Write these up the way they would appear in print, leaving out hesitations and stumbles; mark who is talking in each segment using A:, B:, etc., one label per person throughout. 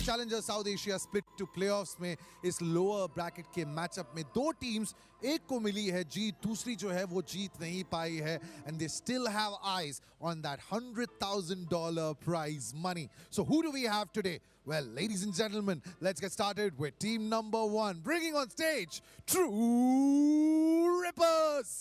A: Challenger South Asia split two playoffs में इस lower bracket के मैचअप में दो टीम्स, एक को मिली है जीत, दूसरी जो है वो जीत नहीं पाई है, and they still have eyes on that $100,000 prize money. So who do we have today? Well, ladies and gentlemen, let's get started with team number 1, bringing on stage True Rippers.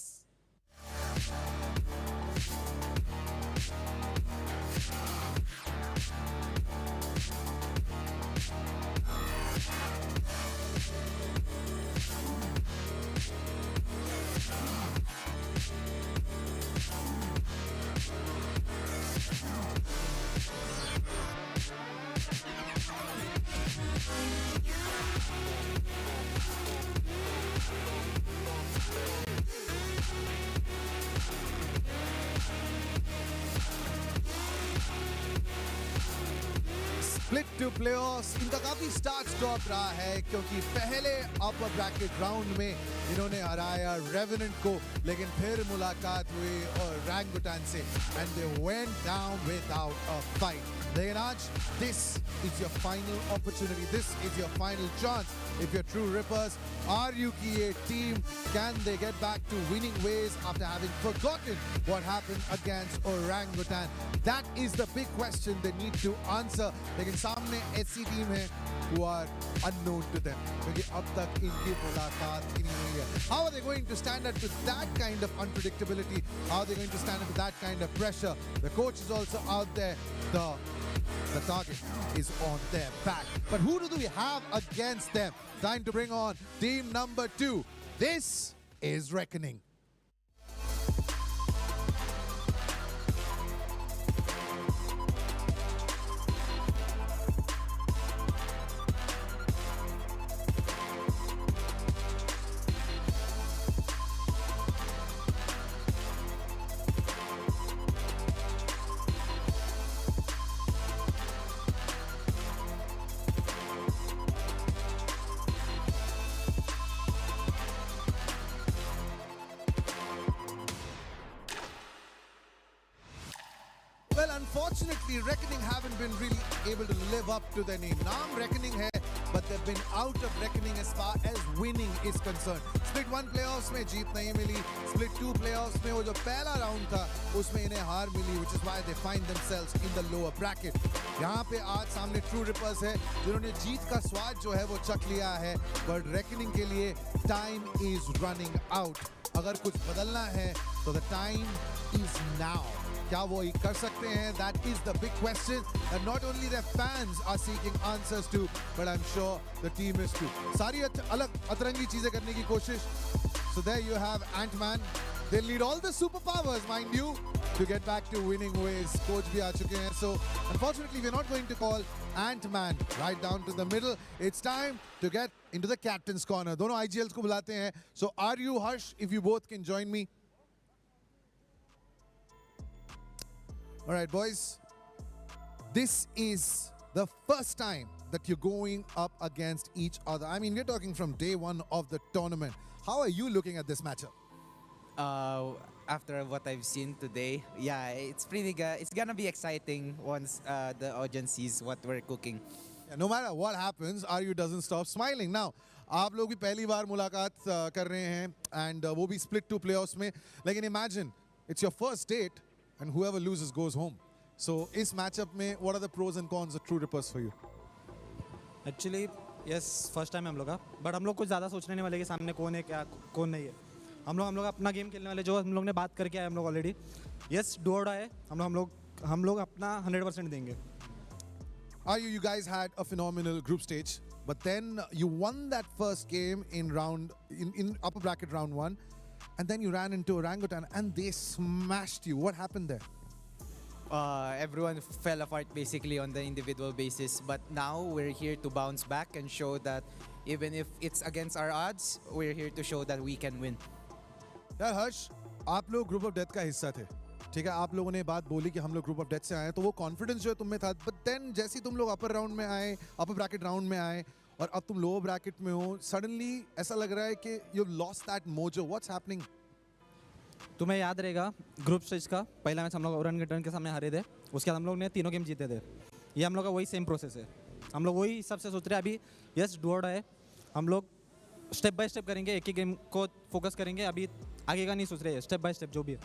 A: Split two playoffs इनका काफी start stop रहा है, क्योंकि पहले अपर bracket round में इन्होंने हराया revenant को, लेकिन फिर मुलाकात हुई ओरंगुटान से and they went down without a fight. लेकिन आज this is your final opportunity, this is your final chance if you're True Rippers. Are you की ये team, can they get back to winning ways after having forgotten what happened against Orangutan? That is the big question they need to answer. लेकिन सामने ऐसी team है who are unknown to them, क्योंकि अब तक इनकी मुलाकात ही नहीं हुई है. How are they going to stand up to that kind of unpredictability? How are they going to stand up to that kind of pressure? The coach is also out there. The target is on their back. But who do we have against them? Time to bring on team number 2. This is Reckoning. Well, unfortunately, Reckoning haven't been really able to live up to their name. Naam Reckoning hai, but they've been out of Reckoning as far as winning is concerned. Split 1 playoffs में जीत नहीं मिली. Split 2 playoffs में वो जो पहला round था उसमें इन्हें हार मिली, which is why they find themselves in the lower bracket. यहाँ पे आज सामने True Rippers है, जिन्होंने जीत का स्वाद जो है वो चख लिया है, but Reckoning के लिए time is running out. अगर कुछ बदलना है तो the time is now. क्या वो ये कर सकते हैं? That is the big question, and not only their fans are seeking answers to, but I'm sure the team is too. सारी अलग अतरंगी चीजें करने की कोशिश. So there you have Ant-Man. They'll need all the superpowers, mind you, to get back to winning ways. Coach भी आ चुके हैं. So unfortunately, we're not going to call Ant-Man right down to the middle. It's time to get into the captain's corner. दोनों IGLs को बुलाते हैं. So are you, Harsh, if you both can join me? All right, boys. This is the first time that you're going up against each other. I mean, we're talking from day one of the tournament. How are you looking at this matchup?
B: After what I've seen today, yeah, it's pretty good. It's gonna be exciting once the audience sees what we're cooking.
A: Yeah, no matter what happens, RU doesn't stop smiling. Now, आप लोग भी पहली बार मुलाकात कर रहे हैं, and वो भी split 2 playoffs में. लेकिन imagine, it's your first date, and whoever loses goes home. So, इस matchup में, what are the pros and cons of True Rippers for you?
C: Actually, yes, first time है हम लोग का, but हम लोग कुछ ज़्यादा सोचने नहीं वाले कि सामने कौन है क्या कौन नहीं है. हम लोग अपना गेम खेलने वाले, जो हम लोग ने बात करके आए हम लोग ऑलरेडी. Yes, डू और डाई है. हम लोग अपना 100% देंगे.
A: You guys had a phenomenal group stage, but then you won that first game in upper bracket round 1, and then you ran into Orangutan and they smashed you. What happened there?
B: Everyone fell apart basically on the individual basis, but now we're here to bounce back and show that even if it's against our odds, we're here to show that we can win.
A: यार हर्ष, आप लोग group of death का हिस्सा थे, ठीक है? आप लोगों ने बात बोली कि हम लोग ग्रुप ऑफ डेथ से आए, तो वो कॉन्फिडेंस जो है तुम में था, बट देन जैसे ही तुम लोग अपर राउंड में आए, अपर ब्रैकेट राउंड में आए, और अब तुम लोअर ब्रैकेट में हो, सडनली ऐसा लग रहा है कि you lost that mojo. What's happening?
C: तुम्हें याद रहेगा ग्रुप स्टेज का पहला मैच हम लोग ओरंगुटान के सामने हारे थे, उसके बाद हम लोग ने तीनों गेम जीते थे. ये हम लोग का वही सेम प्रोसेस है. हम लोग वही सबसे सोच रहे हैं अभी. यस डू और डाई. हम लोग स्टेप बाय स्टेप करेंगे, एक ही गेम को फोकस करेंगे. अभी आगे का नहीं सोच रहे हैं, स्टेप बाय स्टेप जो भी है.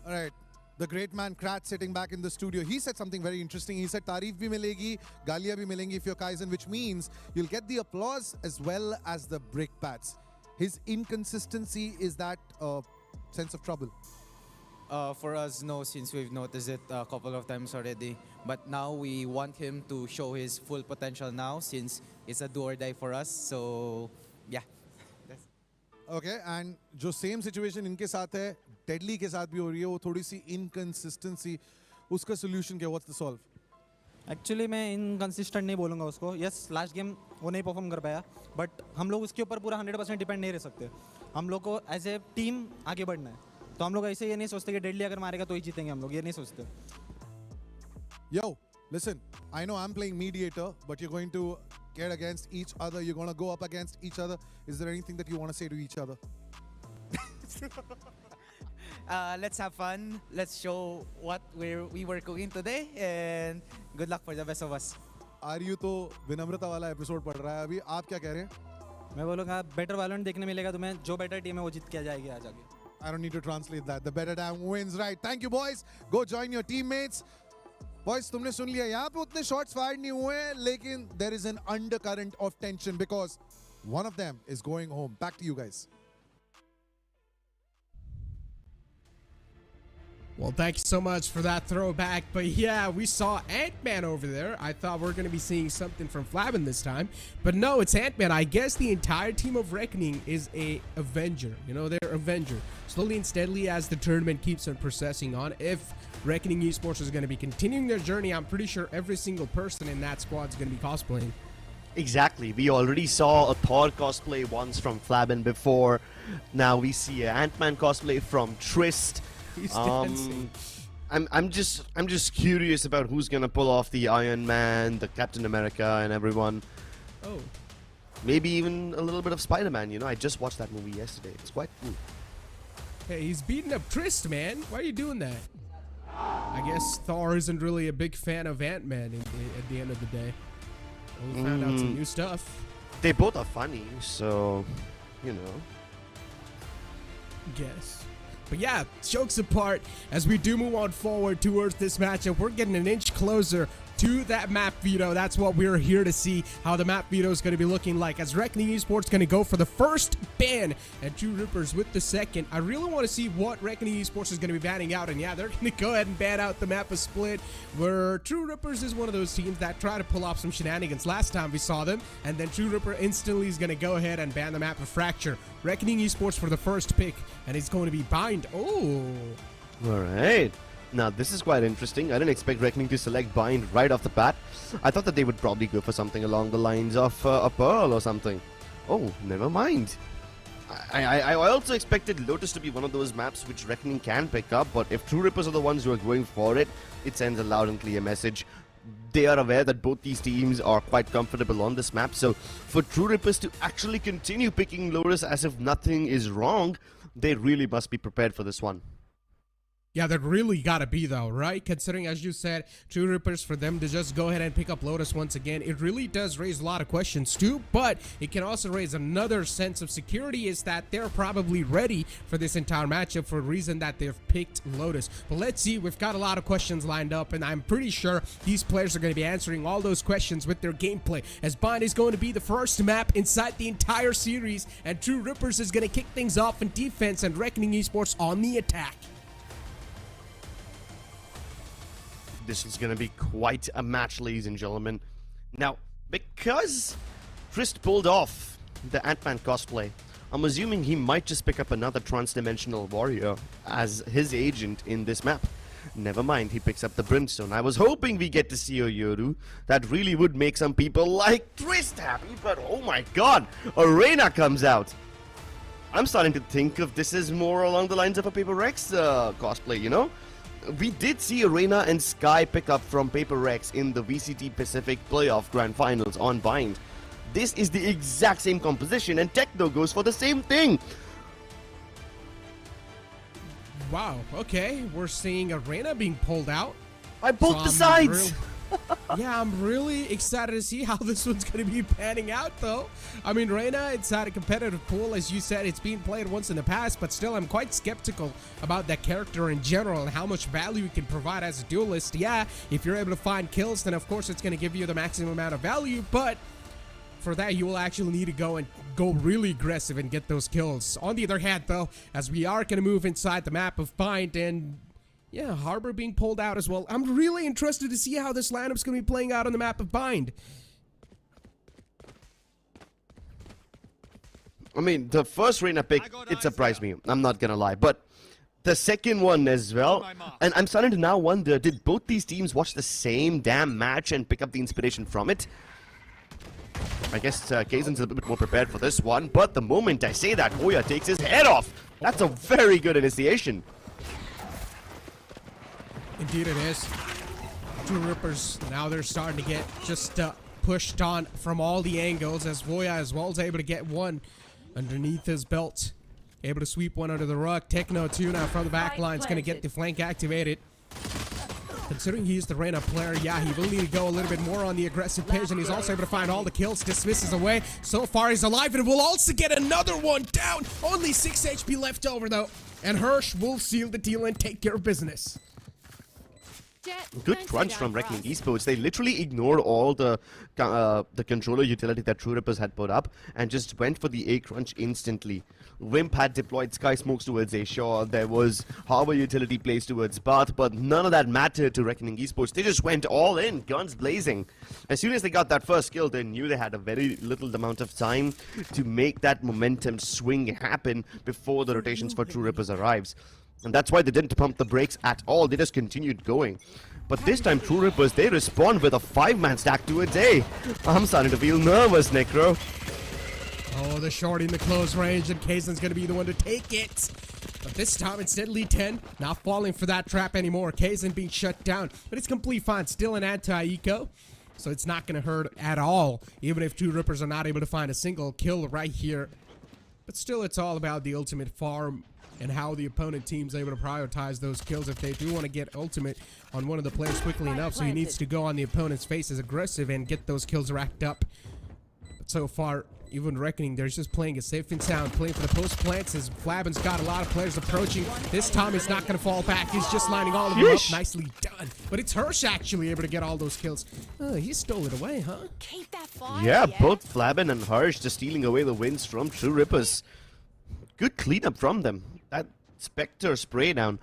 A: All right. The great man Krat sitting back in the studio. He said something very interesting. He said तारीफ भी मिलेगी, गालियाँ भी मिलेंगी if you're Kaizen, which means you'll get the applause as well as the brickbats. His inconsistency is that sense of trouble.
B: For us, no, since we've noticed it a couple of times already. But now we want him to show his full potential now, since it's a do or die for us. So, yeah.
A: Okay, and जो same situation इनके साथ है, Deadly के साथ भी हो रही है, वो थोड़ी सी inconsistency. उसका solution क्या? What's the solve?
C: एक्चुअली मैं इनकन्सिस्टेंट नहीं बोलूँगा उसको. यस लास्ट गेम वो नहीं परफॉर्म कर पाया, बट हम लोग उसके ऊपर पूरा 100% डिपेंड नहीं रह सकते. हम लोग को एज ए टीम आगे बढ़ना है. तो हम लोग ऐसे ये नहीं सोचते कि डेडली अगर मारेगा तो ही जीतेंगे. हम लोग ये नहीं सोचते.
A: Yo, listen, I know I'm playing mediator, but you're going to get against each other. You're going to go up against each other. Is there anything that you want to say to each other?
B: Let's have fun. Let's show what we were cooking today, and good luck for the best of us.
A: आर्यू तो विनम्रता वाला episode पढ़ रहा है अभी. आप क्या कह रहे हैं?
C: मैं बोलूँगा बेटर वैलोरेंट देखने मिलेगा तुम्हें. जो बेटर टीम है वो जीत के आ जाएगी आज आगे.
A: I don't need to translate that. The better team wins, right? Thank you, boys. Go join your teammates. Boys, तुमने सुन लिया. यहाँ पे उतने shots fired नहीं हुए हैं, लेकिन there is an undercurrent of tension because one of them is going home. Back to you guys.
D: Well, thank you so much for that throwback. But yeah, we saw Ant-Man over there. I thought we were going to be seeing something from Flabin this time. But no, it's Ant-Man. I guess the entire team of Reckoning is a Avenger. You know, they're Avenger. Slowly and steadily as the tournament keeps on processing on. If Reckoning Esports is going to be continuing their journey, I'm pretty sure every single person in that squad is going to be cosplaying.
E: Exactly. We already saw a Thor cosplay once from Flabin before. Now we see an Ant-Man cosplay from Trist.
D: He's dancing.
E: I'm just curious about who's gonna pull off the Iron Man, the Captain America, and everyone.
D: Oh.
E: Maybe even a little bit of Spider-Man. You know, I just watched that movie yesterday. It's quite cool.
D: Hey, he's beating up Trist, man. Why are you doing that? I guess Thor isn't really a big fan of Ant-Man at the end of the day. Well, we found out some new stuff.
E: They both are funny, so you know.
D: Guess. But yeah, jokes apart, as we do move on forward towards this matchup, we're getting an inch closer to that map veto. That's what we're here to see, how the map veto is going to be looking like, as Reckoning Esports going to go for the first ban and True Rippers with the second. I really want to see what Reckoning Esports is going to be banning out, and yeah, they're going to go ahead and ban out the map of Split, where True Rippers is one of those teams that try to pull off some shenanigans last time we saw them, and then True Ripper instantly is going to go ahead and ban the map of Fracture. Reckoning Esports for the first pick, and it's going to be Bind. Oh!
E: Alright. Now this is quite interesting. I didn't expect Reckoning to select Bind right off the bat. I thought that they would probably go for something along the lines of a Pearl or something. Oh, never mind. I also expected Lotus to be one of those maps which Reckoning can pick up, but if True Rippers are the ones who are going for it, it sends a loud and clear message. They are aware that both these teams are quite comfortable on this map, so for True Rippers to actually continue picking Lotus as if nothing is wrong, they really must be prepared for this one.
D: Yeah, that really gotta be though, right? Considering, as you said, True Rippers, for them to just go ahead and pick up Lotus once again, it really does raise a lot of questions too, but it can also raise another sense of security, is that they're probably ready for this entire matchup for a reason that they've picked Lotus. But let's see, we've got a lot of questions lined up, and I'm pretty sure these players are going to be answering all those questions with their gameplay, as Bind is going to be the first map inside the entire series, and True Rippers is going to kick things off in defense and Reckoning Esports on the attack.
E: This is going to be quite a match, ladies and gentlemen. Now, because Trist pulled off the Ant-Man cosplay, I'm assuming he might just pick up another trans-dimensional warrior as his agent in this map. Never mind, he picks up the Brimstone. I was hoping we get to see a Yoru. That really would make some people like Trist happy, but oh my god, Arena comes out. I'm starting to think of this as more along the lines of a Paper Rex cosplay, you know? We did see Arena and Sky pick up from Paper Rex in the VCT Pacific Playoff Grand Finals on Bind. This is the exact same composition, and Techno goes for the same thing.
D: Wow, okay, we're seeing Arena being pulled out.
E: By both the sides!
D: Yeah, I'm really excited to see how this one's going to be panning out, though. I mean, Reyna, it's not a competitive pool. As you said, it's been played once in the past, but still, I'm quite skeptical about that character in general and how much value it can provide as a duelist. Yeah, if you're able to find kills, then of course it's going to give you the maximum amount of value, but for that, you will actually need to go really aggressive and get those kills. On the other hand, though, as we are going to move inside the map of Bind and yeah, Harbor being pulled out as well. I'm really interested to see how this lineup's going to be playing out on the map of Bind.
E: I mean, the first Reyna pick, it surprised me. I'm not gonna lie. But the second one as well. And I'm starting to now wonder, did both these teams watch the same damn match and pick up the inspiration from it? I guess Kaizen's a little bit more prepared for this one. But the moment I say that, Hoya takes his head off. That's a very good initiation.
D: Indeed it is. Two Rippers, now they're starting to get just pushed on from all the angles as Voya as well is able to get one underneath his belt. Able to sweep one under the rug. Techno too now from the back line is going to get the flank activated. Considering he's the Reyna player, yeah, he will need to go a little bit more on the aggressive page, and he's also able to find all the kills. Dismisses away. So far he's alive, and will also get another one down. Only 6 HP left over though, and Hirsch will seal the deal and take care of business.
E: Good crunch from Revenant Esports. They literally ignored all the controller utility that True Rippers had put up and just went for the A crunch instantly. Wimp had deployed Sky Smokes towards A Shaw. There was Harbor utility placed towards Bath, but none of that mattered to Reckoning Esports. They just went all in, guns blazing. As soon as they got that first kill, they knew they had a very little amount of time to make that momentum swing happen before the rotations for True Rippers arrives. And that's why they didn't pump the brakes at all. They just continued going. But this time, True Rippers, they respond with a 5-man stack to a day. I'm starting to feel nervous, Necro.
D: Oh, the shorty in the close range, and Kaizen's going to be the one to take it. But this time, it's Deadly 10, not falling for that trap anymore. Kaizen being shut down, but it's complete fine. Still an anti-eco, so it's not going to hurt at all, even if True Rippers are not able to find a single kill right here. But still, it's all about the ultimate farm and how the opponent team's able to prioritize those kills if they do want to get ultimate on one of the players quickly enough. So he needs to go on the opponent's face as aggressive and get those kills racked up. But so far, even Reckoning, they're just playing it safe and sound, playing for the post plants as Flabben's got a lot of players approaching. This time he's not going to fall back. He's just lining all of them up. Nicely done. But it's Hirsch actually able to get all those kills. Oh, he stole it away, huh?
F: Keep that fire,
E: Yeah, both Flabben and Hirsch just stealing away the wins from True Rippers. Good cleanup from them. That Spectre spray down,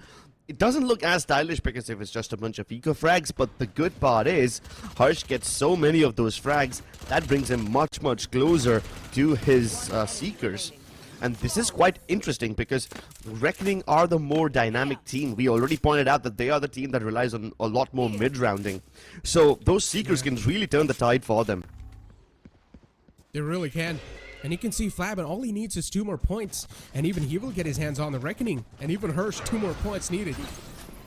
E: it doesn't look as stylish because if it's just a bunch of eco frags, but the good part is Hirsch gets so many of those frags that brings him much closer to his seekers. And this is quite interesting because Reckoning are the more dynamic team. We already pointed out that they are the team that relies on a lot more mid-rounding. So those seekers can really turn the tide for them.
D: They really can. And you can see Flabben, all he needs is 2 more points. And even he will get his hands on the Reckoning. And even Hirsch, 2 more points needed.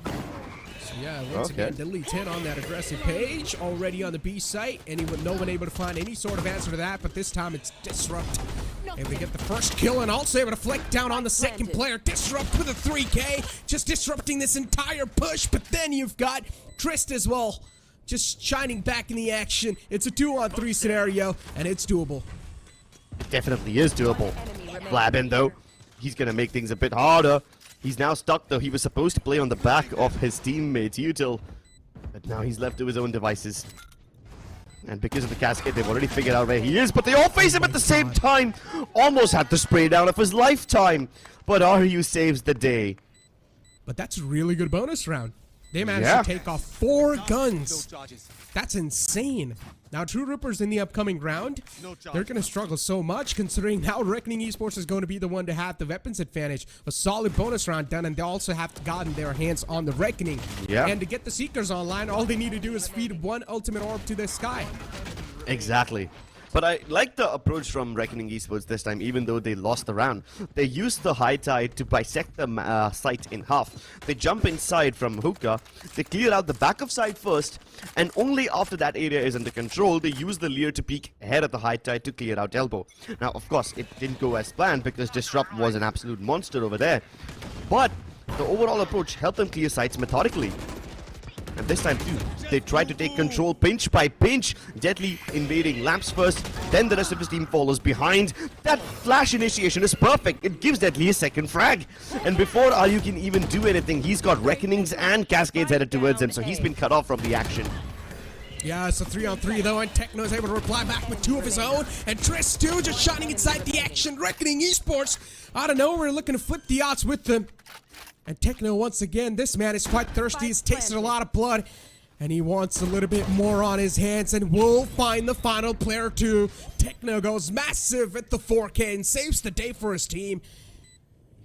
D: So yeah, once again, Deadly 10 on that aggressive page. Already on the B site. No one able to find any sort of answer to that. But this time it's Disrupt. Able to get the first kill and also able to flick down on the second player. Disrupt with a 3K. Just disrupting this entire push. But then you've got Trist as well. Just shining back in the action. It's a 2-on-3 scenario. And it's doable.
E: Definitely is doable. Flabben, though, he's going to make things a bit harder. He's now stuck, though. He was supposed to play on the back of his teammate, Util. But now he's left to his own devices. And because of the cascade, they've already figured out where he is. But they all face him at the same time. Almost had the spray down of his lifetime. But RU saves the day.
D: But that's a really good bonus round. They managed to take off 4 guns. That's insane. Now, True Rippers in the upcoming round, they're going to struggle so much considering now Reckoning Esports is going to be the one to have the weapons advantage. A solid bonus round done, and they also have gotten their hands on the Reckoning.
E: Yeah.
D: And to get the Seekers online, all they need to do is feed 1 ultimate orb to the sky.
E: Exactly. But I like the approach from Reckoning Esports this time, even though they lost the round. They used the high tide to bisect the site in half. They jump inside from hookah, they clear out the back of site first, and only after that area is under control, they use the Leer to peek ahead of the high tide to clear out elbow. Now, of course, it didn't go as planned because Disrupt was an absolute monster over there. But the overall approach helped them clear sites methodically. And this time too, they tried to take control pinch by pinch. Deadly invading lamps first, then the rest of his team follows behind. That flash initiation is perfect. It gives Deadly a second frag. And before Aryu can even do anything, he's got Reckonings and Cascades headed towards him, so he's been cut off from the action.
D: Yeah, it's a 3-on-3 though, and Techno is able to reply back with 2 of his own. And Triss too, just shining inside the action. Reckoning Esports out of nowhere looking to flip the odds with them. And Techno, once again, this man is quite thirsty. He's tasted a lot of blood, and he wants a little bit more on his hands, and will find the final player too. Techno goes massive at the 4K and saves the day for his team.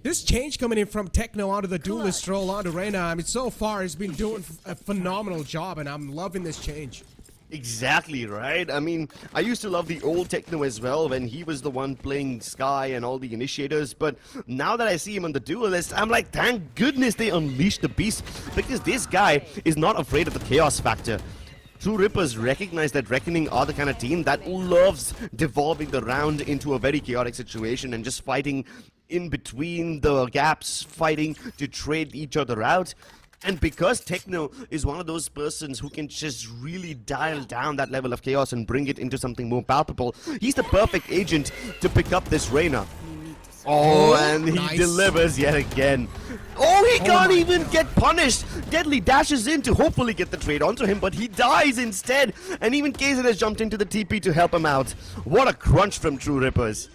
D: This change coming in from Techno onto the duelist role onto Reyna, I mean, so far he's been doing a phenomenal job, and I'm loving this change.
E: Exactly, right? I mean, I used to love the old Techno as well when he was the one playing Sky and all the initiators, but now that I see him on the duelist, I'm like, thank goodness they unleashed the beast, because this guy is not afraid of the chaos factor. True Rippers recognize that Reckoning are the kind of team that loves devolving the round into a very chaotic situation and just fighting in between the gaps, fighting to trade each other out. And because Techno is one of those persons who can just really dial down that level of chaos and bring it into something more palpable, he's the perfect agent to pick up this Reyna. Oh, and he
D: nice.
E: Delivers yet again. Oh, he can't even get punished. Deadly dashes in to hopefully get the trade onto him, but he dies instead. And even Kaizen has jumped into the TP to help him out. What a crunch from True Rippers.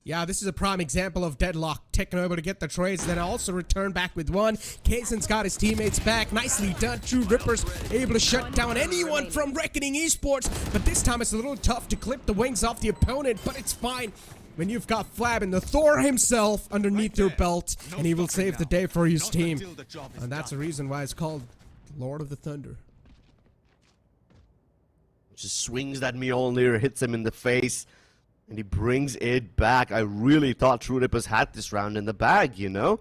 D: Yeah, this is a prime example of deadlock. Techno able to get the trades, then also return back with 1. Kaizen's got his teammates back. Nicely done. True Rippers able to shut down anyone from Reckoning Esports. But this time it's a little tough to clip the wings off the opponent, but it's fine when you've got Flab and the Thor himself underneath your belt, and he will save the day for his team. And that's the reason why it's called Lord of the Thunder.
E: Just swings that Mjolnir, hits him in the face. And he brings it back. I really thought True Rippers had this round in the bag, you know?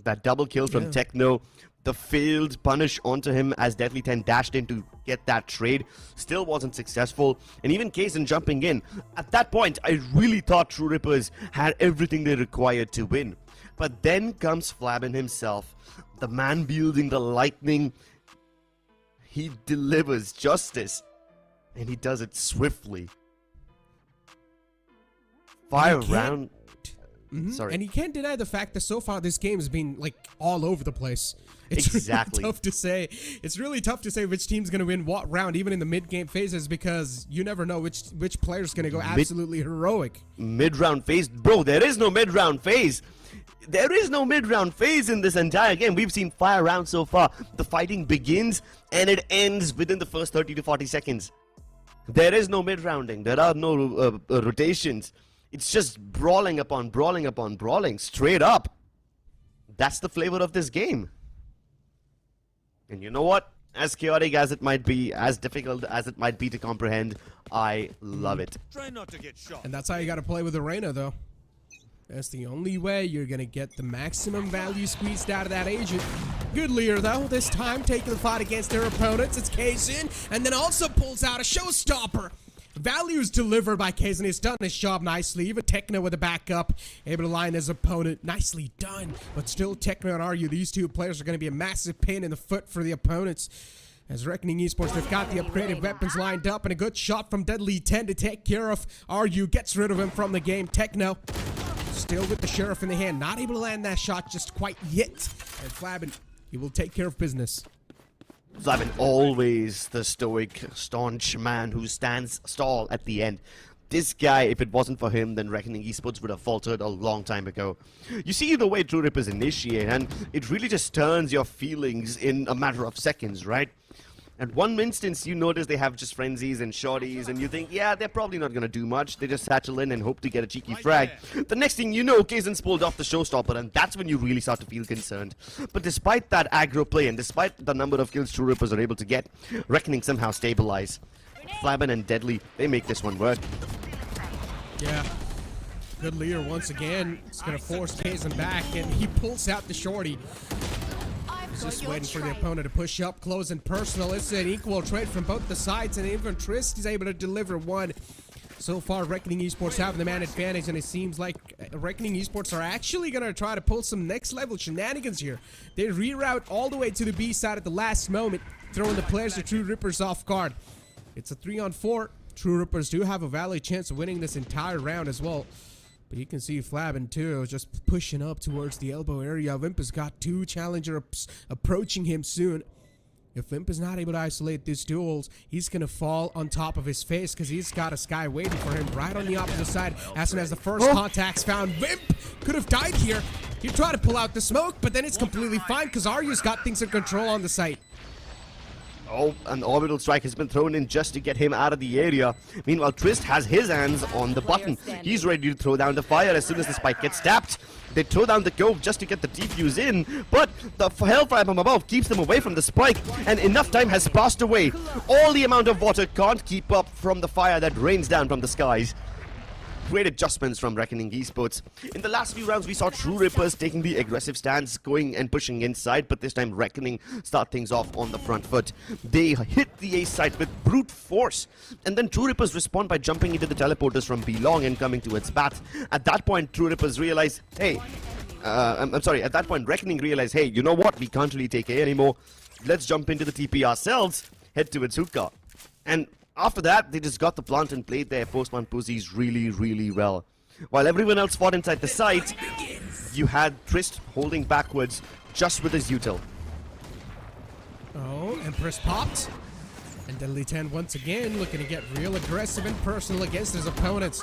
E: That double kill from Techno, the failed punish onto him as Deadly 10 dashed in to get that trade, still wasn't successful. And even Kaizen jumping in. At that point, I really thought True Rippers had everything they required to win. But then comes Flabin himself, the man wielding the lightning. He delivers justice, and he does it swiftly. Fire round. Sorry.
D: And you can't deny the fact that so far this game has been like all over the place. It's
E: Exactly.
D: really tough to say. It's really tough to say which team's going to win what round, even in the mid-game phases, because you never know which player's going to go absolutely heroic.
E: Mid-round phase? Bro, there is no mid-round phase. There is no mid-round phase in this entire game. We've seen fire rounds so far. The fighting begins and it ends within the first 30 to 40 seconds. There is no mid-rounding. There are no rotations. It's just brawling upon brawling upon brawling, straight up. That's the flavor of this game. And you know what? As chaotic as it might be, as difficult as it might be to comprehend, I love it.
F: Try not to get shot.
D: And that's how you got to play with Arena, though. That's the only way you're going to get the maximum value squeezed out of that agent. Good Lear, though, this time taking the fight against their opponents. It's Kaizen, and then also pulls out a showstopper. Values delivered by Kaizen. He's done his job nicely. Even Techno with a backup, able to line his opponent. Nicely done. But still, Techno and Aryu, these two players are going to be a massive pain in the foot for the opponents. As Reckoning Esports, they've got the upgraded weapons lined up, and a good shot from Deadly 10 to take care of Aryu. Gets rid of him from the game. Techno still with the Sheriff in the hand. Not able to land that shot just quite yet. And Flabin, he will take care of business.
E: Flabin, always the stoic, staunch man who stands tall at the end. This guy, if it wasn't for him, then Reckoning Esports would have faltered a long time ago. You see the way True Rippers initiate, and it really just turns your feelings in a matter of seconds, right? At one instance, you notice they have just frenzies and shorties, and you think, yeah, they're probably not going to do much. They just satchel in and hope to get a cheeky frag. The next thing you know, Kaizen's pulled off the showstopper, and that's when you really start to feel concerned. But despite that aggro play, and despite the number of kills True Rippers are able to get, Reckoning somehow stabilize. Flabin and Deadly, they make this one work.
D: Yeah. Good Lear once again. It's going to force Kaizen back, and he pulls out the shorty. Just waiting for the opponent to push up close and personal. It's an equal trade from both the sides, and even Trisk is able to deliver one. So far, Reckoning Esports have the man advantage, and it seems like Reckoning Esports are actually going to try to pull some next level shenanigans here. They reroute all the way to the B side at the last moment. throwing the players, the True Rippers, off guard. It's a 3-on-4. True Rippers do have a valid chance of winning this entire round as well. But you can see Flabin too, just pushing up towards the elbow area. Vimp has got 2 challengers approaching him soon. If Vimp is not able to isolate these duels, he's going to fall on top of his face because he's got a Sky waiting for him right on the opposite side. As soon as the first contact's found, Vimp could have died here. He tried to pull out the smoke, but then it's completely fine because Aryu's got things in control on the site.
E: Oh, an orbital strike has been thrown in just to get him out of the area. Meanwhile, Trist has his hands on the button. He's ready to throw down the fire as soon as the spike gets tapped. They throw down the cove just to get the defuse in, but the hellfire from above keeps them away from the spike, and enough time has passed away. All the amount of water can't keep up from the fire that rains down from the skies. Great adjustments from Reckoning Esports. In the last few rounds, we saw True Rippers taking the aggressive stance, going and pushing inside, but this time Reckoning start things off on the front foot. They hit the A site with brute force, and then True Rippers respond by jumping into the teleporters from B long and coming to its path. At that point, True Rippers realize, hey, I'm sorry, at that point, Reckoning realize, hey, you know what, we can't really take A anymore. Let's jump into the TP ourselves, head to its hookah. And after that, they just got the plant and played their post-man posies really, really well. While everyone else fought inside the site, you had Trist holding backwards just with his util.
D: Oh, Empress popped. And Deadly 10 once again looking to get real aggressive and personal against his opponents.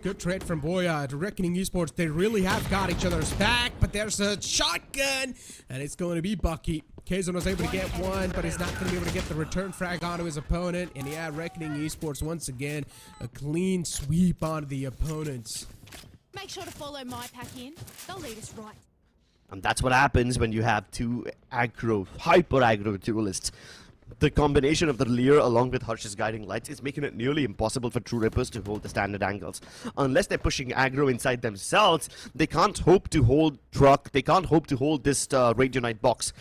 D: Good trade from Boya at Reckoning Esports. They really have got each other's back, but there's a shotgun, and it's going to be Bucky. Kazon was able to get one, but he's not going to be able to get the return frag onto his opponent. And yeah, Reckoning Esports once again, a clean sweep onto the opponents.
F: Make sure to follow my pack in. They'll lead us right.
E: And that's what happens when you have 2 aggro, hyper aggro duelists. The combination of the Leer along with Harsh's guiding lights is making it nearly impossible for True Rippers to hold the standard angles. Unless they're pushing aggro inside themselves, they can't hope to hold truck, they can't hope to hold this Radionite box.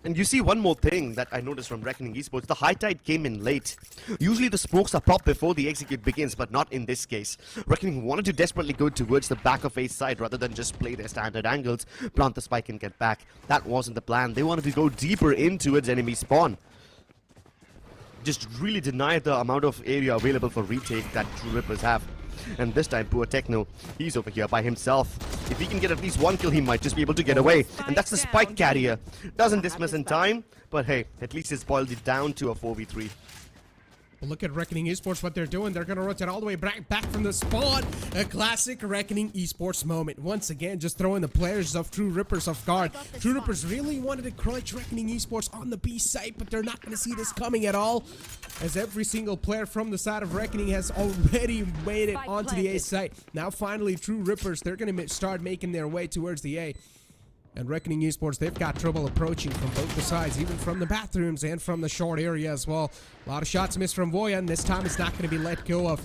E: And you see one more thing that I noticed from Reckoning Esports, the high tide came in late. Usually the smokes are popped before the execute begins, but not in this case. Reckoning wanted to desperately go towards the back of Ace side rather than just play their standard angles, plant the spike and get back. That wasn't the plan. They wanted to go deeper into its enemy spawn. Just really deny the amount of area available for retake that True Rippers have. And this time, poor Techno, he's over here by himself. If he can get at least 1 kill, he might just be able to get away. And that's the spike carrier. Doesn't dismiss in time, but hey, at least it's boiled it down to a 4v3.
D: Well, look at Reckoning Esports, what they're doing. They're going to rotate all the way back from the spawn. A classic Reckoning Esports moment. Once again, just throwing the players of True Rippers off guard. True Rippers really wanted to crunch Reckoning Esports on the B site, but they're not going to see this coming at all, as every single player from the side of Reckoning has already made it onto the A site. Now, finally, True Rippers, they're going to start making their way towards the A. And Reckoning Esports, they've got trouble approaching from both the sides, even from the bathrooms and from the short area as well. A lot of shots missed from Voya, and this time it's not going to be let go of.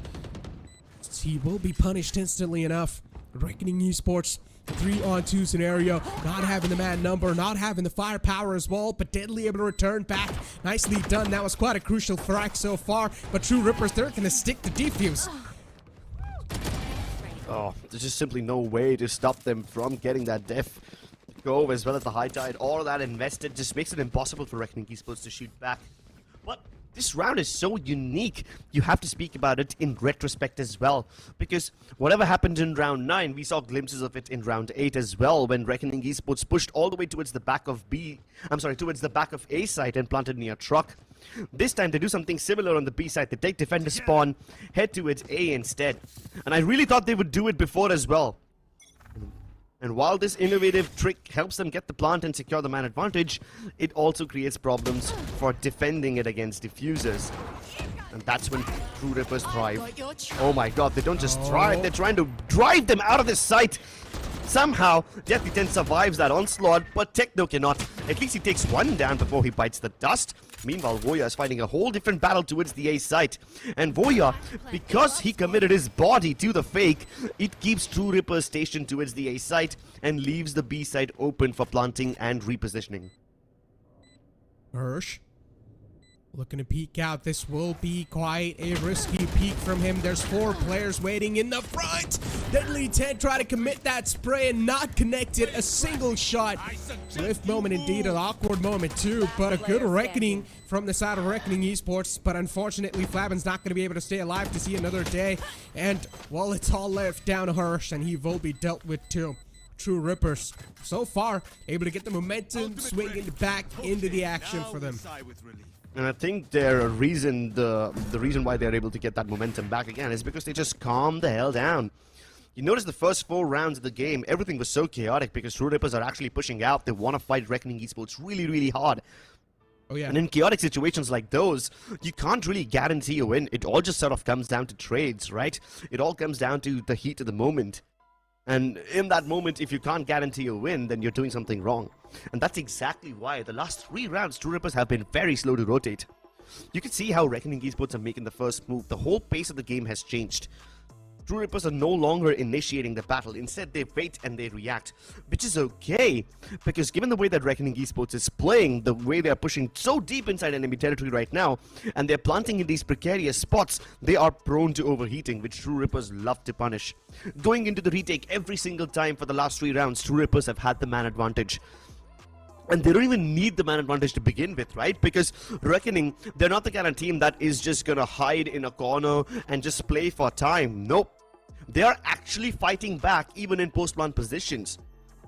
D: He will be punished instantly enough. Reckoning Esports, 3-on-2 scenario, not having the man number, not having the firepower as well, but Deadly able to return back. Nicely done. That was quite a crucial frag so far, but True Rippers, they're going to stick the defuse.
E: Oh, there's just simply no way to stop them from getting that def go, as well as the high tide. All of that invested just makes it impossible for Reckoning Esports to shoot back. But this round is so unique, you have to speak about it in retrospect as well, because whatever happened in round 9, we saw glimpses of it in round 8 as well, when Reckoning Esports pushed all the way towards the back of towards the back of A site and planted near truck. This time they do something similar on the B side. They take defender spawn, head towards A instead. And I really thought they would do it before as well. And while this innovative trick helps them get the plant and secure the man advantage, it also creates problems for defending it against diffusers. And that's when True Rippers thrive. Oh my god, they don't just thrive, they're trying to drive them out of this site. Somehow, Deathly 10 survives that onslaught, but Techno cannot. At least he takes one down before he bites the dust. Meanwhile, Voya is fighting a whole different battle towards the A site. And Voya, because he committed his body to the fake, it keeps True Rippers stationed towards the A site and leaves the B site open for planting and repositioning.
D: Hirsch looking to peek out. This will be quite a risky peek from him. There's 4 players waiting in the front. Deadly 10 try to commit that spray and not connected a single shot. Swift moment indeed, an awkward moment too, but a good reckoning from the side of Reckoning Esports. But unfortunately, Flavin's not going to be able to stay alive to see another day. And, well, it's all left down to Hirsch, and he will be dealt with too. True Rippers, so far, able to get the momentum swinging back into the action for them.
E: And I think the reason why they're able to get that momentum back again is because they just calm the hell down. You notice the first 4 rounds of the game, everything was so chaotic because True Rippers are actually pushing out. They want to fight Reckoning Esports really, really hard.
D: Oh yeah.
E: And in chaotic situations like those, you can't really guarantee a win. It all just sort of comes down to trades, right? It all comes down to the heat of the moment. And in that moment, if you can't guarantee a win, then you're doing something wrong. And that's exactly why the last 3 rounds, True Rippers have been very slow to rotate. You can see how Reckoning Esports are making the first move. The whole pace of the game has changed. True Rippers are no longer initiating the battle. Instead, they wait and they react, which is okay, because given the way that Reckoning Esports is playing, the way they are pushing so deep inside enemy territory right now, and they're planting in these precarious spots, they are prone to overheating, which True Rippers love to punish. Going into the retake every single time for the last 3 rounds, True Rippers have had the man advantage. And they don't even need the man advantage to begin with, right? Because Reckoning, they're not the kind of team that is just gonna hide in a corner and just play for time. Nope. They are actually fighting back even in post-plant positions.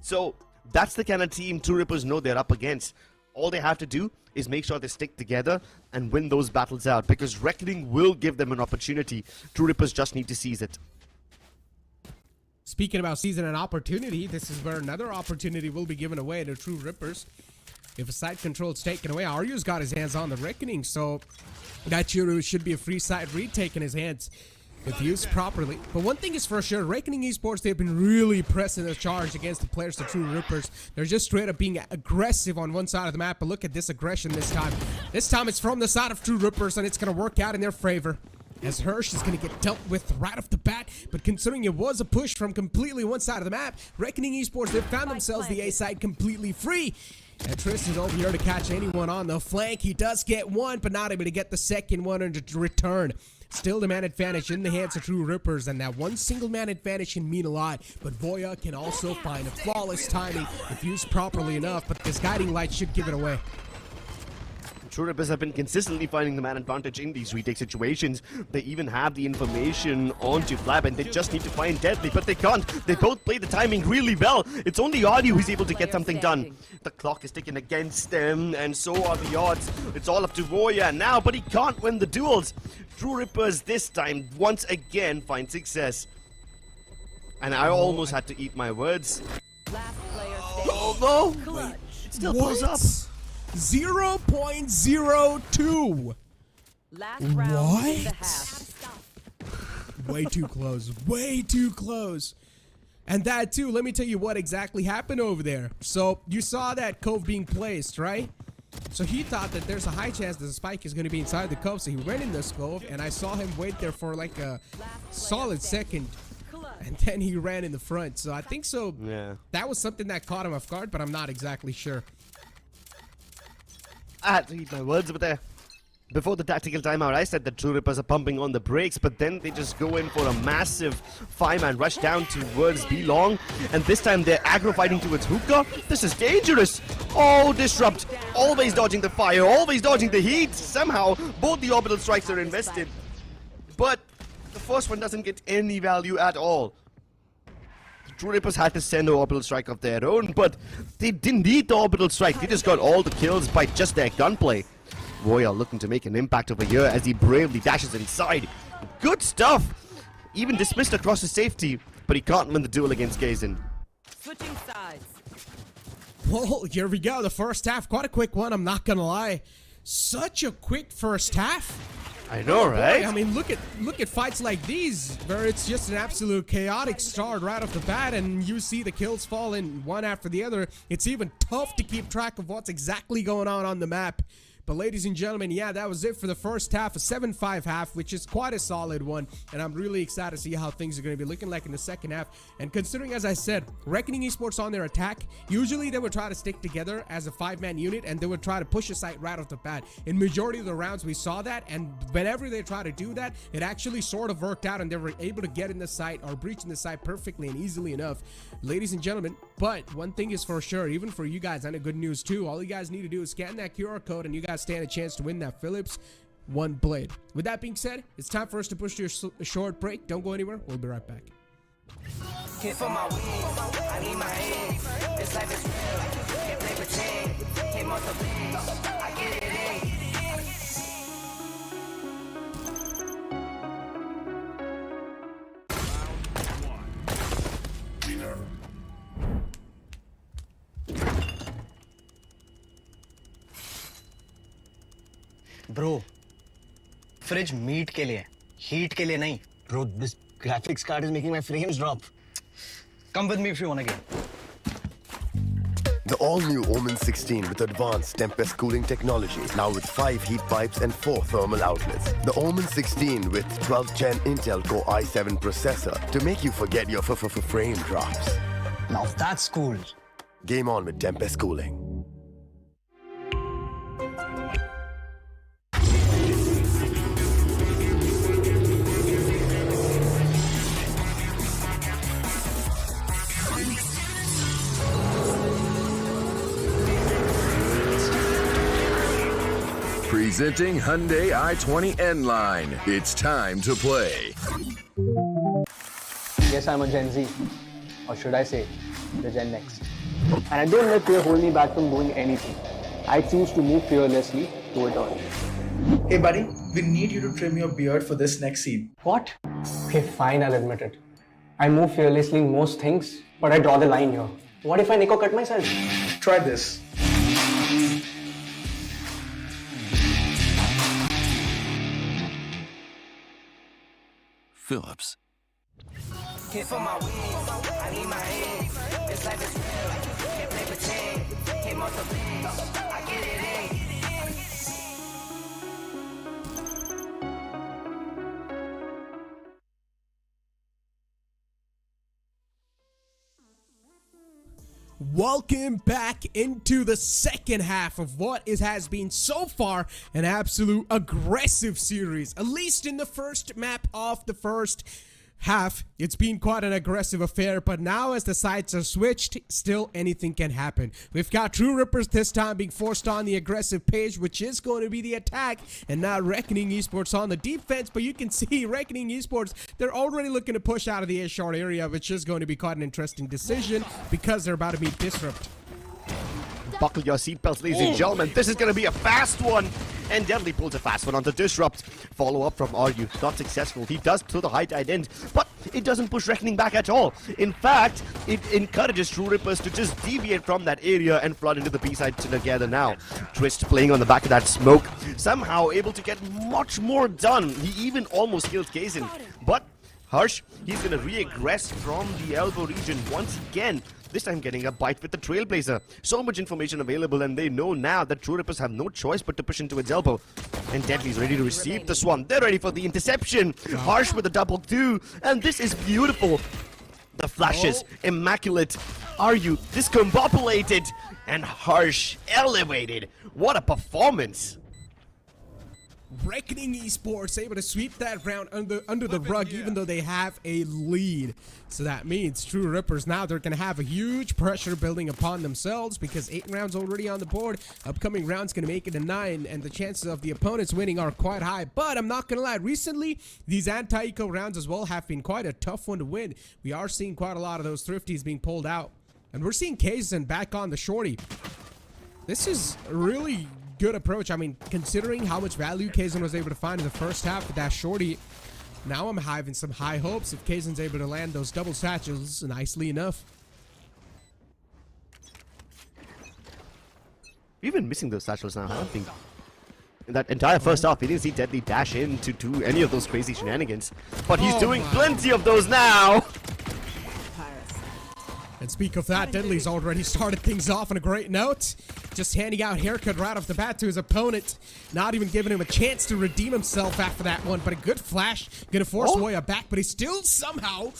E: So that's the kind of team True Rippers know they're up against. All they have to do is make sure they stick together and win those battles out, because Reckoning will give them an opportunity. True Rippers just need to seize it.
D: Speaking about seizing an opportunity, this is where another opportunity will be given away to True Rippers. If a side control is taken away, Aryu's got his hands on the Reckoning, so that should be a free side retake in his hands if used properly. But one thing is for sure, Reckoning Esports, they've been really pressing the charge against the players, the True Rippers. They're just straight up being aggressive on one side of the map, but look at this aggression this time. This time it's from the side of True Rippers, and it's going to work out in their favor, as Hirsch is going to get dealt with right off the bat. But considering it was a push from completely one side of the map, Reckoning Esports, they found themselves the A side completely free. And Tristan's over here to catch anyone on the flank. He does get one, but not able to get the second one in return. Still the man advantage in the hands of True Rippers, and that one single man advantage can mean a lot. But Voya can also find a flawless timing if used properly enough, but this guiding light should give it away.
E: True Rippers have been consistently finding the man advantage in these retake situations. They even have the information onto Flab, and they just need to find Deadly, but they can't. They both play the timing really well. It's only Audio who's able to get something done. The clock is ticking against them, and so are the odds. It's all up to Voya now, but he can't win the duels. True Rippers this time, once again, find success. And I almost had to eat my words. Oh no! Wait, it still pulls up.
D: 0.02.
G: Last round in the
D: What?
G: half.
D: Way too close. Way too close. And that too, let me tell you what exactly happened over there. So you saw that cove being placed, right? So he thought that there's a high chance that the spike is going to be inside the cove, so he went in this cove, and I saw him wait there for like a solid second, and then he ran in the front. So I think so.
E: Yeah.
D: That was something that caught him off guard, but I'm not exactly sure.
E: I had to eat my words over there. Before the tactical timeout, I said that True Rippers are pumping on the brakes, but then they just go in for a massive 5-man rush down towards B-Long, and this time they're aggro fighting towards Hookah. This is dangerous. Oh, Disrupt. Always dodging the fire, always dodging the heat. Somehow, both the orbital strikes are invested, but the first one doesn't get any value at all. True Rippers had to send an orbital strike of their own, but they didn't need the orbital strike. They just got all the kills by just their gunplay. Voya looking to make an impact over here as he bravely dashes inside. Good stuff! Even dismissed across his safety, but he can't win the duel against Gazen.
G: Switching sides.
D: Well, here we go. The first half, quite a quick one, I'm not gonna lie. Such a quick first half.
E: I know, right?
D: I mean, look at fights like these where it's just an absolute chaotic start right off the bat, and you see the kills fall in one after the other. It's even tough to keep track of what's exactly going on the map. But ladies and gentlemen, yeah, that was it for the first half, a 7-5 half, which is quite a solid one. And I'm really excited to see how things are going to be looking like in the second half. And considering, as I said, Reckoning Esports on their attack, usually they would try to stick together as a 5-man unit and they would try to push a site right off the bat. In majority of the rounds, we saw that. And whenever they try to do that, it actually sort of worked out and they were able to get in the site or breach in the site perfectly and easily enough. Ladies and gentlemen, but one thing is for sure, even for you guys, and a good news too, all you guys need to do is scan that QR code and you guys stand a chance to win that Philips One Blade. With that being said, it's time for us to push to a short break. Don't go anywhere. We'll be right back.
H: For my wings, I need my eggs. This life is real, can't play pretend. Came off the wings, I get it in.
I: Bro, fridge meat के लिए, heat के लिए नहीं. Bro, this graphics card is making my frames drop. Come with me if you want to game.
J: The all-new Omen 16 with advanced Tempest cooling technology, now with 5 heat pipes and 4 thermal outlets. The Omen 16 with 12th Gen Intel Core i7 processor to make you forget your frame drops.
I: Now that's cool.
J: Game on with Tempest cooling.
K: Presenting Hyundai i20 N-Line. It's time to play.
L: Yes, I'm a Gen Z. Or should I say, the Gen Next. And I don't let fear hold me back from doing anything. I choose to move fearlessly to it all.
M: Hey buddy, we need you to trim your beard for this next scene.
L: What? Okay, fine, I'll admit it. I move fearlessly in most things, but I draw the line here. What if I Nico cut myself?
M: Try this.
K: Phillips.
H: For my wings, I need my eggs. This life is real, can't play pretend. Came off the wings, I get it in.
D: Welcome back into the second half of what has been so far an absolute aggressive series. At least in the first map of the first half, it's been quite an aggressive affair, but now as the sides are switched, still anything can happen. We've got True Rippers this time being forced on the aggressive page, which is going to be the attack, and now Reckoning Esports on the defense. But you can see Reckoning Esports, they're already looking to push out of the A-short area, which is going to be quite an interesting decision because they're about to be disrupted.
E: Buckle your seatbelts, ladies and gentlemen. This is going to be a fast one. And Deadly pulls a fast one on the Disrupt. Follow up from RU. Not successful. He does throw the high tight end, but it doesn't push Reckoning back at all. In fact, it encourages True Rippers to just deviate from that area and flood into the B side together now. Twist playing on the back of that smoke. Somehow able to get much more done. He even almost killed Kazin. But Harsh, he's going to re-aggress from the elbow region once again. This time getting a bite with the Trailblazer. So much information available, and they know now that True Rippers have no choice but to push into its elbow. And Deadly's ready to receive this one. They're ready for the interception. Harsh with a double 2. And this is beautiful. The flashes, immaculate. RU discombobulated. And Harsh elevated. What a performance.
D: Reckoning Esports able to sweep that round under the rug, even though they have a lead. So that means True Rippers now, they're going to have a huge pressure building upon themselves because 8 rounds already on the board. Upcoming rounds going to make it a 9, and the chances of the opponents winning are quite high. But I'm not going to lie, recently these anti-eco rounds as well have been quite a tough one to win. We are seeing quite a lot of those thrifties being pulled out, and we're seeing Kazan back on the shorty. This is really good approach. I mean, considering how much value Kazan was able to find in the first half with that shorty, now I'm having some high hopes if Kazan's able to land those double satchels nicely enough.
E: We've been missing those satchels now. I don't think in that entire first half, we didn't see Deadly dash in to do any of those crazy shenanigans. But he's doing plenty of those now.
D: And speak of that, Deadly's already started things off on a great note. Just handing out haircut right off the bat to his opponent. Not even giving him a chance to redeem himself after that one. But a good flash. Gonna force Woya back, but he still somehow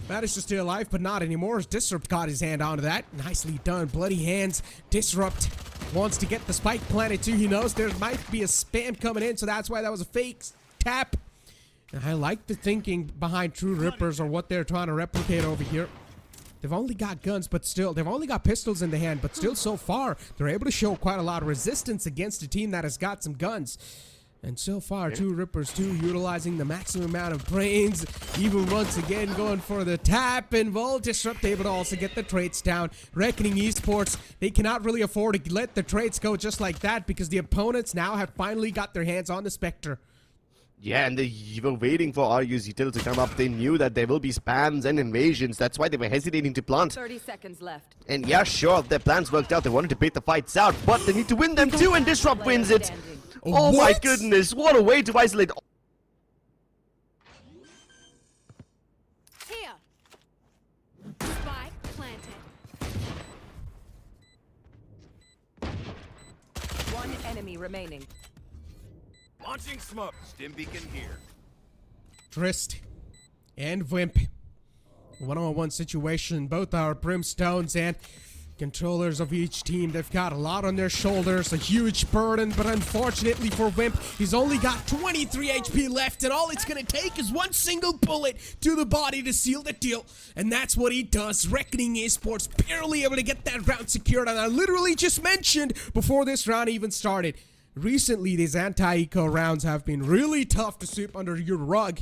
D: managed to stay alive, but not anymore. As Disrupt got his hand onto that. Nicely done. Bloody hands. Disrupt wants to get the spike planted too. He knows there might be a spam coming in, so that's why that was a fake tap. And I like the thinking behind True Rippers or what they're trying to replicate over here. They've only got guns, but still, they've only got pistols in the hand, but still so far, they're able to show quite a lot of resistance against a team that has got some guns. And so far, True Rippers too, utilizing the maximum amount of brains, even once again going for the tap, and Vol Disrupt able to also get the traits down. Reckoning Esports, they cannot really afford to let the traits go just like that because the opponents now have finally got their hands on the Spectre.
E: Yeah, and they were waiting for Aryu's util to come up. They knew that there will be spams and invasions. That's why they were hesitating to plant.
G: 30 seconds left.
E: And yeah, sure, their plans worked out. They wanted to bait the fights out, but they need to win them too, and Disrupt wins it. Oh my goodness, what a way to isolate.
F: Here. Spike planted.
G: One enemy remaining.
K: Launching smoke. Stim beacon here.
D: Trist and Wimp. One-on-one situation. Both are Brimstones and controllers of each team. They've got a lot on their shoulders, a huge burden, but unfortunately for Wimp, he's only got 23 HP left, and all it's gonna take is one single bullet to the body to seal the deal, and that's what he does. Reckoning Esports barely able to get that round secured, and I literally just mentioned before this round even started, recently these anti-eco rounds have been really tough to sweep under your rug.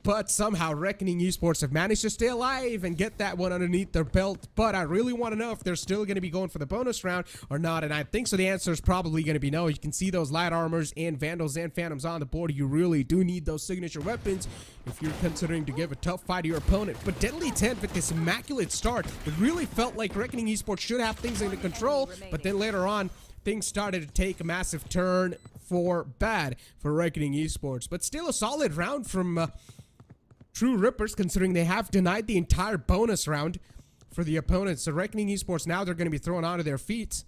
D: But somehow Reckoning Esports have managed to stay alive and get that one underneath their belt. But I really want to know if they're still going to be going for the bonus round or not. And I think so the answer is probably going to be no. You can see those light armors and Vandals and Phantoms on the board. You really do need those signature weapons if you're considering to give a tough fight to your opponent. But Deadly 10 with this immaculate start, it really felt like Reckoning Esports should have things under control. But then later on, things started to take a massive turn for bad for Reckoning Esports. But still a solid round from True Rippers, considering they have denied the entire bonus round for the opponents. So Reckoning Esports, now they're going to be thrown onto their feet.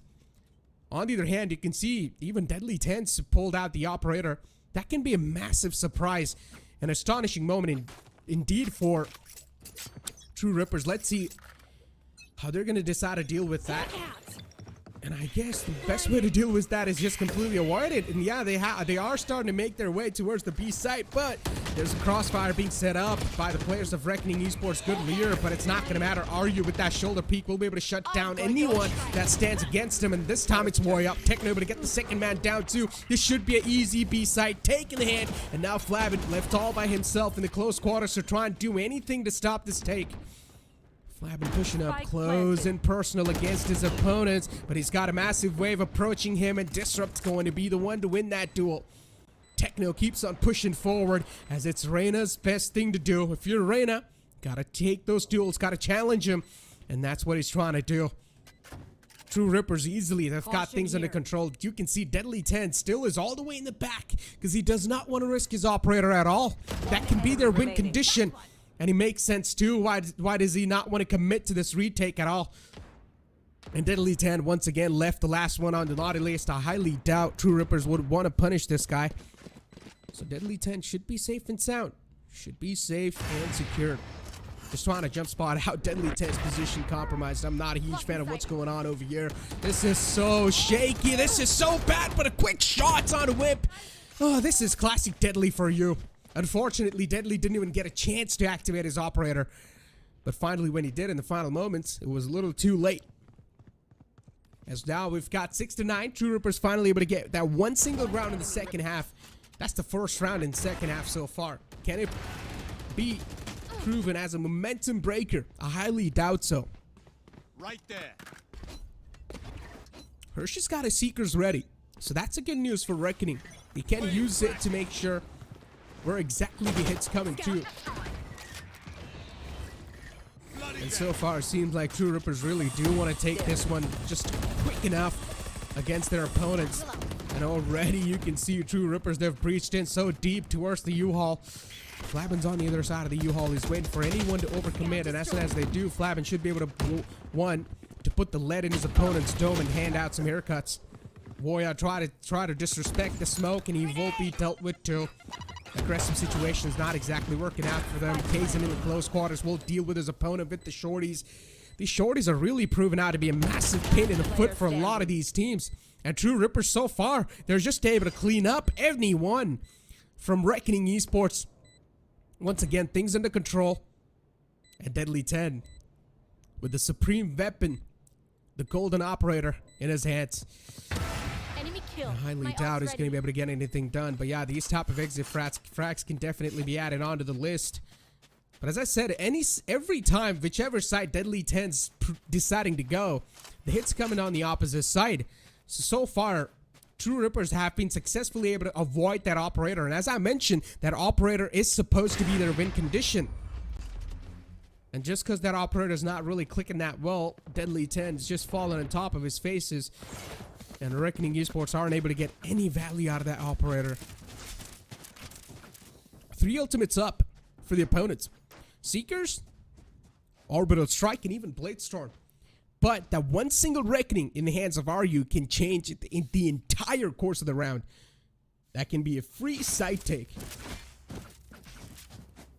D: On the other hand, you can see even Deadly Tense pulled out the operator. That can be a massive surprise. An astonishing moment indeed for True Rippers. Let's see how they're going to decide to deal with that. And I guess the best way to deal with that is just completely avoid it. And yeah, they are starting to make their way towards the B site, but there's a crossfire being set up by the players of Reckoning Esports. Good leader, but it's not going to matter. Aryu with that shoulder peek will be able to shut down anyone that stands against him. And this time it's Warrior up. Techno able to get the second man down too. This should be an easy B site. Take in the hand. And now Flavin left all by himself in the close quarters, so try and do anything to stop this take. Flavin pushing up close and personal against his opponents, but he's got a massive wave approaching him, and Disrupt's going to be the one to win that duel. Techno keeps on pushing forward as it's Reyna's best thing to do. If you're Reyna, gotta take those duels, gotta challenge him, and that's what he's trying to do. True Rippers easily, they've got things under control. You can see Deadly 10 still is all the way in the back because he does not want to risk his operator at all. That can be their win condition. And he makes sense too. Why does he not want to commit to this retake at all? And Deadly 10 once again left the last one on the naughty list. I highly doubt True Rippers would want to punish this guy. So Deadly 10 should be safe and sound. Should be safe and secure. Just trying to jump spot out Deadly 10's position compromised. I'm not a huge fan of what's going on over here. This is so shaky. This is so bad, but a quick shot's on a whip. Oh, this is classic Deadly for you. Unfortunately, Deadly didn't even get a chance to activate his operator. But finally, when he did in the final moments, it was a little too late. As now we've got 6-9. True Rippers finally able to get that one single round in the second half. That's the first round in the second half so far. Can it be proven as a momentum breaker? I highly doubt so.
K: Right there.
D: Hershey's got his Seekers ready. So that's a good news for Reckoning. He can use it to make sure where exactly the hit's coming to. And so far, it seems like True Rippers really do want to take this one just quick enough against their opponents. And already you can see True Rippers, they've breached in so deep towards the U-Haul. Flabin's on the other side of the U-Haul. He's waiting for anyone to overcommit, and as soon as they do, Flabin should be able to put the lead in his opponent's dome and hand out some haircuts. Warrior try to disrespect the smoke, and he will be dealt with too. Aggressive situation is not exactly working out for them. Kazan in the close quarters will deal with his opponent with the shorties. These shorties are really proving out to be a massive pain in the foot for a lot of these teams. And True Rippers so far, they're just able to clean up anyone from Reckoning Esports. Once again, things under control. And Deadly 10 with the supreme weapon, the golden operator, in his hands. I highly doubt he's going to be able to get anything done. But yeah, these type of exit frags can definitely be added onto the list. But as I said, every time, whichever side Deadly 10's deciding to go, the hit's coming on the opposite side. So far, True Rippers have been successfully able to avoid that operator. And as I mentioned, that operator is supposed to be their win condition. And just because that operator is not really clicking that well, Deadly 10's just falling on top of his faces. And Reckoning Esports aren't able to get any value out of that operator. 3 ultimates up for the opponents. Seekers, Orbital Strike, and even Blade Storm. But that one single Reckoning in the hands of RU can change the entire course of the round. That can be a free side take.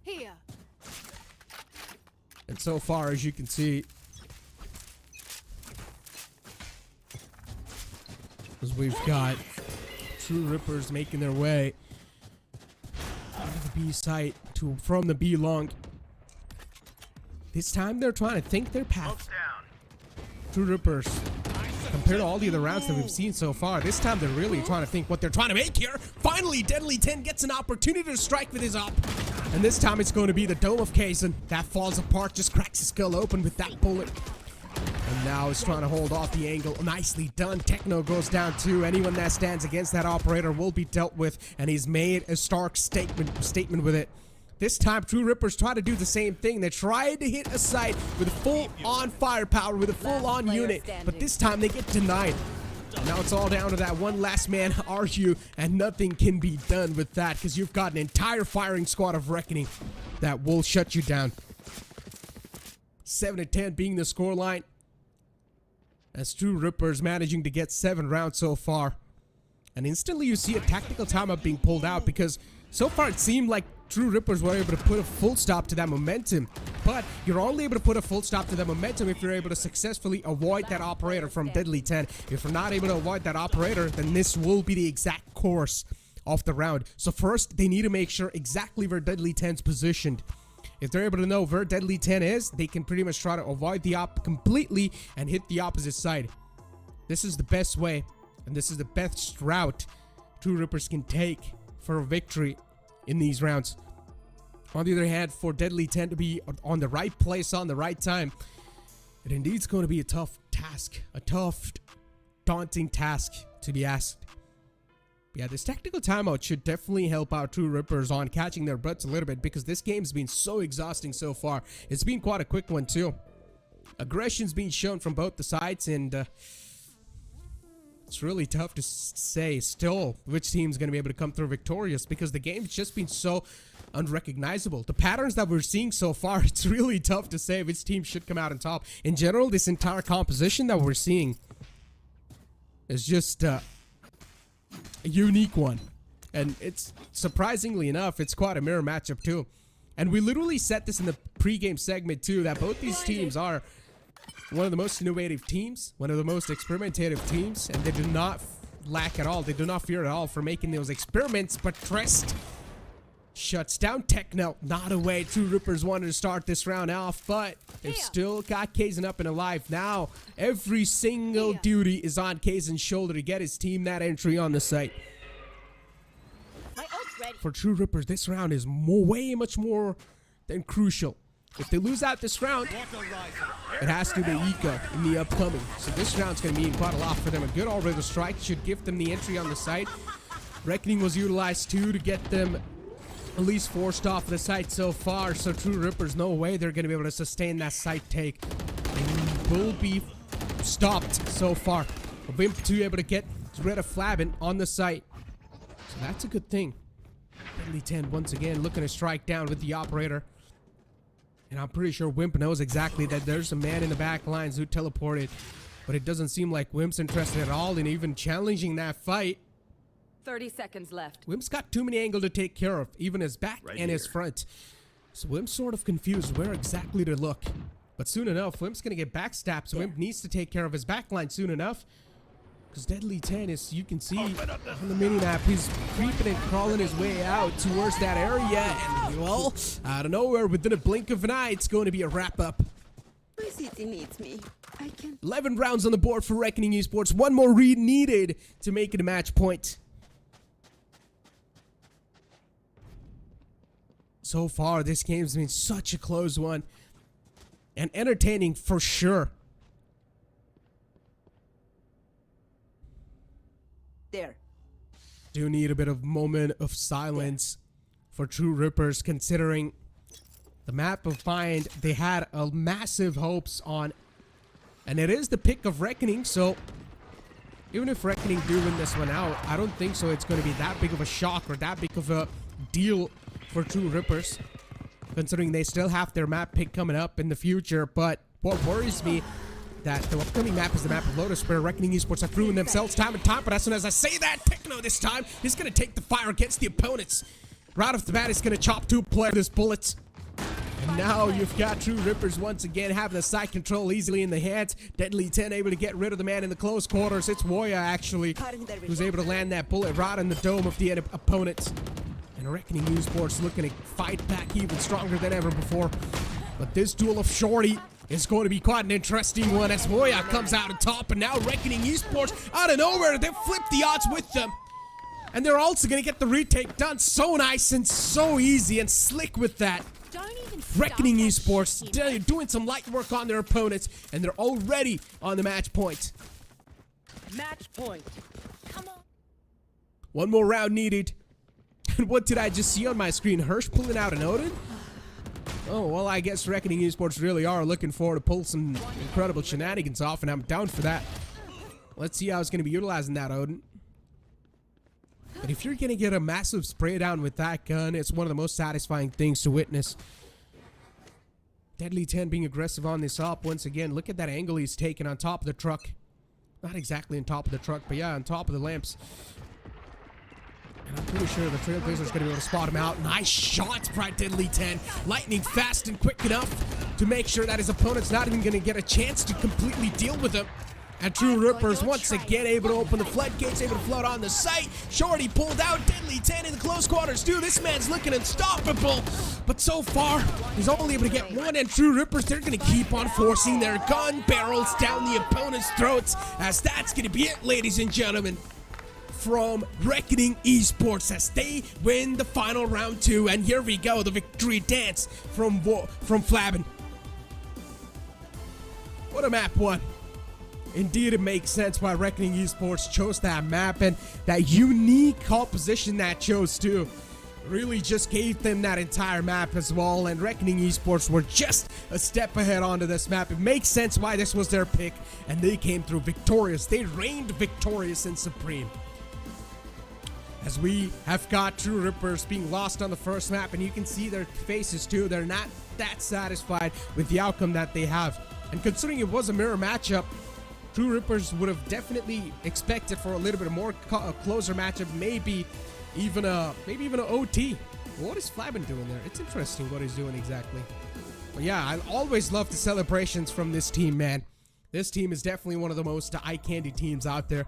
F: Here.
D: And so far, as you can see, as we've got True Rippers making their way out of the B site from the B long. This time they're trying to think their path. True Rippers, compared to all the other rounds that we've seen so far, this time they're really trying to think what they're trying to make here. Finally, Deadly 10 gets an opportunity to strike with his op. And this time it's going to be the Dome of Kazan. That falls apart, just cracks his skull open with that bullet. And now he's trying to hold off the angle. Nicely done. Techno goes down too. Anyone that stands against that operator will be dealt with. And he's made a stark statement with it. This time, True Rippers try to do the same thing. They tried to hit a site with full-on firepower, with a full-on unit. But this time, they get denied. And now it's all down to that one last man, RU, and nothing can be done with that because you've got an entire firing squad of Reckoning that will shut you down. 7-10 being the scoreline. As True Rippers managing to get 7 rounds so far. And instantly you see a tactical timeout being pulled out because so far it seemed like True Rippers were able to put a full stop to that momentum. But you're only able to put a full stop to that momentum if you're able to successfully avoid that operator from Deadly 10. If you're not able to avoid that operator, then this will be the exact course of the round. So first, they need to make sure exactly where Deadly 10's positioned. If they're able to know where Deadly 10 is, they can pretty much try to avoid the op completely and hit the opposite side. This is the best way, and this is the best route True Rippers can take for a victory in these rounds. On the other hand, for Deadly 10 to be on the right place on the right time, it indeed is going to be a tough task, a tough, daunting task to be asked. Yeah, this tactical timeout should definitely help out True Rippers on catching their breaths a little bit because this game's been so exhausting so far. It's been quite a quick one too. Aggression's being shown from both the sides, and it's really tough to say still which team's going to be able to come through victorious because the game's just been so unrecognizable. The patterns that we're seeing so far, it's really tough to say which team should come out on top. In general, this entire composition that we're seeing is just a unique one. And it's surprisingly enough, it's quite a mirror matchup too. And we literally said this in the pregame segment too, that both these teams are one of the most innovative teams, one of the most experimentative teams, and they do not lack at all. They do not fear at all for making those experiments, but Trest shuts down Techno. Not a way True Rippers wanted to start this round off, but they've still got Kazan up and alive. Now, every single duty is on Kazan's shoulder to get his team that entry on the site. For True Rippers, this round is way much more than crucial. If they lose out this round, it has to be Eco in the upcoming. So this round's going to mean quite a lot for them. A good all-weather strike should give them the entry on the site. Reckoning was utilized too to get them at least forced off the site so far. So True Rippers, no way they're going to be able to sustain that site take. They will be stopped so far. Wimp 2 able to get rid of Flabin on the site. So that's a good thing. Deadly 10 once again looking to strike down with the operator. And I'm pretty sure Wimp knows exactly that there's a man in the back lines who teleported. But it doesn't seem like Wimp's interested at all in even challenging that fight.
G: 30 seconds left.
D: Wimp's got too many angles to take care of, even his back and his front. So Wimp's sort of confused where exactly to look. But soon enough, Wimp's going to get backstabbed, so Wimp needs to take care of his backline soon enough. Because Deadly 10 is, you can see on the mini-map, he's creeping and crawling his way out towards that area. And, well, out of nowhere, within a blink of an eye, it's going to be a wrap-up.
N: My city needs me. I can.
D: 11 rounds on the board for Reckoning Esports. One more read needed to make it a match point. So far, this game's been such a close one. And entertaining for sure.
G: There.
D: Do need a bit of moment of silence for True Rippers, considering the map of Find they had a massive hopes on. And it is the pick of Reckoning, so even if Reckoning do win this one out, I don't think so it's going to be that big of a shock or that big of a deal for True Rippers, considering they still have their map pick coming up in the future. But what worries me, that the upcoming map is the map of Lotus, where Reckoning Esports have proven themselves time and time. But as soon as I say that, Techno this time is going to take the fire against the opponents. Right off the bat, it's going to chop 2 players with bullets. And now you've got True Rippers once again having the side control easily in the hands. Deadly 10 able to get rid of the man in the close quarters. It's Woya actually who's able to land that bullet right in the dome of the opponent. And Reckoning Esports looking to fight back even stronger than ever before. But this duel of Shorty is going to be quite an interesting one as Woya comes out on top. And now Reckoning Esports out of nowhere, they flip the odds with them. And they're also going to get the retake done so nice and so easy and slick with that. Reckoning Esports doing some light work on their opponents, and they're already on the match point.
G: Match point. Come on.
D: One more round needed. And what did I just see on my screen? Hirsch pulling out an Odin? Oh, well, I guess Reckoning Esports really are looking forward to pull some incredible shenanigans off, and I'm down for that. Let's see how it's going to be utilizing that Odin. But if you're going to get a massive spray down with that gun, it's one of the most satisfying things to witness. Deadly 10 being aggressive on this up once again. Look at that angle he's taking on top of the truck. Not exactly on top of the truck, but yeah, on top of the lamps. And I'm pretty sure the Trailblazer's going to be able to spot him out. Nice shots by Deadly 10. Lightning fast and quick enough to make sure that his opponent's not even going to get a chance to completely deal with him. And True Rippers once again able to open the floodgates, able to float on the site. Shorty pulled out, Deadly 10 in the close quarters too. This man's looking unstoppable. But so far, he's only able to get one. And True Rippers, they're going to keep on forcing their gun barrels down the opponent's throats. As that's going to be it, ladies and gentlemen, from Reckoning Esports as they win the final round 2. And here we go, the victory dance from Flabin. What a map one. Indeed, it makes sense why Reckoning Esports chose that map, and that unique composition that chose too really just gave them that entire map as well. And Reckoning Esports were just a step ahead onto this map. It makes sense why this was their pick, and they came through victorious. They reigned victorious and supreme. As we have got True Rippers being lost on the first map, and you can see their faces too. They're not that satisfied with the outcome that they have. And considering it was a mirror matchup, True Rippers would have definitely expected for a little bit more closer matchup, maybe even a OT. What is Flabin doing there? It's interesting what he's doing exactly. But yeah, I always love the celebrations from this team, man. This team is definitely one of the most eye candy teams out there.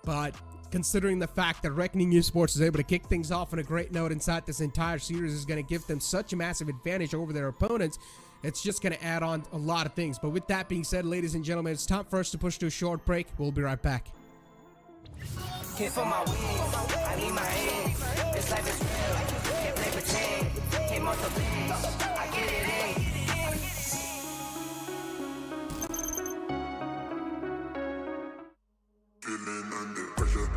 D: But considering the fact that Reckoning Esports is able to kick things off on a great note inside this entire series, is going to give them such a massive advantage over their opponents. It's just going to add on a lot of things. But with that being said, ladies and gentlemen, it's time for us to push to a short break. We'll be right back.
H: Hit for my wings, I need my eggs. This life is real, can't play pretend. Came off the bench, I get it in.
K: Feeling under pressure.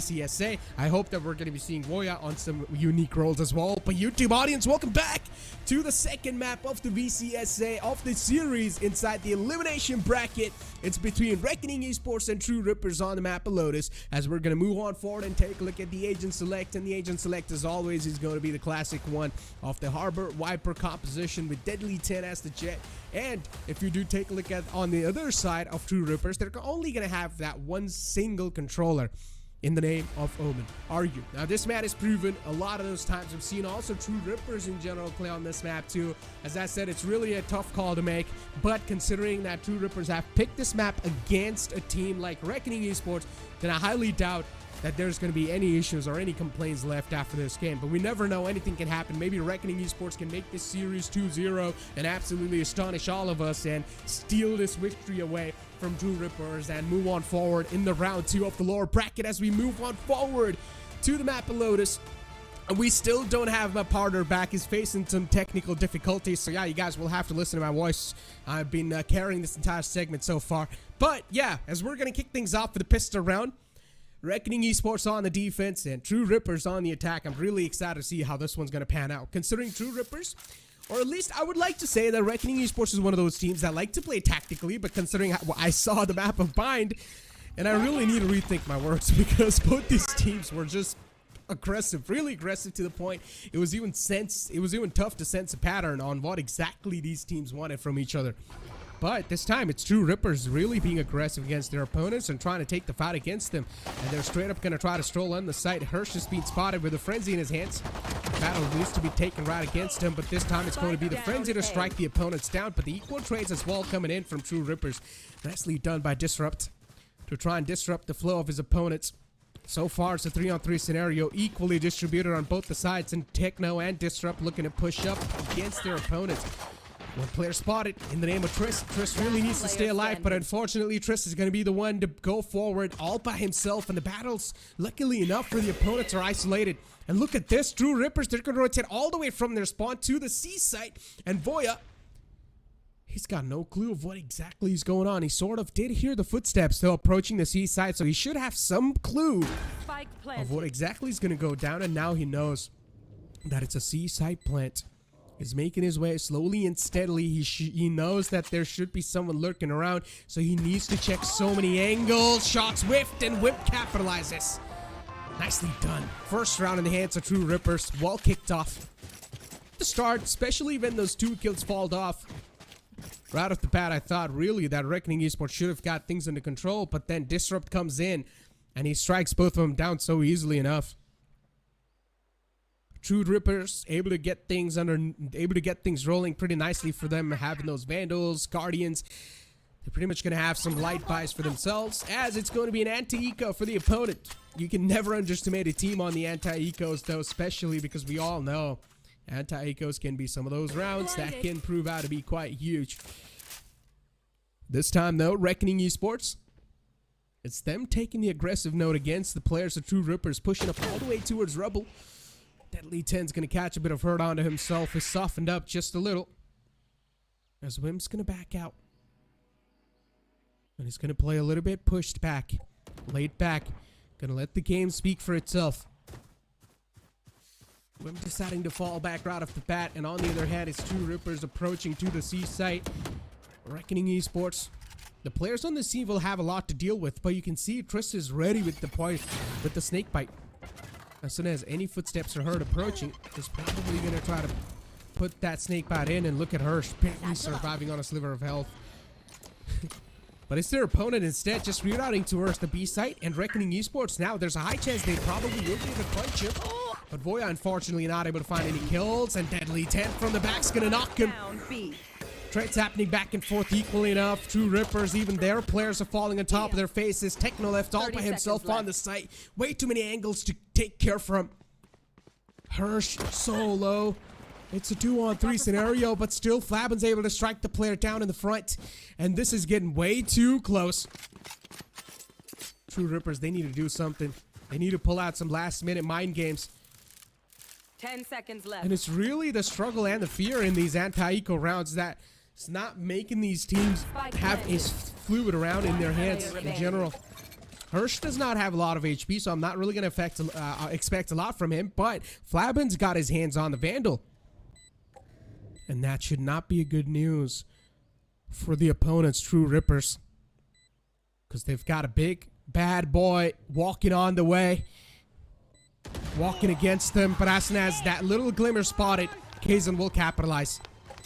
D: VCSA. I hope that we're going to be seeing Voya on some unique roles as well. But YouTube audience, welcome back to the second map of the VCSA of the series inside the elimination bracket. It's between Reckoning Esports and True Rippers on the map of Lotus, as we're going to move on forward and take a look at the Agent Select. And the Agent Select, as always, is going to be the classic one of the Harbor Viper composition with Deadly 10 as the jet. And if you do take a look at on the other side of True Rippers, they're only going to have that one single controller in the name of Omen. Argue. Now, this map is proven a lot of those times. We've seen also True Rippers in general play on this map too. As I said, it's really a tough call to make, but considering that True Rippers have picked this map against a team like Reckoning Esports, then I highly doubt that there's going to be any issues or any complaints left after this game. But we never know, anything can happen. Maybe Reckoning Esports can make this series 2-0 and absolutely astonish all of us and steal this victory away from True Rippers and move on forward in the round 2 of the lower bracket as we move on forward to the map of Lotus. And we still don't have my partner back. He's facing some technical difficulties. So yeah, you guys will have to listen to my voice. I've been carrying this entire segment so far. But yeah, as we're going to kick things off for the pistol round, Reckoning Esports on the defense and True Rippers on the attack. I'm really excited to see how this one's going to pan out. Considering True Rippers, or at least I would like to say that Reckoning Esports is one of those teams that like to play tactically, but considering how I saw the map of Bind, and I really need to rethink my words because both these teams were just aggressive, really aggressive to the point it was even tough to sense a pattern on what exactly these teams wanted from each other. But this time, it's True Rippers really being aggressive against their opponents and trying to take the fight against them. And they're straight up going to try to stroll on the site. Hirsch is being spotted with a Frenzy in his hands. Battle needs to be taken right against him, but this time it's going to be the Frenzy to strike the opponents down. But the equal trades as well coming in from True Rippers. Nicely done by Disrupt to try and disrupt the flow of his opponents. So far, it's a 3-on-3 scenario, equally distributed on both the sides, and Techno and Disrupt looking to push up against their opponents. One player spotted in the name of Triss. Triss really needs to stay alive, but unfortunately Triss is going to be the one to go forward all by himself, and the battles, luckily enough for the opponents, are isolated. And look at this, True Rippers, they're going to rotate all the way from their spawn to the C site, and Voya, he's got no clue of what exactly is going on. He sort of did hear the footsteps though approaching the C site, so he should have some clue of what exactly is going to go down, and now he knows that it's a C site plant. Is making his way slowly and steadily. He knows that there should be someone lurking around, so he needs to check so many angles. Shots whiffed, and Whip capitalizes. Nicely done. First round in the hands of True Rippers. Well kicked off. The start, especially when those 2 kills falled off. Right off the bat, I thought really that Reckoning Esports should have got things under control, but then Disrupt comes in, and he strikes both of them down so easily enough. True Rippers able to get things rolling pretty nicely for them, having those Vandals, Guardians. They're pretty much going to have some light buys for themselves, as it's going to be an anti-eco for the opponent. You can never underestimate a team on the anti-ecos though, especially because we all know anti-ecos can be some of those rounds that can prove out to be quite huge. This time though, Reckoning Esports It's them taking the aggressive note against the players of True Rippers, pushing up all the way towards Rebel. Deadly 10's going to catch a bit of hurt onto himself. He's softened up just a little. As Wim's going to back out. And he's going to play a little bit pushed back. Laid back. Going to let the game speak for itself. Wim deciding to fall back right off the bat. And on the other hand, it's True Rippers approaching to the C site. Reckoning Esports. The players on the scene will have a lot to deal with, but you can see Trist is ready with the snake bite. As soon as any footsteps are heard approaching, he's probably going to try to put that snake bite in, and look at her, barely surviving on a sliver of health. But it's their opponent instead, just rerouting towards the B site, and Reckoning Esports now, there's a high chance they probably will be able to punch him. But Voya unfortunately not able to find any kills, and Deadly 10 from the back's going to knock him. Trades happening back and forth equally enough. True Rippers, even their players are falling on top of their faces. Techno left all by himself on the site. Way too many angles to take care from. Hirsch solo. It's a 2-on-3 scenario, but still Flabin's able to strike the player down in the front. And this is getting way too close. True Rippers, they need to do something. They need to pull out some last-minute mind games.
G: 10 seconds left.
D: And it's really the struggle and the fear in these anti-eco rounds that it's not making these teams have a fluid around in their hands in general. Hirsch does not have a lot of HP, so I'm not really going to expect a lot from him, but Flabin's got his hands on the Vandal. And that should not be a good news for the opponent's True Rippers. Because they've got a big, bad boy walking on the way. Walking against them, but as soon as that little glimmer spotted, Kazan will capitalize.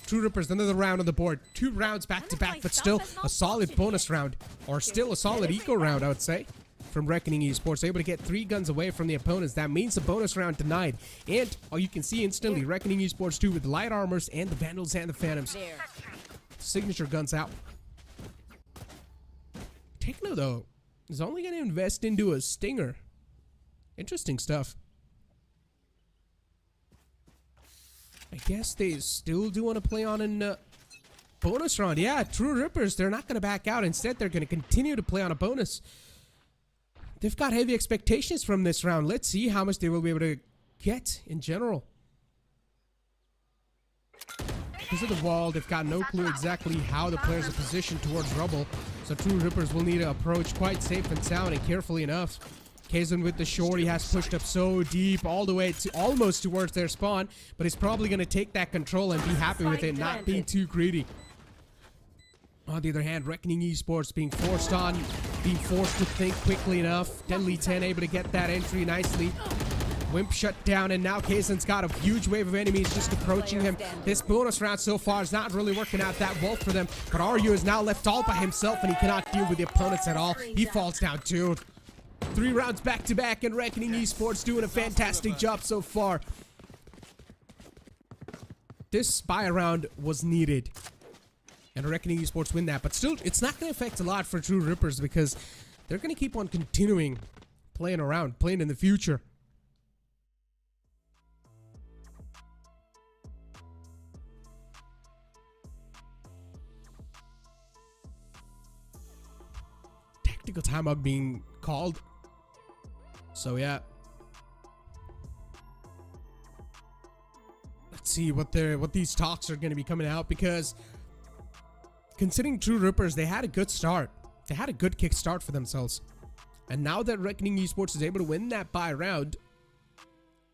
D: True Rippers, another round on the board. 2 rounds back to back, but still a solid bonus round. Or still a solid eco round, I would say. From Reckoning Esports, able to get 3 guns away from the opponents. That means a bonus round denied. And, you can see instantly, Reckoning Esports 2 with the light armors and the Vandals and the Phantoms. Signature guns out. Techno, though, is only going to invest into a Stinger. Interesting stuff. I guess they still do want to play on a bonus round. Yeah, True Rippers, they're not going to back out. Instead, they're going to continue to play on a bonus. They've got heavy expectations from this round. Let's see how much they will be able to get in general. Because of the wall, they've got no clue exactly how the players are positioned towards Rubble. So True Rippers will need to approach quite safe and sound and carefully enough. Kazan with the short, he has pushed up so deep all the way to almost towards their spawn, but he's probably going to take that control and be happy with it, not being too greedy. On the other hand, Reckoning Esports being forced to think quickly enough. Deadly 10 able to get that entry nicely. Wimp shut down, and now Kazan's got a huge wave of enemies just approaching him. This bonus round so far is not really working out that well for them, but Aryu is now left all by himself, and he cannot deal with the opponents at all. He falls down too. 3 rounds back to back, and Reckoning Esports doing a fantastic job so far. This spy round was needed, and Reckoning Esports win that, but still, it's not going to affect a lot for True Rippers because they're going to keep on continuing playing around, playing in the future. Tactical timeout being called. So yeah, let's see what these talks are going to be coming out, because considering True Rippers, they had a good start. They had a good kick start for themselves, and now that Reckoning Esports is able to win that bye round,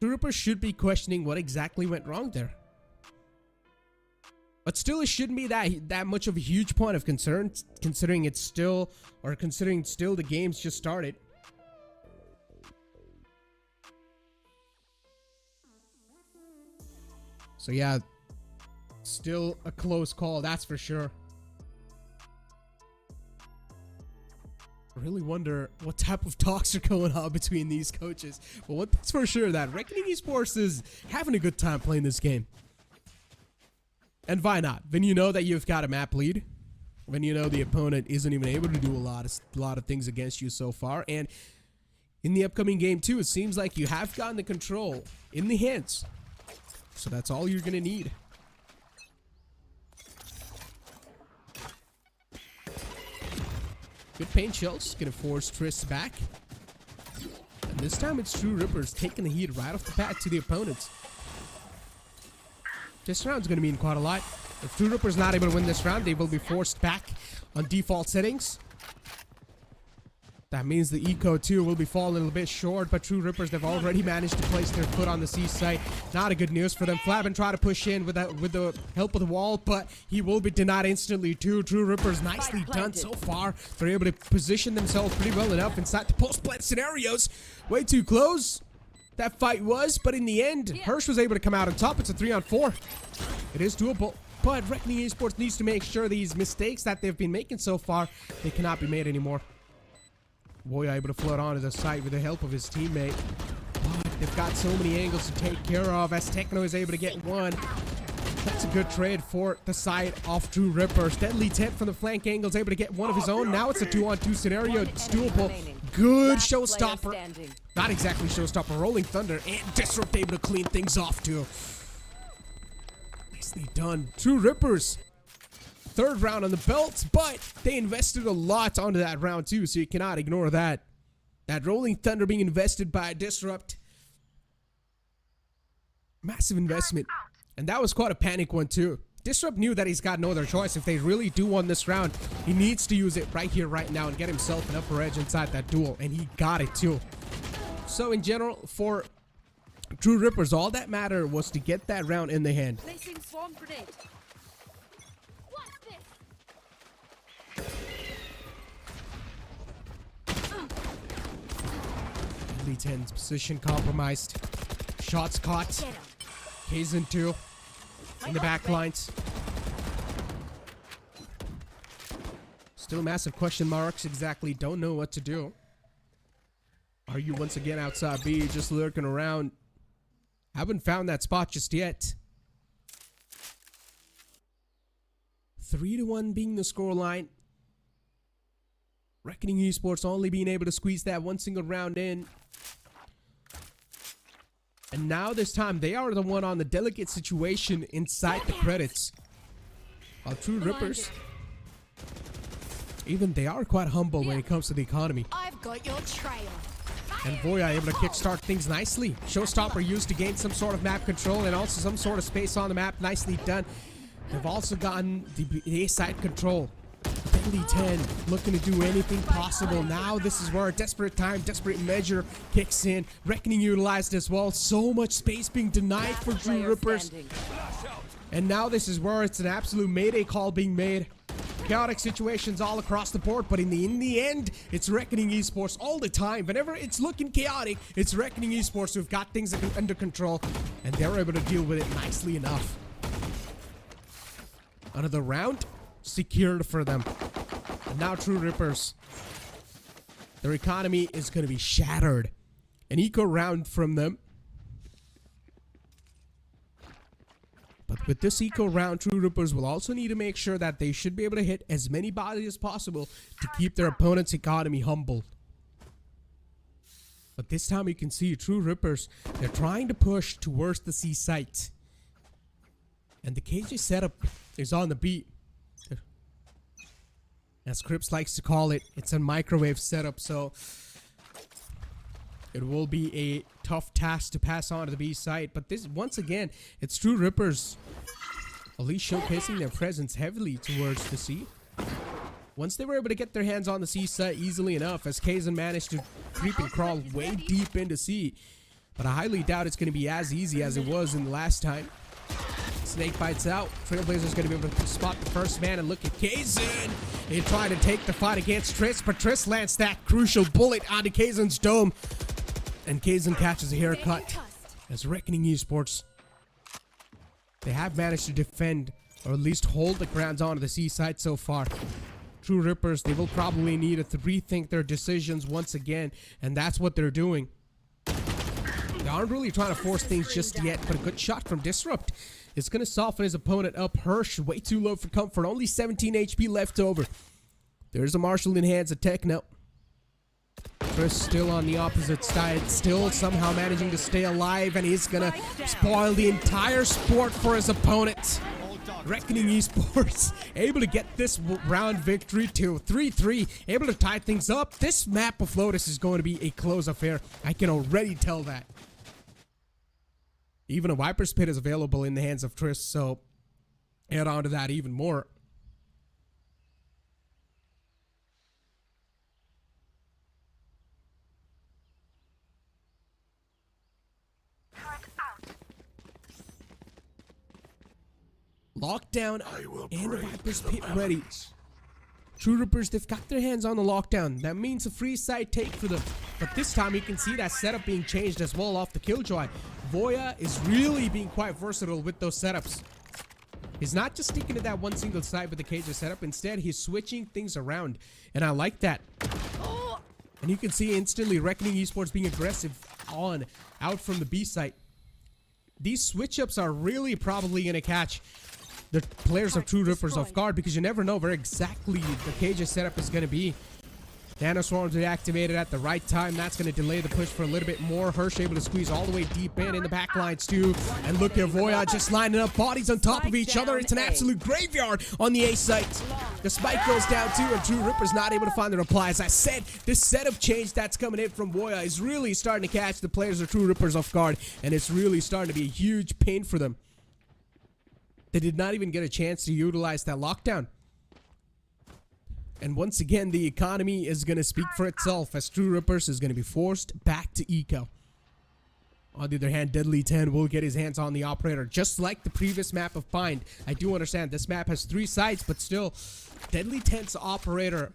D: True Rippers should be questioning what exactly went wrong there. But still, it shouldn't be that much of a huge point of concern, considering the game's just started. So yeah, still a close call, that's for sure. I really wonder what type of talks are going on between these coaches. But what's for sure, that Reckoning Esports is having a good time playing this game. And why not? When you know that you've got a map lead, when you know the opponent isn't even able to do a lot of things against you so far, and in the upcoming game too, it seems like you have gotten the control in the hands. So that's all you're gonna need. Good paint shells. Gonna force Triss back. And this time it's True Rippers taking the heat right off the bat to the opponents. This round's gonna mean quite a lot. If True Rippers not able to win this round, they will be forced back on default settings. That means the eco too will be falling a little bit short, but True Rippers, they've already managed to place their foot on the C site. Not a good news for them. Flabin try to push in with the help of the wall, but he will be denied instantly too. True Rippers nicely done so far. They're able to position themselves pretty well enough inside the post-plant scenarios. Way too close. That fight was, but in the end, Hirsch was able to come out on top. It's a 3-on-4. It is doable, but Revenant Esports needs to make sure these mistakes that they've been making so far, they cannot be made anymore. Boy, able to float onto the site with the help of his teammate. But they've got so many angles to take care of as Techno is able to get one. That's a good trade for the side of True Rippers. Deadly 10 from the flank angle is able to get one of his own. Now it's a 2-on-2 scenario. It's doable. Good showstopper. Not exactly showstopper. Rolling Thunder and Disrupt able to clean things off too. Nicely done. True Rippers. Third round on the belt, but they invested a lot onto that round too, so you cannot ignore that. That Rolling Thunder being invested by Disrupt. Massive investment. And that was quite a panic one too. Disrupt knew that he's got no other choice. If they really do win this round, he needs to use it right here, right now, and get himself an upper edge inside that duel. And he got it too. So in general, for True Rippers, all that mattered was to get that round in the hand.
F: Placing swarm grenade.
D: Deadly 10's position compromised. Shots caught. Kazin 2 in the back lines. Still massive question marks. Exactly. Don't know what to do. Are you once again outside B, just lurking around? Haven't found that spot just yet. 3-1 being the scoreline. Reckoning Esports only being able to squeeze that one single round in. And now this time they are the one on the delicate situation inside the credits. While True Rippers, even they are quite humble when it comes to the economy.
F: I've got your trail.
D: And Voya able to kickstart things nicely. Showstopper used to gain some sort of map control and also some sort of space on the map. Nicely done. They've also gotten the A side control. Deadly 10 looking to do anything possible. Now this is where a desperate time, desperate measure kicks in. Reckoning utilized as well. So much space being denied for True Rippers. And now this is where it's an absolute mayday call being made. Chaotic situations all across the board, but in the end, it's Reckoning Esports all the time. Whenever it's looking chaotic, it's Reckoning Esports who've got things under control, and they're able to deal with it nicely enough. Another round secured for them. And now True Rippers, their economy is going to be shattered. An eco round from them. But with this eco round, True Rippers will also need to make sure that they should be able to hit as many bodies as possible to keep their opponent's economy humble. But this time you can see True Rippers, they're trying to push towards the C site. And the KJ setup is on the beat. As Crips likes to call it, it's a microwave setup, so it will be a tough task to pass on to the B site. But this, once again, it's True Rippers at least showcasing their presence heavily towards the C. Once they were able to get their hands on the C site easily enough, as Kazan managed to creep and crawl way deep into C. But I highly doubt it's going to be as easy as it was in the last time. Snake bites out. Trailblazer's going to be able to spot the first man, and look at Kazan. He tried to take the fight against Triss, but Triss lands that crucial bullet onto Kazan's dome. And Kazan catches a haircut. As Reckoning Esports, they have managed to defend, or at least hold the grounds onto the C side so far. True Rippers, they will probably need to rethink their decisions once again, and that's what they're doing. They aren't really trying to force things just yet, but a good shot from Disrupt is going to soften his opponent up. Hirsch, way too low for comfort. Only 17 HP left over. There's a Marshall in hands of Techno. Chris still on the opposite side, still somehow managing to stay alive, and he's going to spoil the entire sport for his opponent. Reckoning Esports able to get this round victory to 3-3, able to tie things up. This map of Lotus is going to be a close affair. I can already tell that. Even a Viper's Pit is available in the hands of Triss, so add on to that even more. Lockdown and the Viper's Pit ready. True Rippers, they've got their hands on the lockdown. That means a free side take for them. But this time you can see that setup being changed as well off the Killjoy. Voya is really being quite versatile with those setups. He's not just sticking to that one single side with the KJ setup. Instead, he's switching things around. And I like that. And you can see instantly Reckoning Esports being aggressive out from the B site. These switch-ups are really probably going to catch the players of True Rippers off guard, because you never know where exactly the KJ setup is going to be. Nano Swarms reactivated at the right time. That's going to delay the push for a little bit more. Hirsch able to squeeze all the way deep in the back lines too. And look at Voya just lining up bodies on top of each other. It's an absolute graveyard on the A site. The spike goes down too, and True Rippers not able to find the reply. As I said, this setup change that's coming in from Voya is really starting to catch the players of True Rippers off guard, and it's really starting to be a huge pain for them. They did not even get a chance to utilize that lockdown. And once again, the economy is going to speak for itself, as True Rippers is going to be forced back to eco. On the other hand, Deadly 10 will get his hands on the operator, just like the previous map of Bind. I do understand this map has 3 sides, but still, Deadly 10's operator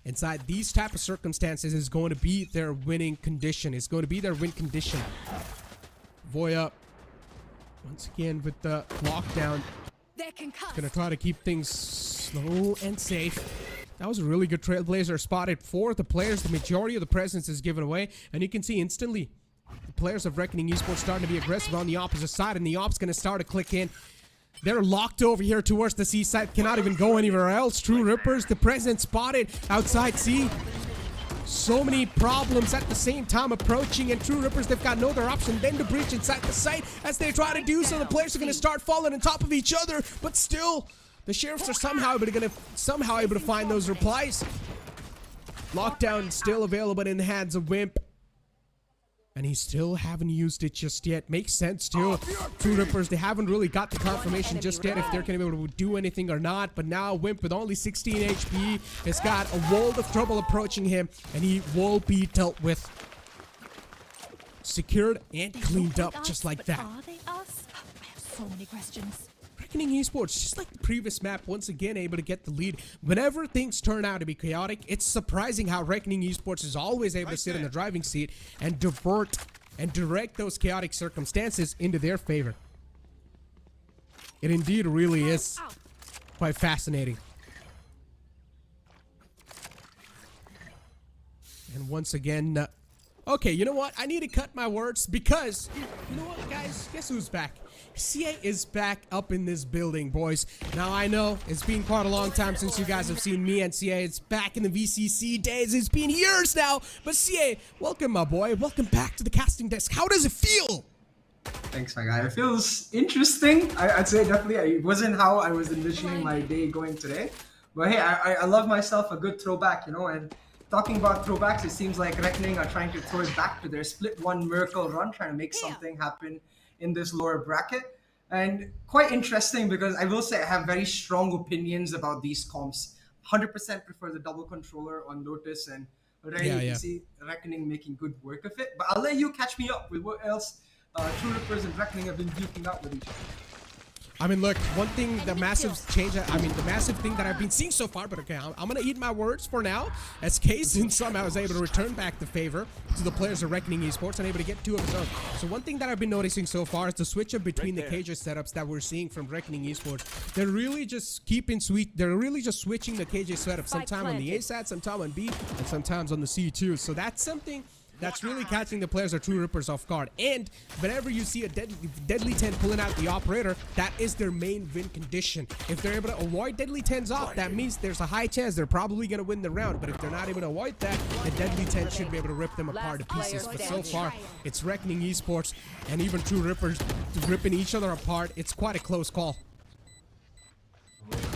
D: inside these type of circumstances is going to be their winning condition. It's going to be their win condition. Voya, once again with the lockdown, going to try to keep things slow and safe. That was a really good trailblazer spotted for the players. The majority of the presence is given away, and you can see instantly the players of Reckoning Esports starting to be aggressive on the opposite side, and the op's going to start to click in. They're locked over here towards the C side, cannot even go anywhere else. True Rippers, the presence spotted outside C. So many problems at the same time approaching, and True Rippers, they've got no other option than to breach inside the site. As they try to do so, the players are going to start falling on top of each other, but still, the Sheriffs are somehow able to find those replies. Lockdown still available in the hands of Wimp, and he still haven't used it just yet. Makes sense too. True Rippers, they haven't really got the confirmation just yet if they're going to be able to do anything or not. But now Wimp, with only 16 HP, has got a world of trouble approaching him, and he will be dealt with. Secured and cleaned up just like that.
F: Are they us? I have so many questions.
D: Reckoning Esports, just like the previous map, once again able to get the lead. Whenever things turn out to be chaotic, it's surprising how Reckoning Esports is always able to sit in the driving seat and divert and direct those chaotic circumstances into their favor. It indeed really is quite fascinating. And once again, okay, you know what? I need to cut my words because, you know what, guys? Guess who's back? CA is back up in this building, boys. Now, I know it's been quite a long time since you guys have seen me and CA. It's back in the VCC days. It's been years now. But CA, welcome, my boy. Welcome back to the casting desk. How does it feel?
M: Thanks, my guy. It feels interesting. I'd say definitely. It wasn't how I was envisioning my day going today. But hey, I love myself a good throwback, you know, and talking about throwbacks, it seems like Reckoning are trying to throw it back to their split one miracle run, trying to make something happen in this lower bracket. And quite interesting because I will say I have very strong opinions about these comps. 100% prefer the double controller on Lotus, and already you can see Reckoning making good work of it. But I'll let you catch me up with what else True Rippers and Reckoning have been duking out with each other.
D: I mean, look, one thing, the massive change, I mean, the massive thing that I've been seeing so far, but okay, I'm going to eat my words for now, as Kaysen somehow is able to return back the favor to the players of Reckoning Esports and able to get 2 of his own. So one thing that I've been noticing so far is the switch up between the KJ setups that we're seeing from Reckoning Esports. They're really just they're really just switching the KJ setup, sometime on the A side, sometime on B, and sometimes on the C too. So that's something that's really catching the players of True Rippers off guard. And whenever you see a Deadly 10 pulling out the operator, that is their main win condition. If they're able to avoid Deadly 10's off, that means there's a high chance they're probably going to win the round. But if they're not able to avoid that, the Deadly 10 should be able to rip them apart to pieces. But so far, it's Reckoning Esports and even True Rippers ripping each other apart. It's quite a close call.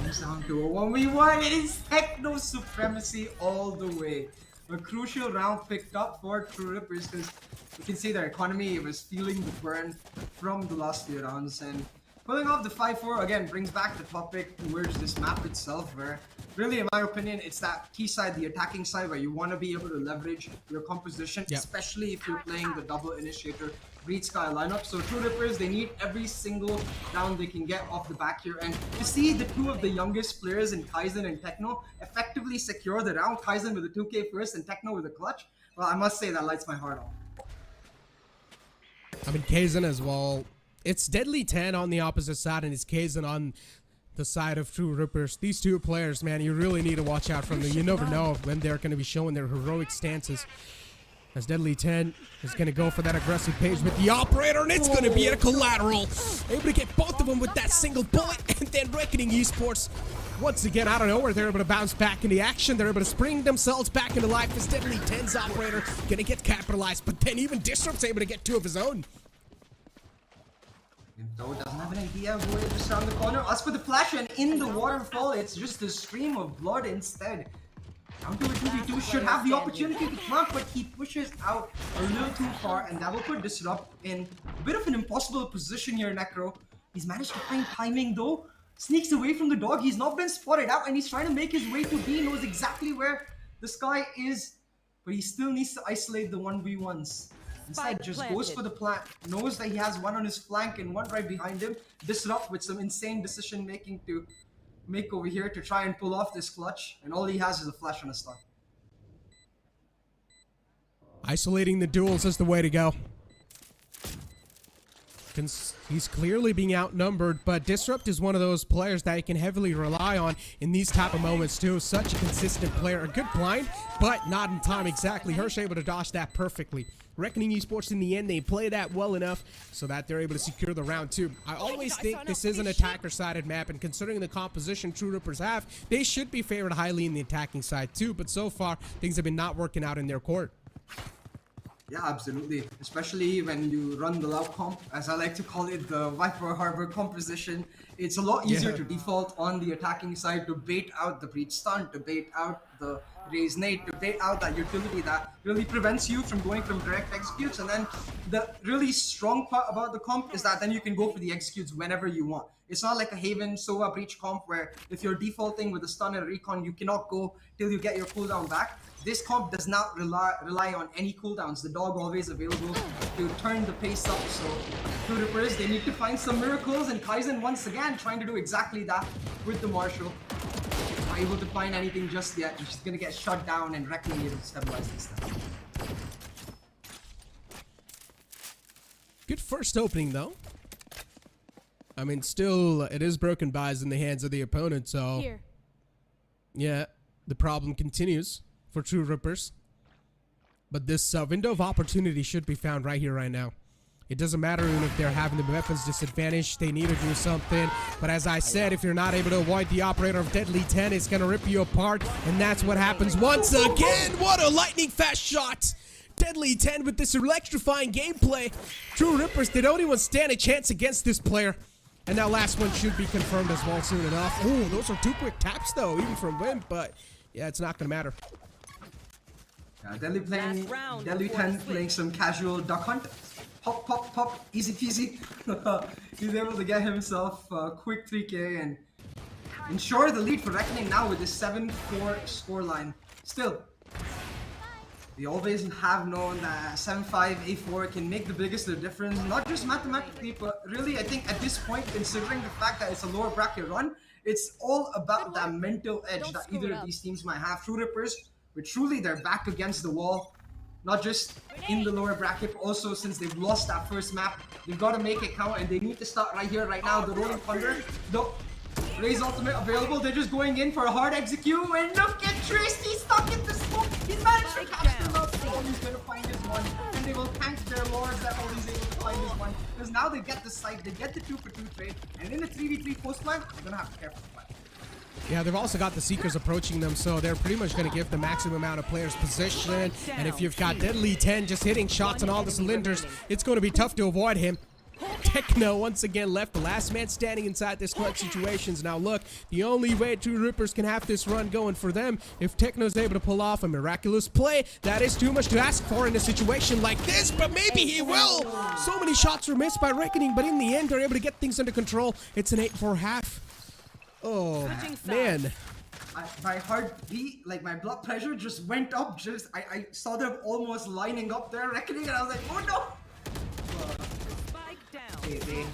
M: comes down to a 1v1. It is Techno supremacy all the way. A crucial round picked up for True Rippers because you can see their economy was feeling the burn from the last few rounds, and pulling off the 5-4 again brings back the topic towards this map itself, where really, in my opinion, it's that key side, the attacking side, where you want to be able to leverage your composition, especially if you're playing the double initiator Breed Sky lineup. So True Rippers, they need every single down they can get off the back here, and to see the two of the youngest players in Kaizen and Techno effectively secure the round, Kaizen with a 2K first and Techno with a clutch, well, I must say that lights my heart off.
D: I mean, Kaizen as well. It's Deadly 10 on the opposite side, and it's Kaizen on the side of True Rippers. These two players, man, you really need to watch out from them. You never know when they're going to be showing their heroic stances. As Deadly 10 is going to go for that aggressive page with the operator, and it's going to be a collateral. Able to get both of them with that single bullet, and then Revenant Esports, once again, out of nowhere, they're able to bounce back into action. They're able to spring themselves back into life. As Deadly 10's operator going to get capitalized, but then even Disrupt's able to get two of his own.
M: Though doesn't have an idea of where just around the corner. As for the flash, and in the waterfall, it's just a stream of blood instead. Down to a 2v2, should have the opportunity to plant, but he pushes out a little too far, and that will put Disrupt in a bit of an impossible position here, Necro. He's managed to find timing though, sneaks away from the dog. He's not been spotted out, and he's trying to make his way to B, knows exactly where the sky is, but he still needs to isolate the 1v1s. Instead, just goes for the plant, knows that he has one on his flank and one right behind him. Disrupt with some insane decision making to make over here to try and pull off this clutch, and all he has is a flash on a stun.
D: Isolating the duels is the way to go. He's clearly being outnumbered, but Disrupt is one of those players that you can heavily rely on in these type of moments too. Such a consistent player. A good blind, but not in time exactly. Hirsch able to dodge that perfectly. Revenant Esports, in the end, they play that well enough so that they're able to secure the round 2. I always think this is an attacker-sided map, and considering the composition True Rippers have, they should be favored highly in the attacking side too, but so far, things have been not working out in their court.
M: Yeah, absolutely. Especially when you run the loud comp, as I like to call it, the Viper Harbor composition. It's a lot easier to default on the attacking side to bait out the breach stun, to bait out the raise nade, to bait out that utility that really prevents you from going from direct executes. And then the really strong part about the comp is that then you can go for the executes whenever you want. It's not like a Haven Sova breach comp where if you're defaulting with a stun and a recon, you cannot go till you get your cooldown back. This comp does not rely on any cooldowns. The dog always available to turn the pace up. So True Rippers, they need to find some miracles, and Kaizen once again trying to do exactly that with the Marshal. Not able to find anything just yet. She's gonna get shut down, and Revenant able to stabilize this time.
D: Good first opening though. I mean, still, it is broken buys in the hands of the opponent, so yeah, the problem continues for True Rippers. But this window of opportunity should be found right here, right now. It doesn't matter even if they're having the weapons disadvantage, they need to do something. But as I said, if you're not able to avoid the operator of Deadly 10, it's gonna rip you apart, and that's what happens once again. What a lightning fast shot! Deadly 10 with this electrifying gameplay. True Rippers, they don't even stand a chance against this player. And that last one should be confirmed as well soon enough. Oh, those are 2 quick taps though, even from Wimp, but yeah, it's not gonna matter.
M: Deadly 10 playing some casual duck hunt. Pop, pop, pop, easy peasy. He's able to get himself a quick 3K and ensure the lead for Reckoning now with this 7-4 scoreline. Still, we always have known that 7-5, A4 can make the biggest difference, not just mathematically, but really I think at this point, considering the fact that it's a lower bracket run, it's all about that mental edge that either of these teams might have. True Rippers, but truly they're back against the wall, not just in the lower bracket, but also since they've lost that first map, they've got to make it count, and they need to start right here, right now. The Rolling Thunder, the Raze ultimate available, they're just going in for a hard execute, and look at Trist, he's stuck in the smoke, he's managed to catch them up, oh, he's gonna find his one, and they will thank their lords that he's able to find his one, because now they get the site, they get the 2-for-2 trade, and in a 3v3 post plan, they're gonna have to care for the fight.
D: Yeah, they've also got the Seekers approaching them, so they're pretty much going to give the maximum amount of players position. And if you've got Deadly 10 just hitting shots on all the cylinders, it's going to be tough to avoid him. Techno once again left the last man standing inside this clutch situations. Now look, the only way True Rippers can have this run going for them, if Techno's able to pull off a miraculous play, that is too much to ask for in a situation like this, but maybe he will. So many shots were missed by Reckoning, but in the end they're able to get things under control. It's an 8-4 half. Oh man.
M: My heartbeat, like my blood pressure just went up. I saw them almost lining up there, Reckoning, and I was like, oh no!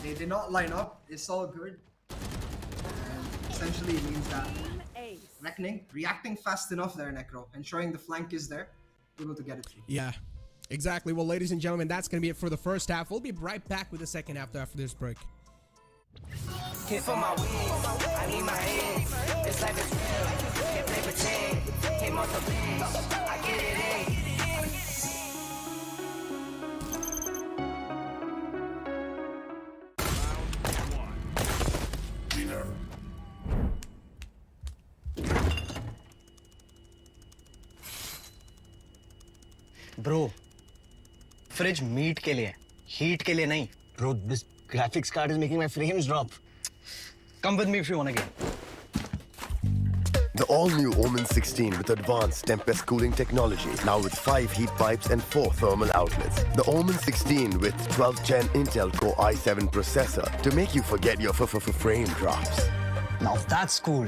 M: They did not line up. It's all good. And essentially it means that Reckoning reacting fast enough there, Necro, ensuring the flank is there, able to get it through.
D: Yeah, exactly. Well, ladies and gentlemen, that's going to be it for the first half. We'll be right back with the second half after this break.
H: Hit for my wings, I need my hands. This life is real, can't play pretend. Came off the bench, I get it in.
I: Bro, fridge meat के लिए, heat के लिए नहीं. Bro, this graphics card is making my frames drop. Come with me if you want to get.
J: The all-new Omen 16 with advanced Tempest cooling technology, now with 5 heat pipes and 4 thermal outlets. The Omen 16 with 12th Gen Intel Core i7 processor to make you forget your frame drops.
I: Now that's cool.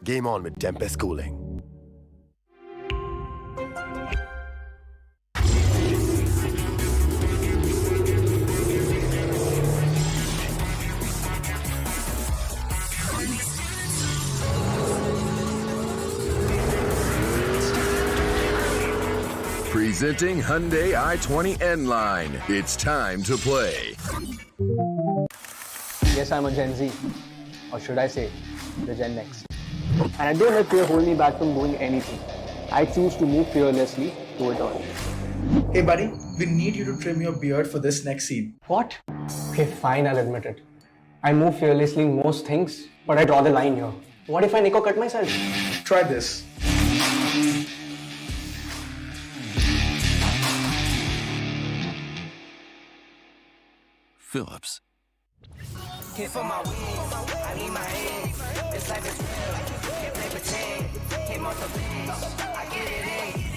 J: Game on with Tempest cooling.
K: Presenting Hyundai i20 N-Line. It's time to play.
L: Yes, I'm a Gen Z. Or should I say, the Gen Next. And I don't let fear hold me back from doing anything. I choose to move fearlessly to it all.
O: Hey buddy, we need you to trim your beard for this next scene.
L: What? Okay, fine, I'll admit it. I move fearlessly in most things, but I draw the line here. What if I Nico cut myself?
O: Try this.
K: Phillips.
H: Hit for my wings, I need my hands. This life is real, can't play pretend. Came off the bench, I get it in.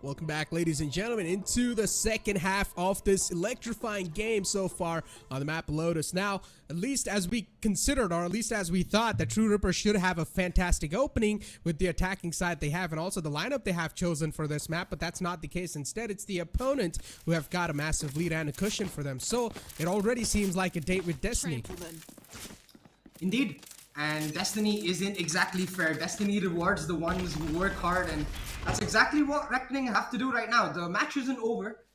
D: Welcome back, ladies and gentlemen, into the second half of this electrifying game so far on the map Lotus. Now, at least as we considered, or at least as we thought, that True Rippers should have a fantastic opening with the attacking side they have and also the lineup they have chosen for this map, but that's not the case. Instead, it's the opponent who have got a massive lead and a cushion for them. So it already seems like a date with Destiny.
M: Indeed. And Destiny isn't exactly fair. Destiny rewards the ones who work hard, and that's exactly what Reckoning have to do right now. The match isn't over.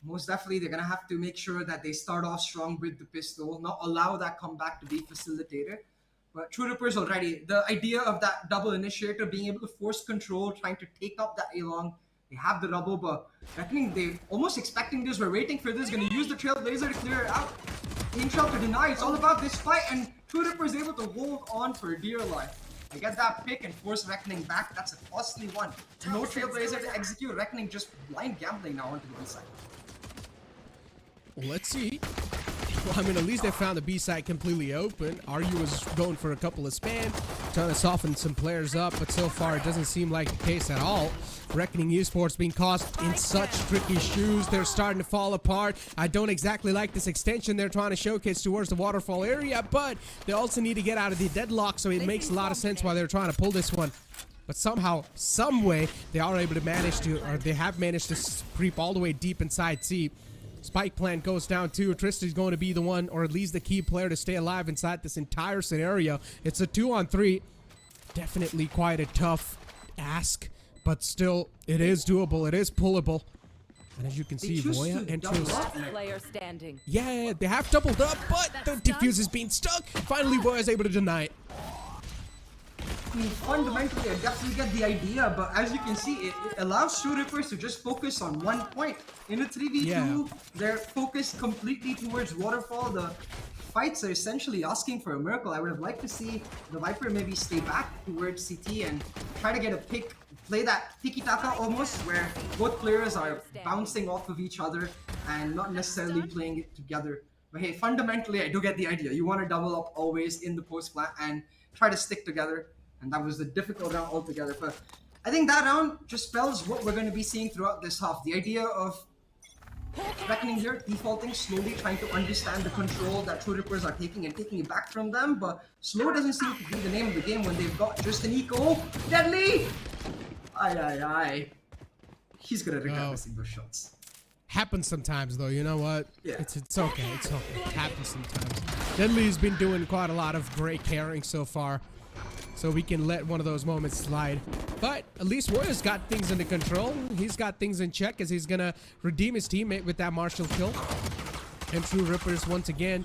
M: Most definitely, they're gonna have to make sure that they start off strong with the pistol, not allow that comeback to be facilitated. But True Rippers already, the idea of that double initiator, being able to force control, trying to take up that A-long, they have the double, but Reckoning, they're almost expecting this. We're waiting for this, gonna use the Trailblazer to clear it out. Team shot to deny, it's all about this fight, and True Ripper is able to hold on for dear life. They get that pick and force Reckoning back. That's a costly one. No Trailblazer to execute. Reckoning just blind gambling now onto the B side.
D: Well, let's see. Well, I mean, at least they found the B side completely open. RU was going for a couple of spam, trying to soften some players up, but so far it doesn't seem like the case at all. Reckoning Esports being caught in such tricky shoes. They're starting to fall apart. I don't exactly like this extension they're trying to showcase towards the waterfall area, but they also need to get out of the deadlock, so it makes a lot of sense why they're trying to pull this one. But somehow, some way, they are able to manage to, or they have managed to creep all the way deep inside C. Spike plant goes down too. Tristan's going to be the one, or at least the key player, to stay alive inside this entire scenario. It's a 2-on-3. Definitely quite a tough ask, but still, it is doable. It is pullable. And as you can see,
M: choose
D: Voya
M: to
D: enters.
G: Last player standing.
D: Yeah, they have doubled up, but the defuse is being stuck. Finally, Voya is able to deny it.
M: I mean, fundamentally, I definitely get the idea, but as you can see, it allows True Rippers to just focus on one point. In a 3v2, they're focused completely towards Waterfall. The fights are essentially asking for a miracle. I would have liked to see the Viper maybe stay back towards CT and try to get a pick, play that tiki-taka almost, where both players are bouncing off of each other and not necessarily playing it together. But hey, fundamentally, I do get the idea. You want to double up always in the post-plant and try to stick together. And that was a difficult round altogether. But I think that round just spells what we're going to be seeing throughout this half. The idea of Reckoning here, defaulting, slowly trying to understand the control that True Rippers are taking and taking it back from them. But slow doesn't seem to be the name of the game when they've got just an eco. Deadly! Aye. He's going to regret missing those shots.
D: Happens sometimes, though. You know what?
M: Yeah.
D: It's okay. It's okay. It happens sometimes. Deadly's been doing quite a lot of great carrying so far, so we can let one of those moments slide. But at least Warrior's got things under control. He's got things in check as he's gonna redeem his teammate with that Marshall kill. And True Rippers once again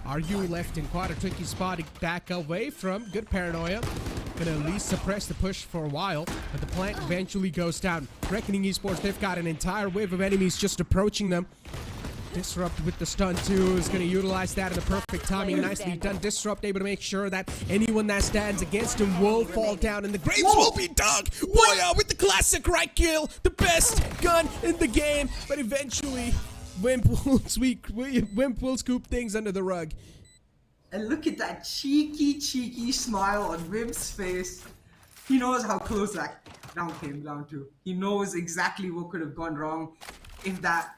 D: are you left in quite a tricky spot to back away from. Good paranoia. Gonna at least suppress the push for a while, but the plant eventually goes down. Reckoning Esports, they've got an entire wave of enemies just approaching them. Disrupt with the stun too is going to utilize that in the perfect timing. Nicely done. Disrupt able to make sure that anyone that stands against him will fall down and the graves will be dug. Voya with the classic right kill. The best gun in the game. But eventually, Wimp will scoop things under the rug.
M: And look at that cheeky smile on Wimp's face. He knows how close that round came down to. He knows exactly what could have gone wrong if that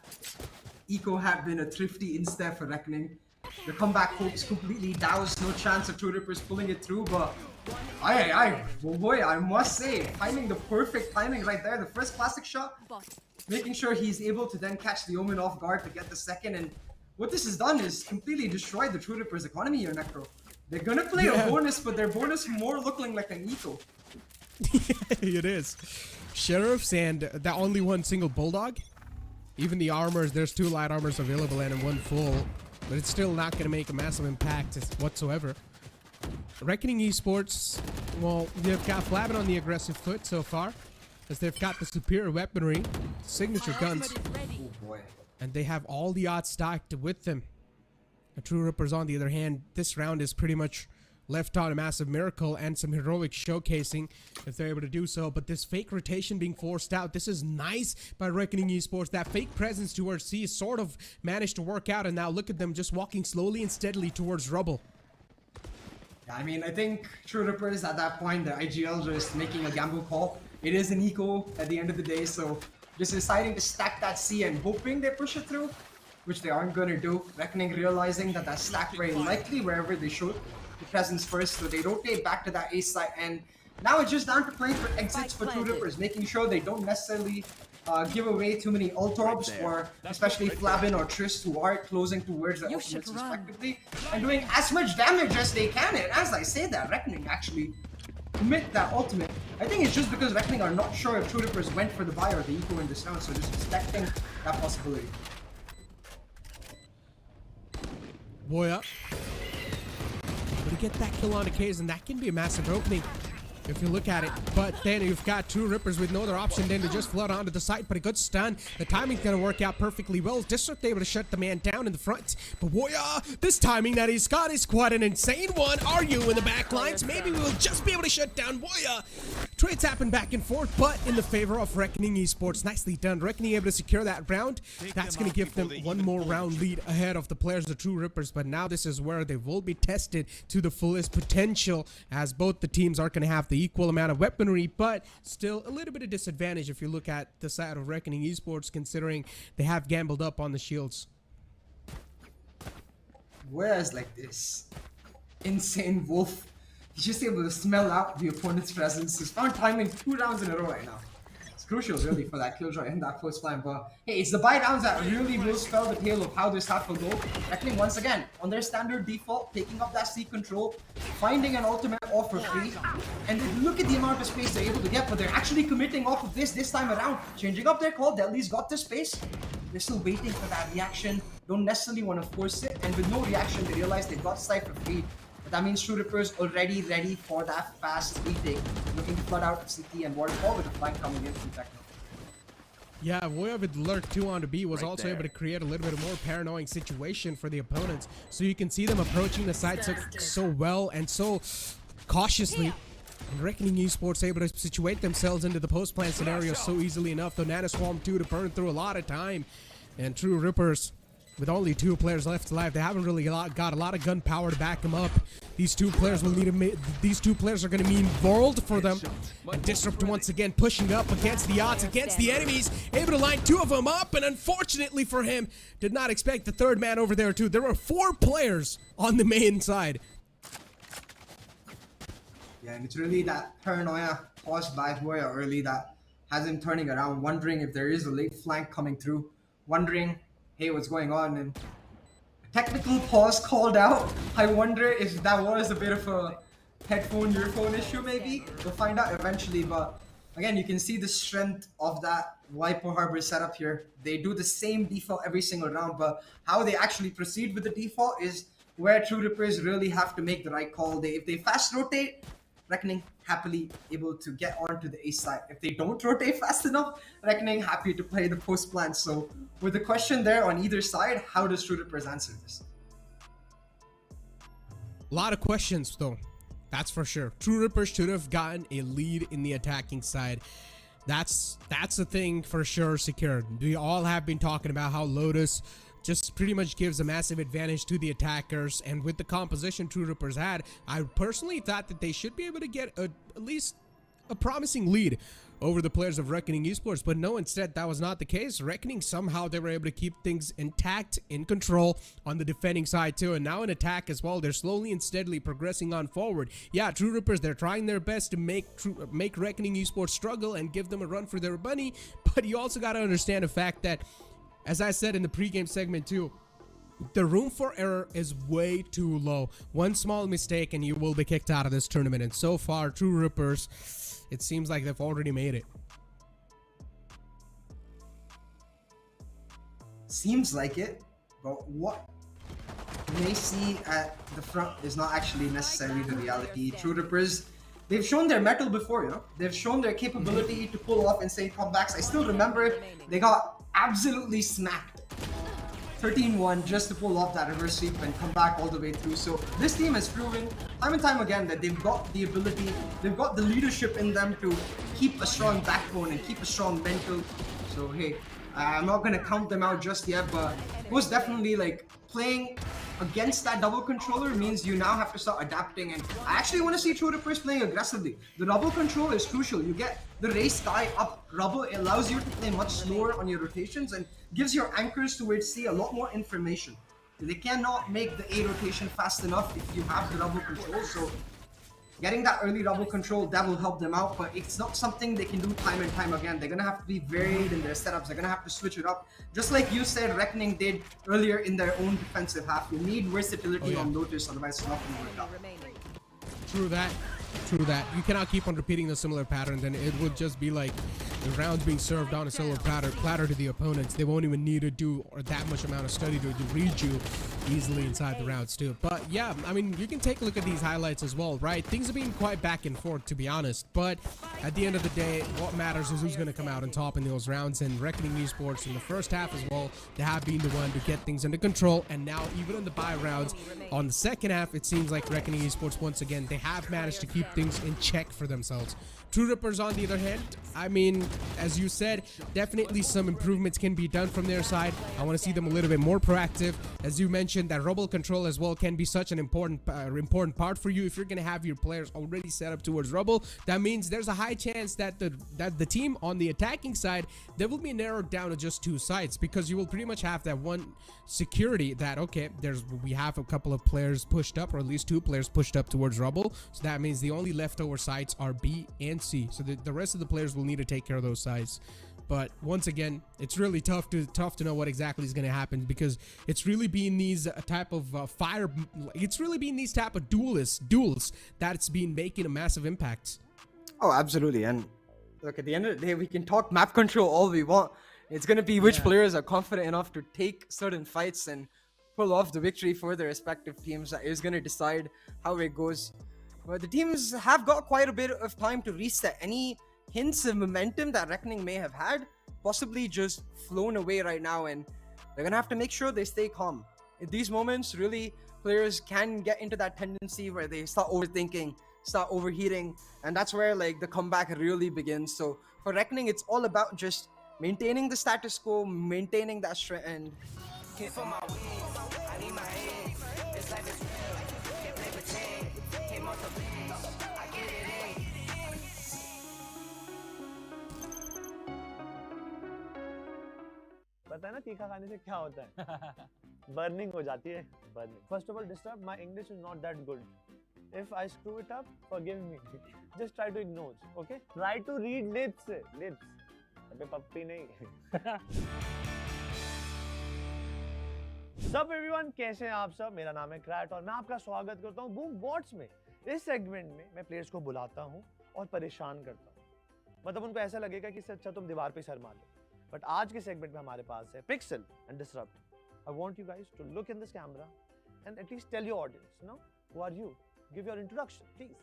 M: eco had been a thrifty instead for Reckoning. The comeback hopes completely doused, no chance of True Rippers pulling it through, but boy, I must say, finding the perfect timing right there, the first classic shot, making sure he's able to then catch the Omen off guard to get the second, and what this has done is completely destroyed the True Rippers economy here, Necro. They're gonna play a bonus, but their bonus more looking like an eco.
D: It is. Sheriffs and that only one single Bulldog. Even the armors, there's 2 light armors available and 1 full, but it's still not going to make a massive impact whatsoever. Reckoning Esports, well, they've got Flabbin on the aggressive foot so far, as they've got the superior weaponry, signature guns, and they have all the odds stacked with them. The True Rippers, on the other hand, this round is pretty much left on a massive miracle and some heroic showcasing if they're able to do so. But this fake rotation being forced out, this is nice by Reckoning Esports. That fake presence towards C sort of managed to work out, and now look at them just walking slowly and steadily towards rubble.
M: Yeah, I mean, I think True Rippers at that point, the IGL just making a gamble call. It is an eco at the end of the day, so just deciding to stack that C and hoping they push it through, which they aren't going to do. Reckoning realizing that that's stacked very likely wherever they should. The presence first, so they rotate back to that A side, and now it's just down to playing for exits for True Rippers, making sure they don't necessarily give away too many ult orbs, or especially Flabbin or Trist, who are closing towards their ultimates respectively, and doing as much damage as they can. And as I say that, Reckoning actually commit that ultimate. I think it's just because Reckoning are not sure if True Rippers went for the buy or the eco in this round, so just expecting that possibility.
D: Voya. To get that kill on occasion, that can be a massive opening if you look at it. But then you've got True Rippers with no other option than to just flood onto the site, but a good stun. The timing's gonna work out perfectly well. Disrupt able to shut the man down in the front. But Voya, this timing that he's got is quite an insane one. Are you in the back lines? Maybe we'll just be able to shut down Voya. Trades happen back and forth, but in the favor of Reckoning Esports. Nicely done. Reckoning able to secure that round. That's going to give them one more round lead ahead of the players, the True Rippers. But now this is where they will be tested to the fullest potential, as both the teams are going to have the equal amount of weaponry, but still a little bit of disadvantage if you look at the side of Reckoning Esports, considering they have gambled up on the shields.
M: Whereas like this insane wolf, he's just able to smell out the opponent's presence. He's found timing 2 rounds in a row right now. It's crucial, really, for that killjoy in that first line. But hey, it's the buy downs that really will spell the tale of how this half will go. Reckoning once again on their standard default, taking up that C control, finding an ultimate off for free, and then look at the amount of space they're able to get. But they're actually committing off of this time around, changing up their call. Deadly's got the space. They're still waiting for that reaction. Don't necessarily want to force it, and with no reaction, they realize they've got Cypher free. But that means True Rippers already ready for that fast retake, looking to flood out CT and waterfall with a flank coming in from Techno.
D: Yeah, Voya with Lurk 2 on the B was also able to create a little bit more paranoid situation for the opponents. So you can see them approaching the site so well and so cautiously. And Reckoning Esports able to situate themselves into the post-plan scenario so easily enough. Though Nana Swarm 2 to burn through a lot of time. And True Rippers, with only 2 players left alive, they haven't really got a lot of gunpowder to back them up. These 2 players will need these 2 players are going to mean world for them. And Disrupt once again pushing up against the odds, against the enemies, able to line 2 of them up. And unfortunately for him, did not expect the 3rd man over there too. There were 4 players on the main side.
M: Yeah, and it's really that paranoia caused by Voya early that has him turning around, wondering if there is a late flank coming through, wondering, hey, what's going on? And technical pause called out. I wonder if that was a bit of a headphone, earphone issue maybe. We'll find out eventually, but again, you can see the strength of that Viper Harbor setup here. They do the same default every single round, but how they actually proceed with the default is where True Rippers really have to make the right call. If they fast rotate, Reckoning happily able to get onto the A side. If they don't rotate fast enough, Reckoning happy to play the post plan. So with the question there on either side, how does True Rippers answer this?
D: A lot of questions though, that's for sure. True Rippers should have gotten a lead in the attacking side. That's the thing for sure secured. We all have been talking about how Lotus just pretty much gives a massive advantage to the attackers, and with the composition True Rippers had, I personally thought that they should be able to get at least a promising lead over the players of Reckoning Esports, but no, instead that was not the case. Reckoning, somehow they were able to keep things intact, in control on the defending side too, and now in attack as well. They're slowly and steadily progressing on forward. Yeah, True Rippers, they're trying their best to make Reckoning Esports struggle and give them a run for their money, but you also got to understand the fact that, as I said in the pregame segment too, the room for error is way too low. One small mistake and you will be kicked out of this tournament. And so far, True Rippers, it seems like they've already made it.
M: Seems like it, but what you may see at the front is not actually necessarily the reality. True Rippers, they've shown their mettle before, you know? They've shown their capability to pull off insane comebacks. I still remember they got absolutely smacked 13-1 just to pull off that reverse sweep and come back all the way through. So this team has proven time and time again that they've got the ability, they've got the leadership in them to keep a strong backbone and keep a strong mental. So hey, I'm not gonna count them out just yet, but most definitely, like, playing against that double controller means you now have to start adapting, and I actually want to see True Rippers playing aggressively. The double control is crucial. You get the race guy up rubble, it allows you to play much slower on your rotations and gives your anchors towards C a lot more information. They cannot make the A rotation fast enough if you have the double control, so getting that early double control, that will help them out, but it's not something they can do time and time again. They're going to have to be varied in their setups. They're going to have to switch it up. Just like you said, Reckoning did earlier in their own defensive half. You need versatility on Lotus, otherwise it's not going to work out.
D: True that. True that. You cannot keep on repeating the similar pattern, then it would just be like the rounds being served on a silver platter to the opponents. They won't even need to do that much amount of study to read you easily inside the rounds too. But yeah, I mean, you can take a look at these highlights as well, right? Things have been quite back and forth, to be honest, but at the end of the day, what matters is who's going to come out on top in those rounds. And Reckoning Esports in the first half as well, they have been the one to get things under control, and now even in the bye rounds on the second half, it seems like Reckoning Esports once again, they have managed to keep things in check for themselves. True Rippers, on the other hand, I mean, as you said, definitely some improvements can be done from their side. I want to see them a little bit more proactive. As you mentioned, mentioned that rubble control as well can be such an important part for you. If you're going to have your players already set up towards rubble, that means there's a high chance that the team on the attacking side, they will be narrowed down to just 2 sides, because you will pretty much have that one security that, okay, we have a couple of players pushed up, or at least 2 players pushed up towards rubble. So that means the only leftover sides are B and C. So the rest of the players will need to take care of those sides. But once again, it's really tough to know what exactly is going to happen, because it's really been these type of duels that's been making a massive impact.
M: Oh, absolutely. And look, at the end of the day, we can talk map control all we want. It's going to be which players are confident enough to take certain fights and pull off the victory for their respective teams that is going to decide how it goes. But the teams have got quite a bit of time to reset. Any hints of momentum that Reckoning may have had possibly just flown away right now, and they're going to have to make sure they stay calm. In these moments, really, players can get into that tendency where they start overthinking, start overheating, and that's where like the comeback really begins. So for Reckoning, it's all about just maintaining the status quo, maintaining that strength, and
H: For my wings, I need my eggs. This life is real. Can't play pretend. Came off the bench. I get it in.
P: पता है ना तीखा खाने से क्या होता है? Burning हो जाती है, burning. First of all, disturb. My English is not that good. If I screw it up, forgive me. Just try to ignore. Okay? Try to read lips. Lips. अबे पप्पी नहीं. सब एवरीवन, कैसे हैं आप सब? मेरा नाम है क्रैट और मैं आपका स्वागत करता हूं बूम बॉट्स में. इस सेगमेंट में मैं प्लेयर्स को बुलाता हूं और परेशान करता हूं. मतलब उनको ऐसा लगेगा कि इससे अच्छा तुम दीवार पे सर मार लो. बट आज के सेगमेंट में हमारे पास है Pixel and Disrupt. I want you guys to look in this camera and at least tell your audience, no, who are you? Give your introduction please.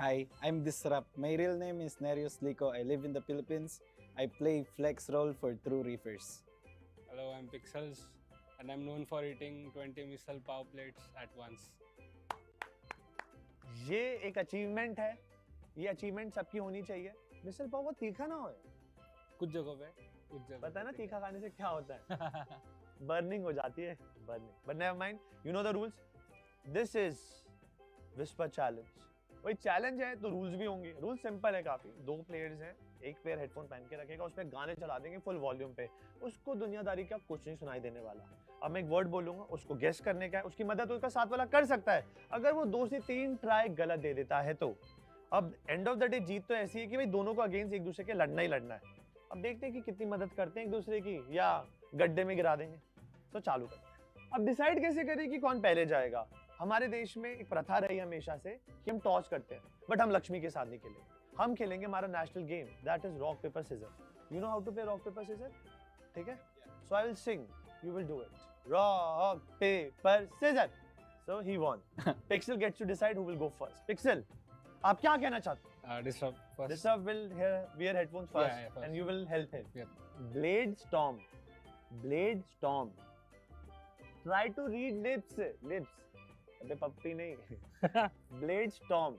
Q: Hi, I'm Disrupt. My real name is Nerius Lico. I live in the Philippines. I play flex role for True Reefers.
R: Hello, I'm Pixels. And I'm known for eating 20 missile power plates at once.
P: ये एक achievement है. ये achievement सबकी होनी चाहिए. मिसल पाव बहुत तीखा ना हो.
R: कुछ जगहों पे, कुछ जगहों.
P: पता है ना तीखा खाने से क्या होता है? बर्निंग हो जाती है, burning. But never mind, you know the rules. This is whisper challenge. वही चैलेंज है तो रूल्स भी होंगे. रूल सिंपल है काफी. 2 प्लेयर्स हैं, एक प्लेयर हेडफोन पहन के रखेगा, उसमें गाने चला देंगे फुल वॉल्यूम पे. उसको दुनियादारी का कुछ नहीं सुनाई देने वाला. अब मैं एक वर्ड बोलूंगा, उसको गेस करने का है. उसकी मदद उसका साथ वाला कर सकता है. अगर वो 2 से 3 ट्राई गलत दे देता है तो अब एंड ऑफ द डे जीत तो ऐसी है कि भाई दोनों को अगेंस्ट एक दूसरे के लड़ना ही लड़ना है. अब देखते हैं कि कितनी मदद करते हैं एक दूसरे की या गड्ढे में गिरा देंगे. तो चालू करते हैं. अब डिसाइड कैसे करें कि कौन पहले जाएगा? हमारे देश में एक प्रथा रही हमेशा से कि हम टॉस करते हैं, बट हम लक्ष्मी के साथ नहीं खेलेंगे. हम खेलेंगे हमारा national game, that is rock paper scissor. You know how to play rock paper scissor? ठीक है. So I will sing, you will do it. Rock paper scissor. So he won. Pixel gets to decide who will go first. Pixel, आप क्या कहना चाहते हैं?
R: Disrupt first.
P: Disrupt will wear headphones first,
R: yeah, first.
P: and you will help him.
R: Yep.
P: Blade storm. Blade storm. Try to read lips. Lips. अबे पप्पी नहीं. Blade storm.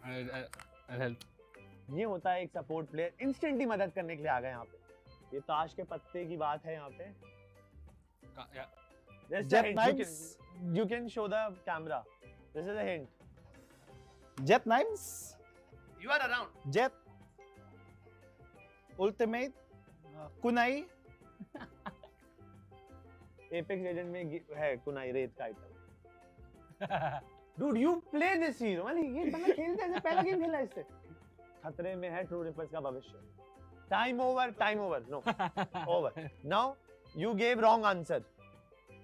R: I'll help.
P: ये होता है एक सपोर्ट प्लेयर इंस्टेंटली मदद करने के लिए आ गए यहाँ पे. ये ताश के पत्ते की बात है यहाँ पे.
Q: Jet knives.
P: You can show the camera. This is a hint.
Q: Jet knives.
P: You are around.
Q: Jet. Ultimate. Kunai.
P: Apex Legend में है कुनाई रेत का item. Dude, you play this hero. मतलब ये बंदा खेलता है, पहला गेम खेला इससे. खतरे में है ट्रू रिपर्स का भविष्य. Time over. No, over. Now you gave wrong answer.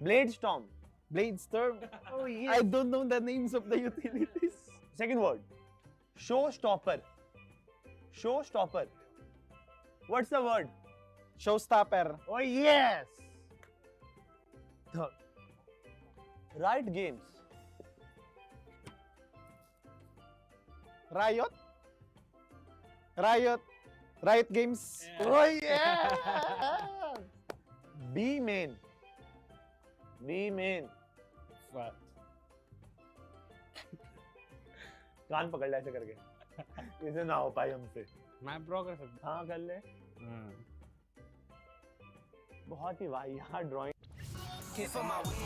P: Blade storm.
Q: Blade storm.
P: Oh yes.
Q: I don't know the names of the utilities.
P: Second word. Showstopper. Showstopper. What's the word?
Q: Showstopper.
P: Oh yes. Third. Riot games.
Q: Riot. Riot games.
P: Yeah. Oh yeah. B main. कान पकड़ ले ऐसे करके. इसे ना हो पाए हमसे.
R: मैं ड्रॉ कर सकता हूं.
P: हाँ कर ले. बहुत ही वाहियात drawing.
H: Came for my wings,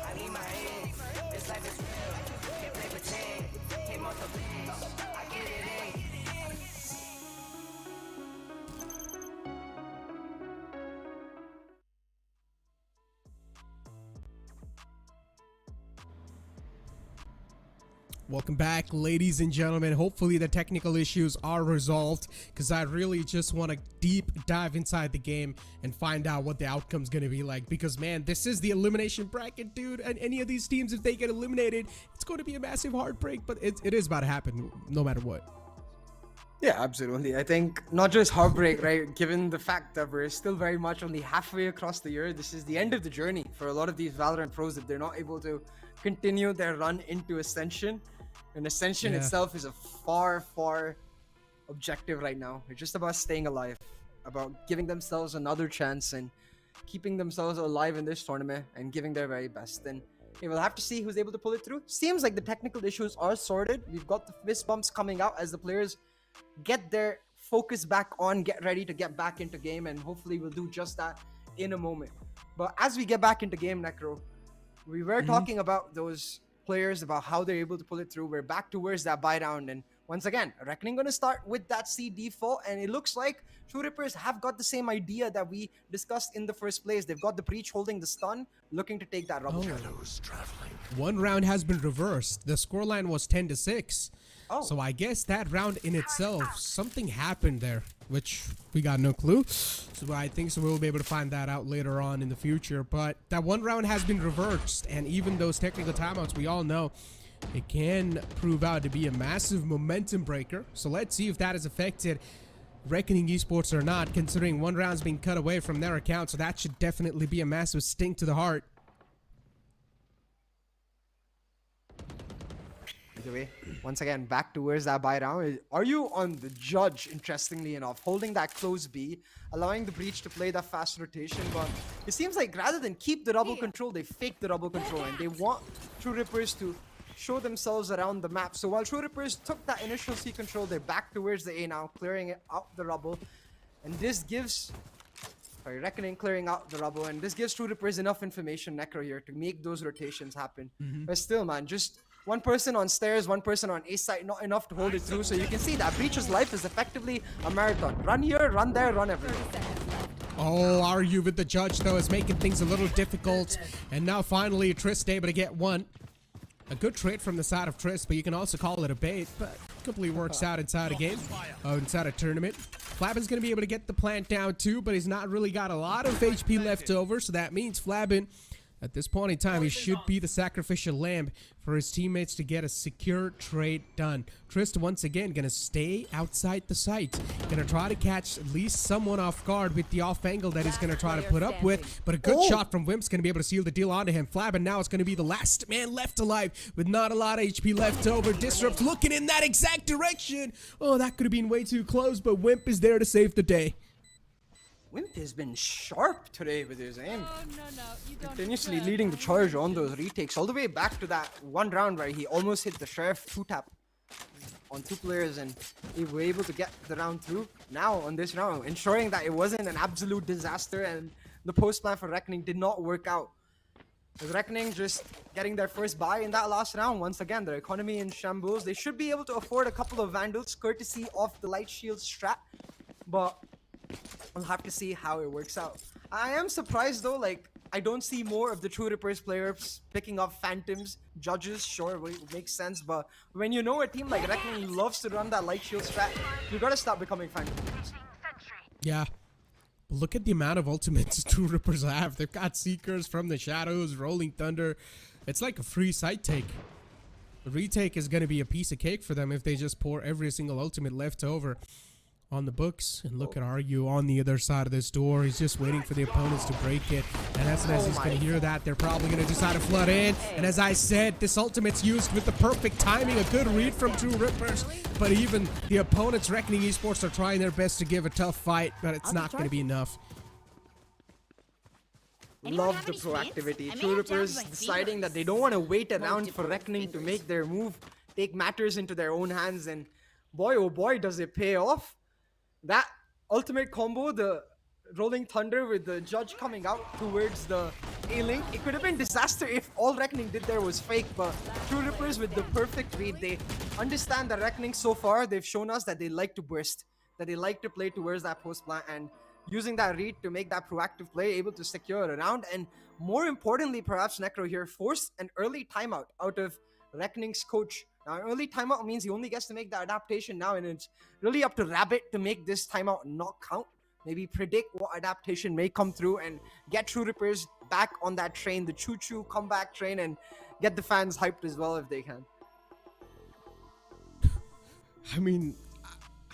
H: I need my ends. This life is real, can't play pretend. Came off the bench, I get it in.
D: Welcome back, ladies and gentlemen. Hopefully the technical issues are resolved, because I really just want to deep dive inside the game and find out what the outcome's going to be like. Because, man, this is the elimination bracket, dude. And any of these teams, if they get eliminated, it's going to be a massive heartbreak. But it is about to happen no matter what.
S: Yeah, absolutely. I think not just heartbreak, right? Given the fact that we're still very much only halfway across the year, this is the end of the journey for a lot of these Valorant pros if they're not able to continue their run into Ascension. And Ascension itself is a far, far objective right now. It's just about staying alive, about giving themselves another chance and keeping themselves alive in this tournament and giving their very best. And we'll have to see who's able to pull it through. Seems like the technical issues are sorted. We've got the fist bumps coming out as the players get their focus back on, get ready to get back into game, and hopefully we'll do just that in a moment. But as we get back into game, Necro, we were talking about those players, about how they're able to pull it through. We're back towards that buy round, and once again, Reckoning gonna start with that C default, and it looks like True Rippers have got the same idea that we discussed in the first place. They've got the breach holding the stun, looking to take that rubble.
D: One round has been reversed. The scoreline was 10-6.
S: Oh.
D: So I guess that round in itself, something happened there, which we got no clue. So I think we'll be able to find that out later on in the future. But that one round has been reversed, and even those technical timeouts, we all know it can prove out to be a massive momentum breaker. So let's see if that has affected Reckoning Esports or not, considering one round's being cut away from their account. So that should definitely be a massive sting to the heart.
S: Either way, once again, back towards that buy round. Are you on the judge, interestingly enough, holding that close B, allowing the breach to play that fast rotation? But it seems like rather than keep the rubble control, they fake the rubble control, and they want True Rippers to show themselves around the map. So while True Rippers took that initial C control, they're back towards the A now, clearing it out the rubble. And this gives... Reckoning clearing out the rubble, and this gives True Rippers enough information, Necro, here to make those rotations happen. But still, man, just one person on stairs, one person on A side, not enough to hold it through. So you can see that Breach's life is effectively a marathon. Run here, run there, run everywhere.
D: Oh, argue with the judge, though, is making things a little difficult. And now finally, Trist able to get one. A good trade from the side of Trist, but you can also call it a bait. But completely works out inside a game, inside a tournament. Flabin's going to be able to get the plant down too, but he's not really got a lot of HP left over. So that means Flabin, at this point in time, he should be the sacrificial lamb for his teammates to get a secure trade done. Trist, once again, going to stay outside the site. Going to try to catch at least someone off guard with the off angle that he's going to try to put up with. But a good shot from Wimp's going to be able to seal the deal onto him. Flabin now is going to be the last man left alive with not a lot of HP left over. Disrupt looking in that exact direction. Oh, that could have been way too close, but Wimp is there to save the day.
S: Wimp has been sharp today with his aim. Continuously leading the charge on those retakes all the way back to that one round where he almost hit the Sheriff 2-tap on two players, and they were able to get the round through. Now on this round, ensuring that it wasn't an absolute disaster, and the post plan for Reckoning did not work out. With Reckoning just getting their first buy in that last round, once again, their economy in shambles. They should be able to afford a couple of Vandals courtesy of the Light Shield strat, but I'll have to see how it works out. I am surprised though, like, I don't see more of the True Rippers players picking up Phantoms. Judges, sure, makes sense, but when you know a team like Reckoning loves to run that Light Shield strat, you gotta stop becoming Phantom players.
D: Yeah. Look at the amount of ultimates True Rippers have. They've got Seekers from the Shadows, Rolling Thunder. It's like a free site take. The retake is going to be a piece of cake for them if they just pour every single ultimate left over on the books. And look at Argue on the other side of this door. He's just waiting for the opponents to break it. And as soon as he's going to hear that, they're probably going to decide to flood in. And as I said, this ultimate's used with the perfect timing. A good read from True Rippers. But even the opponents, Reckoning Esports, are trying their best to give a tough fight. But it's not going to be enough.
S: Love the proactivity. True Rippers deciding that they don't want to wait around for Reckoning to make their move, take matters into their own hands, and boy oh boy does it pay off. That ultimate combo, the Rolling Thunder with the judge coming out towards the A-Link. It could have been disaster if all Reckoning did there was fake, but True Rippers with the perfect read. They understand that Reckoning so far, they've shown us that they like to burst, that they like to play towards that post plant, and using that read to make that proactive play, able to secure a round, and more importantly, perhaps Necro here, force an early timeout out of Reckoning's coach. Now, an early timeout means he only gets to make the adaptation now, and it's really up to Rabbit to make this timeout not count. Maybe predict what adaptation may come through and get True Rippers back on that train, the choo-choo comeback train, and get the fans hyped as well if they can.
D: I mean,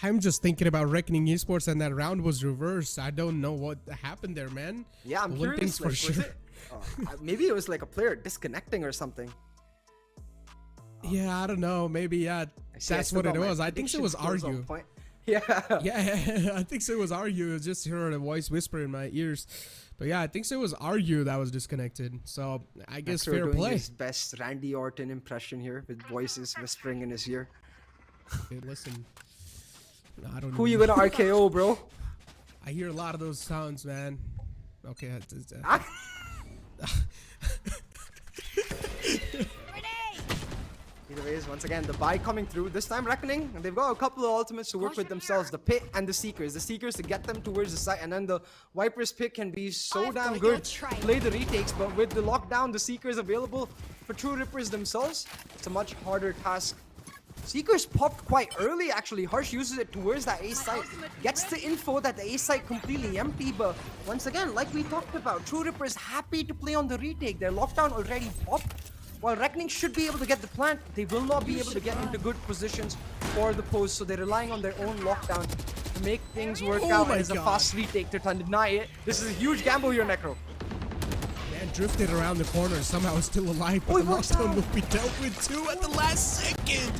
D: I'm just thinking about Reckoning Esports, and that round was reversed. I don't know what happened there, man.
S: Yeah, I'm
D: One
S: curious.
D: thing's for
S: Like,
D: sure.
S: Maybe it was like a player disconnecting or something.
D: Yeah, I don't know. Maybe, yeah, that's what it was. I think it was Argue.
S: Yeah.
D: Yeah, I think so. It was Argue. I just heard a voice whisper in my ears. But yeah, I think so. It was Argue that was disconnected. So I guess
S: Necro
D: fair
S: doing
D: play.
S: his best Randy Orton impression here with voices whispering in his ear.
D: Okay, listen. I don't know.
S: Who you gonna RKO, bro?
D: I hear a lot of those sounds, man. Okay.
S: Either ways, once again, the buy coming through. This time Reckoning, and they've got a couple of ultimates to work with themselves. The Pit and the Seekers. The Seekers to get them towards the site, and then the Viper's Pick can be so damn good. Play the retakes, but with the lockdown, the Seekers available for True Rippers themselves, it's a much harder task. Seekers popped quite early, actually. Harsh uses it towards that A site. Gets the info that the A site completely empty, but once again, like we talked about, True Rippers happy to play on the retake. Their lockdown already popped. While Reckoning should be able to get the plant, they will not be able to get into good positions for the post, so they're relying on their own lockdown to make things work out. As a fast retake to deny it. This is a huge gamble here, Necro.
D: Man drifted around the corner, somehow still alive, but the lockdown will be dealt with too at the last second.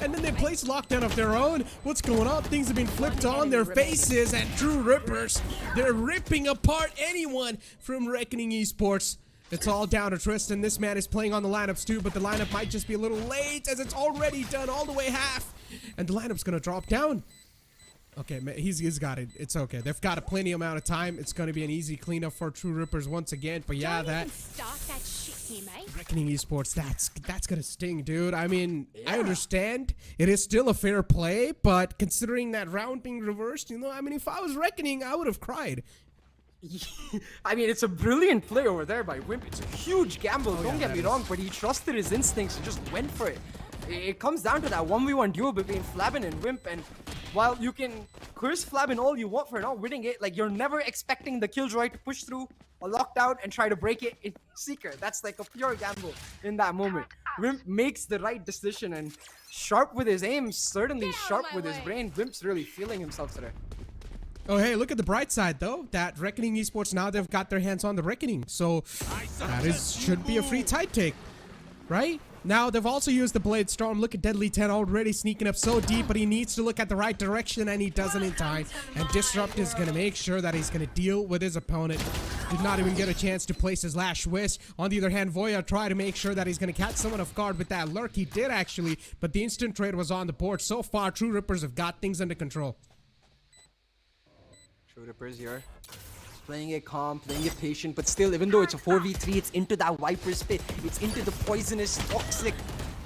D: And then they place lockdown of their own. What's going on? Things have been flipped on their faces, and True Rippers, they're ripping apart anyone from Reckoning Esports. It's all down to Tristan. This man is playing on the lineups too, but the lineup might just be a little late as it's already done all the way half. And the lineup's gonna drop down. Okay, he's got it. It's okay. They've got a plenty amount of time. It's gonna be an easy cleanup for True Rippers once again. But yeah, that
F: shit here, mate.
D: Reckoning Esports, that's gonna sting, dude. I mean, I understand it is still a fair play, but considering that round being reversed, you know, I mean, if I was Reckoning, I would have cried.
S: I mean, it's a brilliant play over there by Wimp. It's a huge gamble, don't get me wrong, but he trusted his instincts and just went for it. It comes down to that 1v1 duel between Flabin and Wimp, and while you can curse Flabin all you want for not winning it, like, you're never expecting the Killjoy to push through a lockdown and try to break it in Seeker. That's like a pure gamble in that moment. Wimp makes the right decision, and sharp with his aim, certainly sharp with his brain. Wimp's really feeling himself today.
D: Oh, hey, look at the bright side, though. That Reckoning Esports, now they've got their hands on the Reckoning. So that should be a free tide take, right? Now, they've also used the Blade Storm. Look at Deadly 10 already sneaking up so deep, but he needs to look at the right direction, and he doesn't in time. And Disrupt is going to make sure that he's going to deal with his opponent. Did not even get a chance to place his last wish. On the other hand, Voya tried to make sure that he's going to catch someone off guard with that lurk. He did, actually, but the instant trade was on the board. So far, True Rippers have got things under control.
S: True Rippers here. Playing it calm, playing it patient, but still, even though it's a 4v3, it's into that Viper's pit. It's into the poisonous, toxic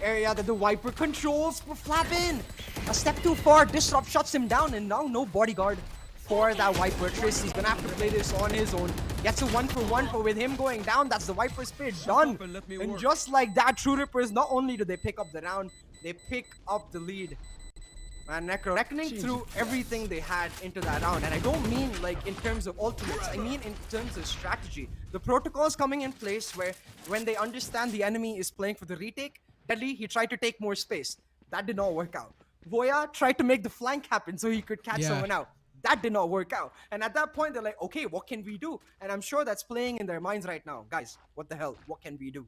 S: area that the Viper controls for Flabin. A step too far, Disrupt shuts him down, and now no bodyguard for that Viper. Triss, he's gonna have to play this on his own. Gets a 1-for-1, but with him going down, that's the Viper's pit done. And just like that, True Rippers, not only do they pick up the round, they pick up the lead. Man, Necro, Reckoning threw everything they had into that round, and I don't mean like in terms of ultimates, I mean in terms of strategy. The protocols coming in place where when they understand the enemy is playing for the retake, Deadly, he tried to take more space. That did not work out. Voya tried to make the flank happen so he could catch someone out. That did not work out. And at that point, they're like, okay, what can we do? And I'm sure that's playing in their minds right now. Guys, what the hell? What can we do?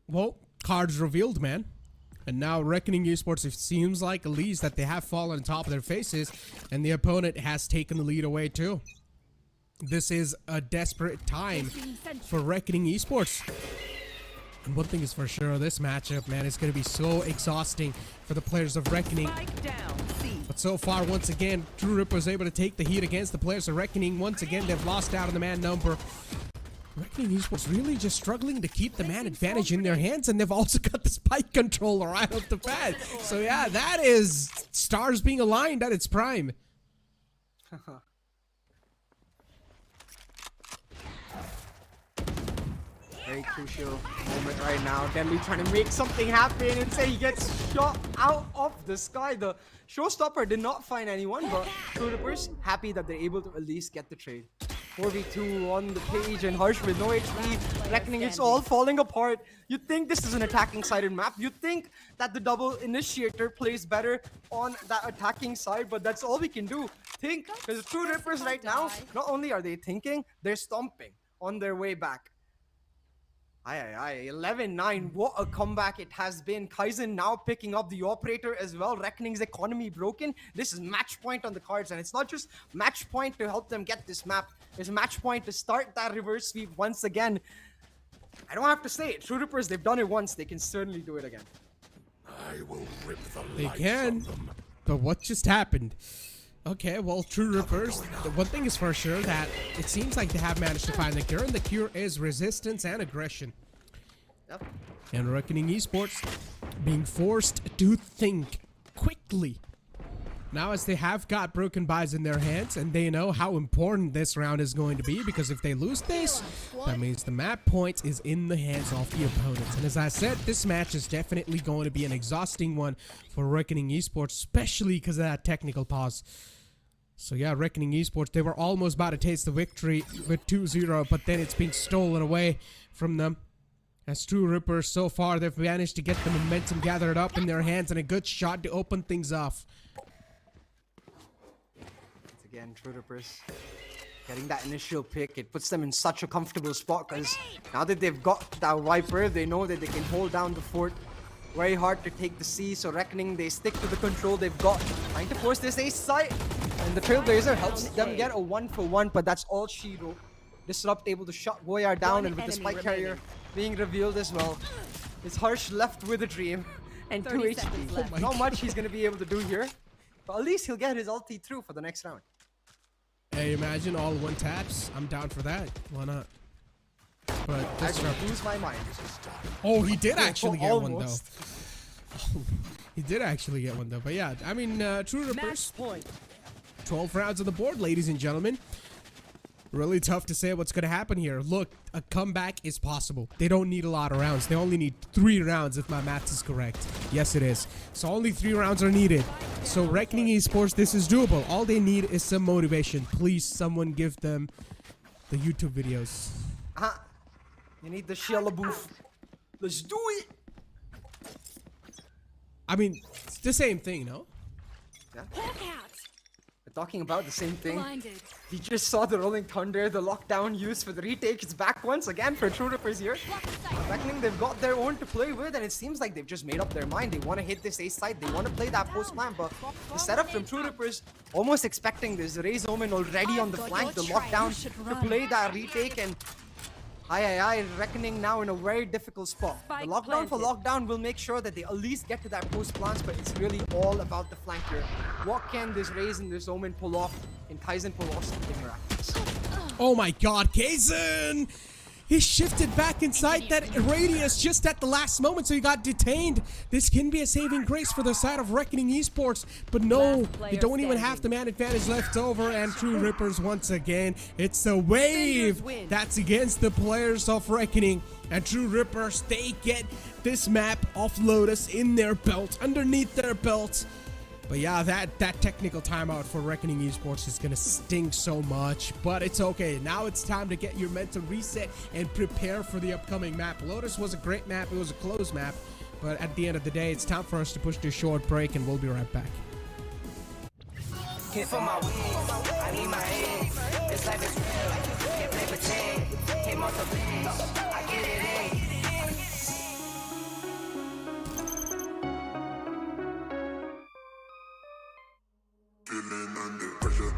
D: Well, cards revealed, man. And now Reckoning Esports, it seems like at least that they have fallen on top of their faces, and the opponent has taken the lead away too. This is a desperate time for Reckoning Esports. And one thing is for sure, this matchup, man, is going to be so exhausting for the players of Reckoning. But so far, once again, True Ripper is able to take the heat against the players of Reckoning. Once again, they've lost out on the man number. Reckoning Esports really just struggling to keep the man advantage in their hands, and they've also got the spike controller right off the bat. So yeah, that is stars being aligned at its prime.
S: Very crucial moment right now. Deadly trying to make something happen and say he gets shot out of the sky. The showstopper did not find anyone, but True Rippers happy that they're able to at least get the trade. 4v2 on the page and Harsh with no HP. Reckoning it's all falling apart. You'd think this is an attacking sided map. You'd think that the double initiator plays better on that attacking side, but that's all we can do. Think, because True Rippers right now, not only are they thinking, they're stomping on their way back. 11-9, what a comeback it has been. Kaizen now picking up the operator as well. Reckoning's economy broken. This is match point on the cards, and it's not just match point to help them get this map. It's match point to start that reverse sweep once again. I don't have to say it. True Rippers, they've done it once. They can certainly do it again.
K: I will rip the
D: They
K: lights
D: can,
K: from them.
D: but what just happened? Okay, well, True Rippers, the one thing is for sure that it seems like they have managed to find the cure, and the cure is resistance and aggression.
S: Yep.
D: And Reckoning Esports being forced to think quickly. Now, as they have got broken buys in their hands, and they know how important this round is going to be, because if they lose this, that means the map point is in the hands of the opponents. And as I said, this match is definitely going to be an exhausting one for Reckoning Esports, especially because of that technical pause. So yeah, Reckoning Esports, they were almost about to taste the victory with 2-0, but then it's being stolen away from them. As True Rippers, so far, they've managed to get the momentum gathered up in their hands and a good shot to open things off.
S: Once again, True Rippers getting that initial pick. It puts them in such a comfortable spot because now that they've got that Viper, they know that they can hold down the fort. Very hard to take the C, so Reckoning, they stick to the control they've got. Trying to force this ace side. And the Trailblazer helps them get a 1-for-1, but that's all she wrote. Disrupt able to shut Boyar down, and with the spike carrier being revealed as well. It's Harsh left with a dream and 2 HP. Not much he's going to be able to do here, but at least he'll get his ulti through for the next round.
D: Hey, imagine all one taps. I'm down for that. Why not? But
S: I lose my mind.
D: oh, he did actually get one though.
S: Almost.
D: Oh, he did actually get one though. But yeah, I mean, True Rippers. 12 rounds on the board, ladies and gentlemen. Really tough to say what's going to happen here. Look, a comeback is possible. They don't need a lot of rounds. They only need 3 rounds if my maths is correct. Yes, it is. So only 3 rounds are needed. So Reckoning Esports, this is doable. All they need is some motivation. Please, someone give them the YouTube videos.
S: You need the Shellaboof. Let's do it.
D: I mean, it's the same thing, no?
S: Yeah. We're talking about the same thing. We just saw the Rolling Thunder, the lockdown used for the retake. It's back once again for True Rippers here. Reckoning, they've got their own to play with, and it seems like they've just made up their mind. They want to hit this ace side. They want to play that post plan, but the setup from True Rippers, almost expecting this. Raise Omen already on the flank, the lockdown to play that retake, and Reckoning now in a very difficult spot. The lockdown for lockdown will make sure that they at least get to that post plants, but it's really all about the flank here. What can this Raze and this Omen pull off? And Kaizen pull off something miraculous.
D: Oh my god, Kaizen! He shifted back inside that radius just at the last moment, so he got detained. This can be a saving grace for the side of Reckoning Esports, but no, you don't even have the man advantage left over, and True Rippers once again. It's a wave that's against the players of Reckoning, and True Rippers, they get this map of Lotus in their belt, underneath their belt. But yeah, that technical timeout for Reckoning Esports is gonna sting so much, but it's okay. Now it's time to get your mental reset and prepare for the upcoming map. Lotus was a great map, it was a close map, but at the end of the day, it's time for us to push to a short break, and we'll be right back.
H: For my wings, I need my eggs. This life is real, can't play pretend. Came off the bench, I get it in.
K: Feeling under pressure.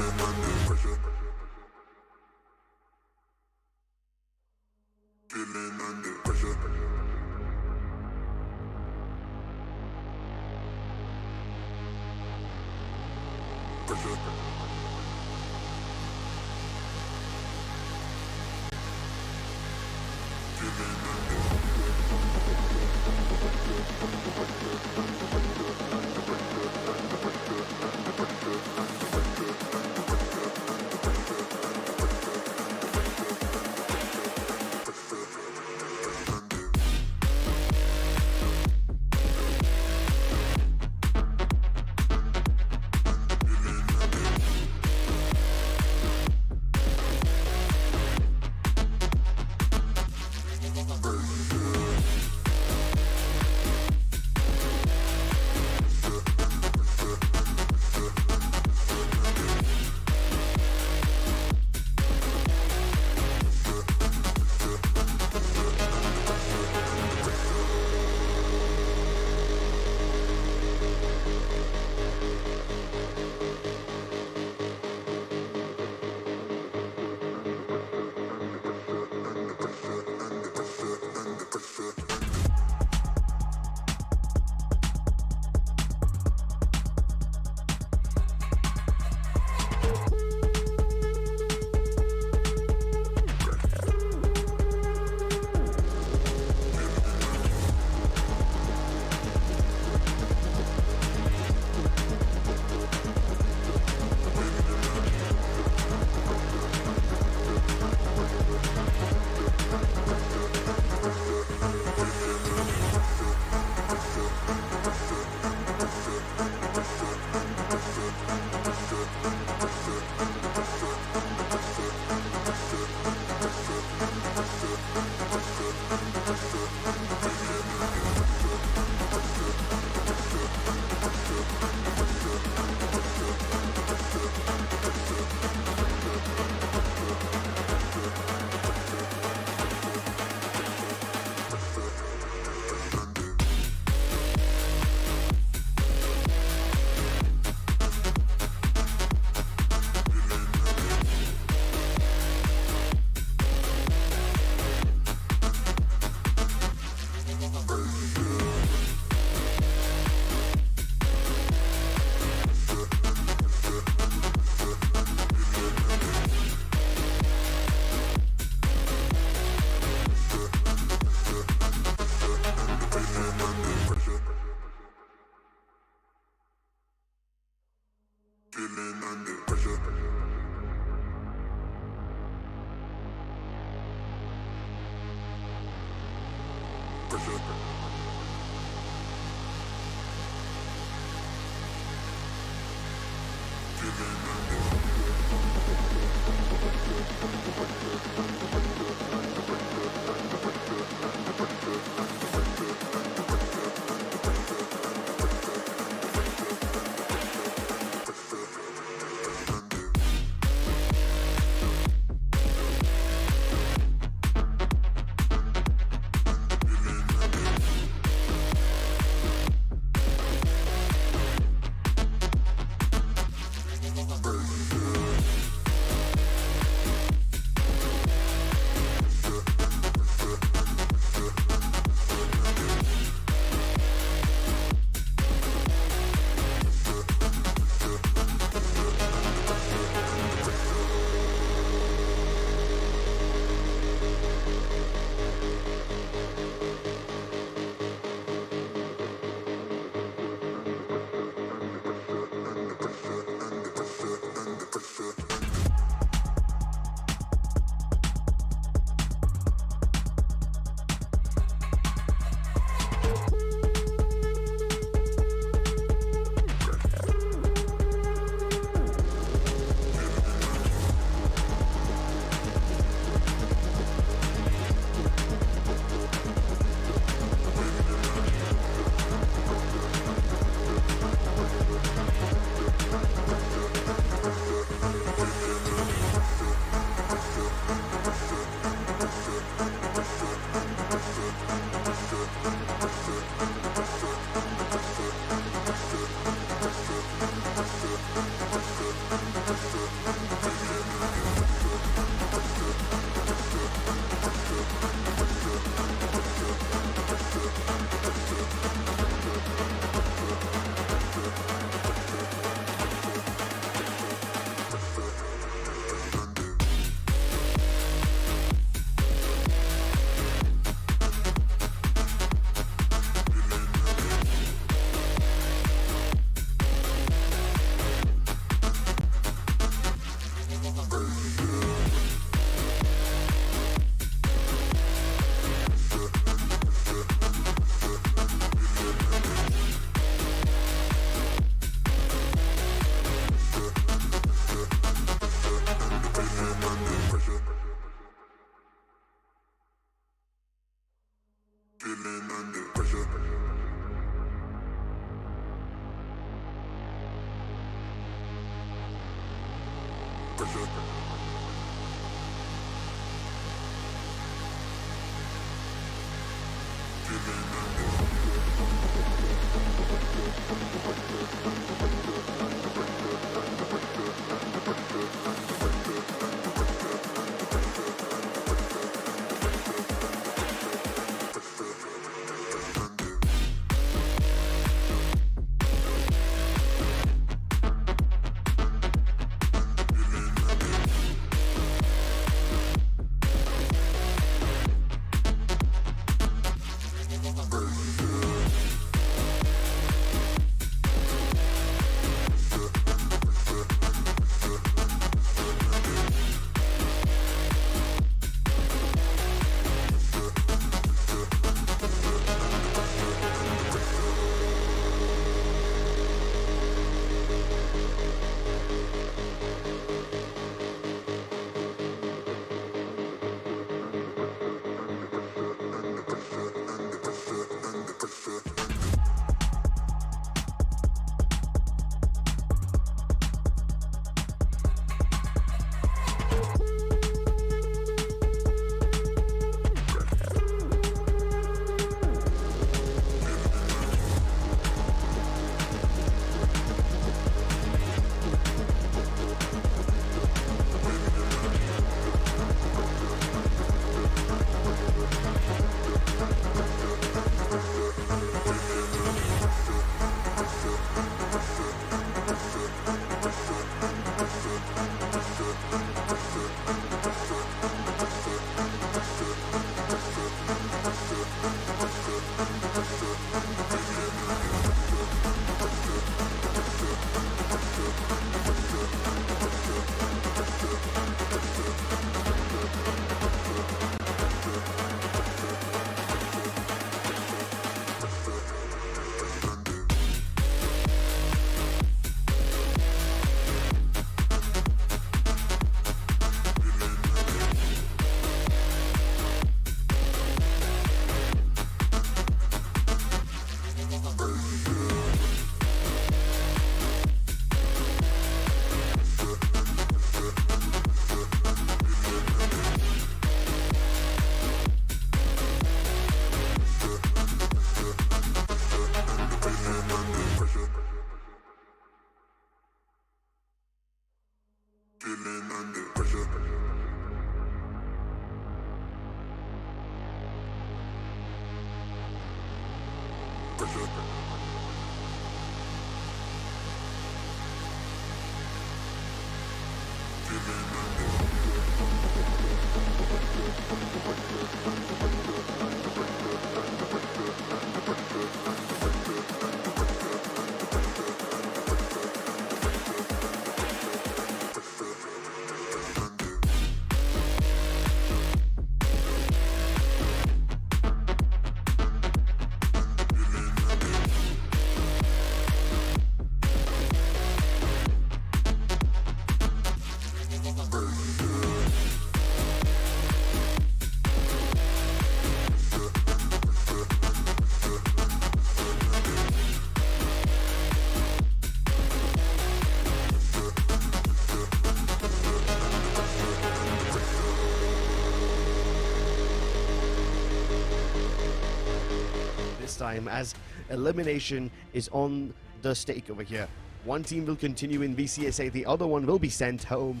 E: Time as elimination is on the stake over here. One team will continue in VCSA, the other one will be sent home,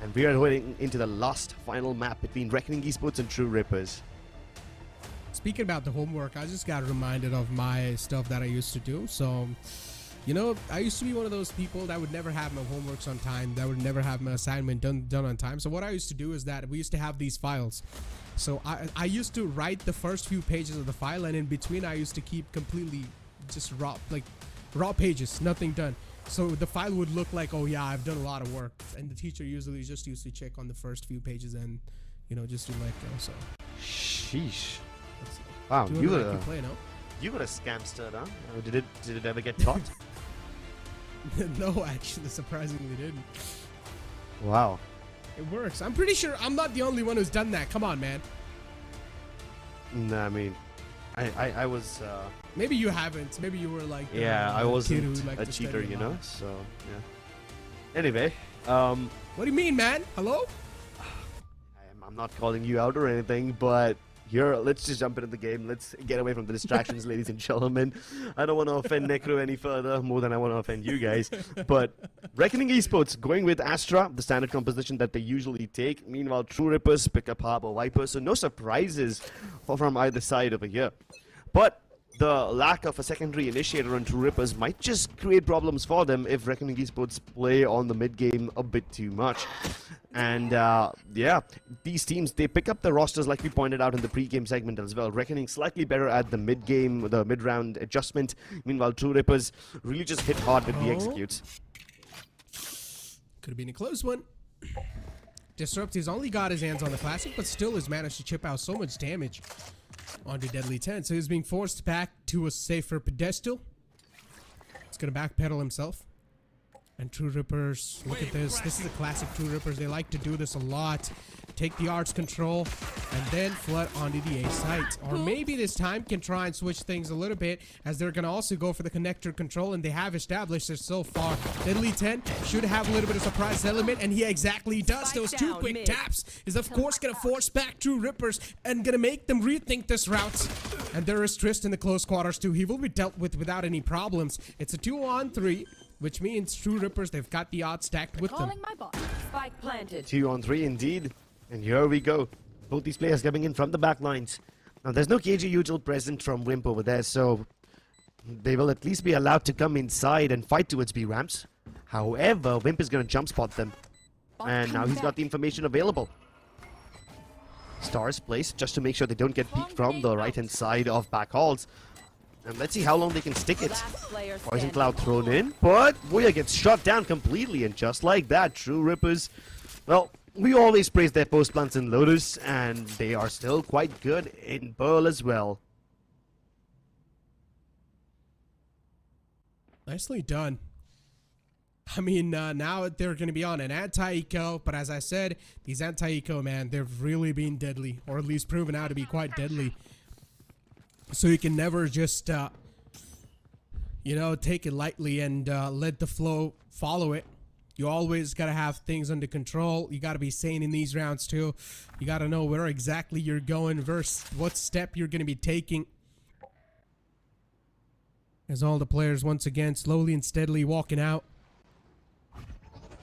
E: and we are heading into the last final map between Reckoning Esports and True Rippers.
D: Speaking about the homework, I just got reminded of my stuff that I used to do. So, you know, I used to be one of those people that would never have my homeworks on time, that would never have my assignment done on time. So what I used to do is that we used to have these files. So I used to write the first few pages of the file, and in between I used to keep completely just raw pages, nothing done. So the file would look like, oh yeah, I've done a lot of work. And the teacher usually just used to check on the first few pages and, you know, just to let go. So
E: sheesh. Wow, you were a scamster, huh? Did it ever get caught?
D: No, actually, surprisingly didn't.
E: Wow.
D: It works. I'm pretty sure I'm not the only one who's done that. Come on, man.
E: No, I mean, I was.
D: Maybe you haven't. Maybe you were like.
E: Yeah, I wasn't a cheater, you know. So yeah. Anyway,
D: what do you mean, man? Hello?
E: I'm not calling you out or anything, but here, let's just jump into the game. Let's get away from the distractions, ladies and gentlemen. I don't want to offend Necro any further, more than I want to offend you guys. But Reckoning Esports going with Astra, the standard composition that they usually take. Meanwhile, True Rippers pick up Harbor Viper, so no surprises from either side over here. But the lack of a secondary initiator on True Rippers might just create problems for them if Reckoning Esports play on the mid game a bit too much. And yeah, these teams, they pick up the rosters like we pointed out in the pre-game segment as well. Reckoning slightly better at the mid-game, the mid-round adjustment. Meanwhile, True Rippers really just hit hard with the executes.
D: Could have been a close one. Disrupt has only got his hands on the Classic, but still has managed to chip out so much damage onto Deadly 10. So he's being forced back to a safer pedestal. He's going to backpedal himself. And True Rippers, look at this. This is a classic True Rippers. They like to do this a lot. Take the arts control and then flood onto the A site. Or maybe this time can try and switch things a little bit, as they're going to also go for the connector control, and they have established it so far. Deadly 10 should have a little bit of surprise element, and he exactly does. Those two quick taps is of course going to force back True Rippers and going to make them rethink this route. And there is Trist in the close quarters too. He will be dealt with without any problems. It's a 2-on-3. Which means True Rippers, they've got the odds stacked with them.
G: Spike planted.
E: 2-on-3 indeed. And here we go. Both these players coming in from the back lines. Now, there's no KG Ugel present from Wimp over there, so they will at least be allowed to come inside and fight towards B ramps. However, Wimp is going to jump spot them. And now he's got the information available. Stars placed just to make sure they don't get peeked from the right-hand side of back halls. And let's see how long they can stick it. Poison Cloud thrown in, but Voya gets shot down completely, and just like that, True Rippers, well, we always praise their post plants in Lotus, and they are still quite good in Pearl as well.
D: Nicely done. I mean, now they're going to be on an anti-eco, but as I said, these anti-eco, man, they've really been deadly, or at least proven out to be quite deadly. So you can never just, you know, take it lightly and let the flow follow it. You always got to have things under control. You got to be sane in these rounds too. You got to know where exactly you're going versus what step you're going to be taking. As all the players once again slowly and steadily walking out.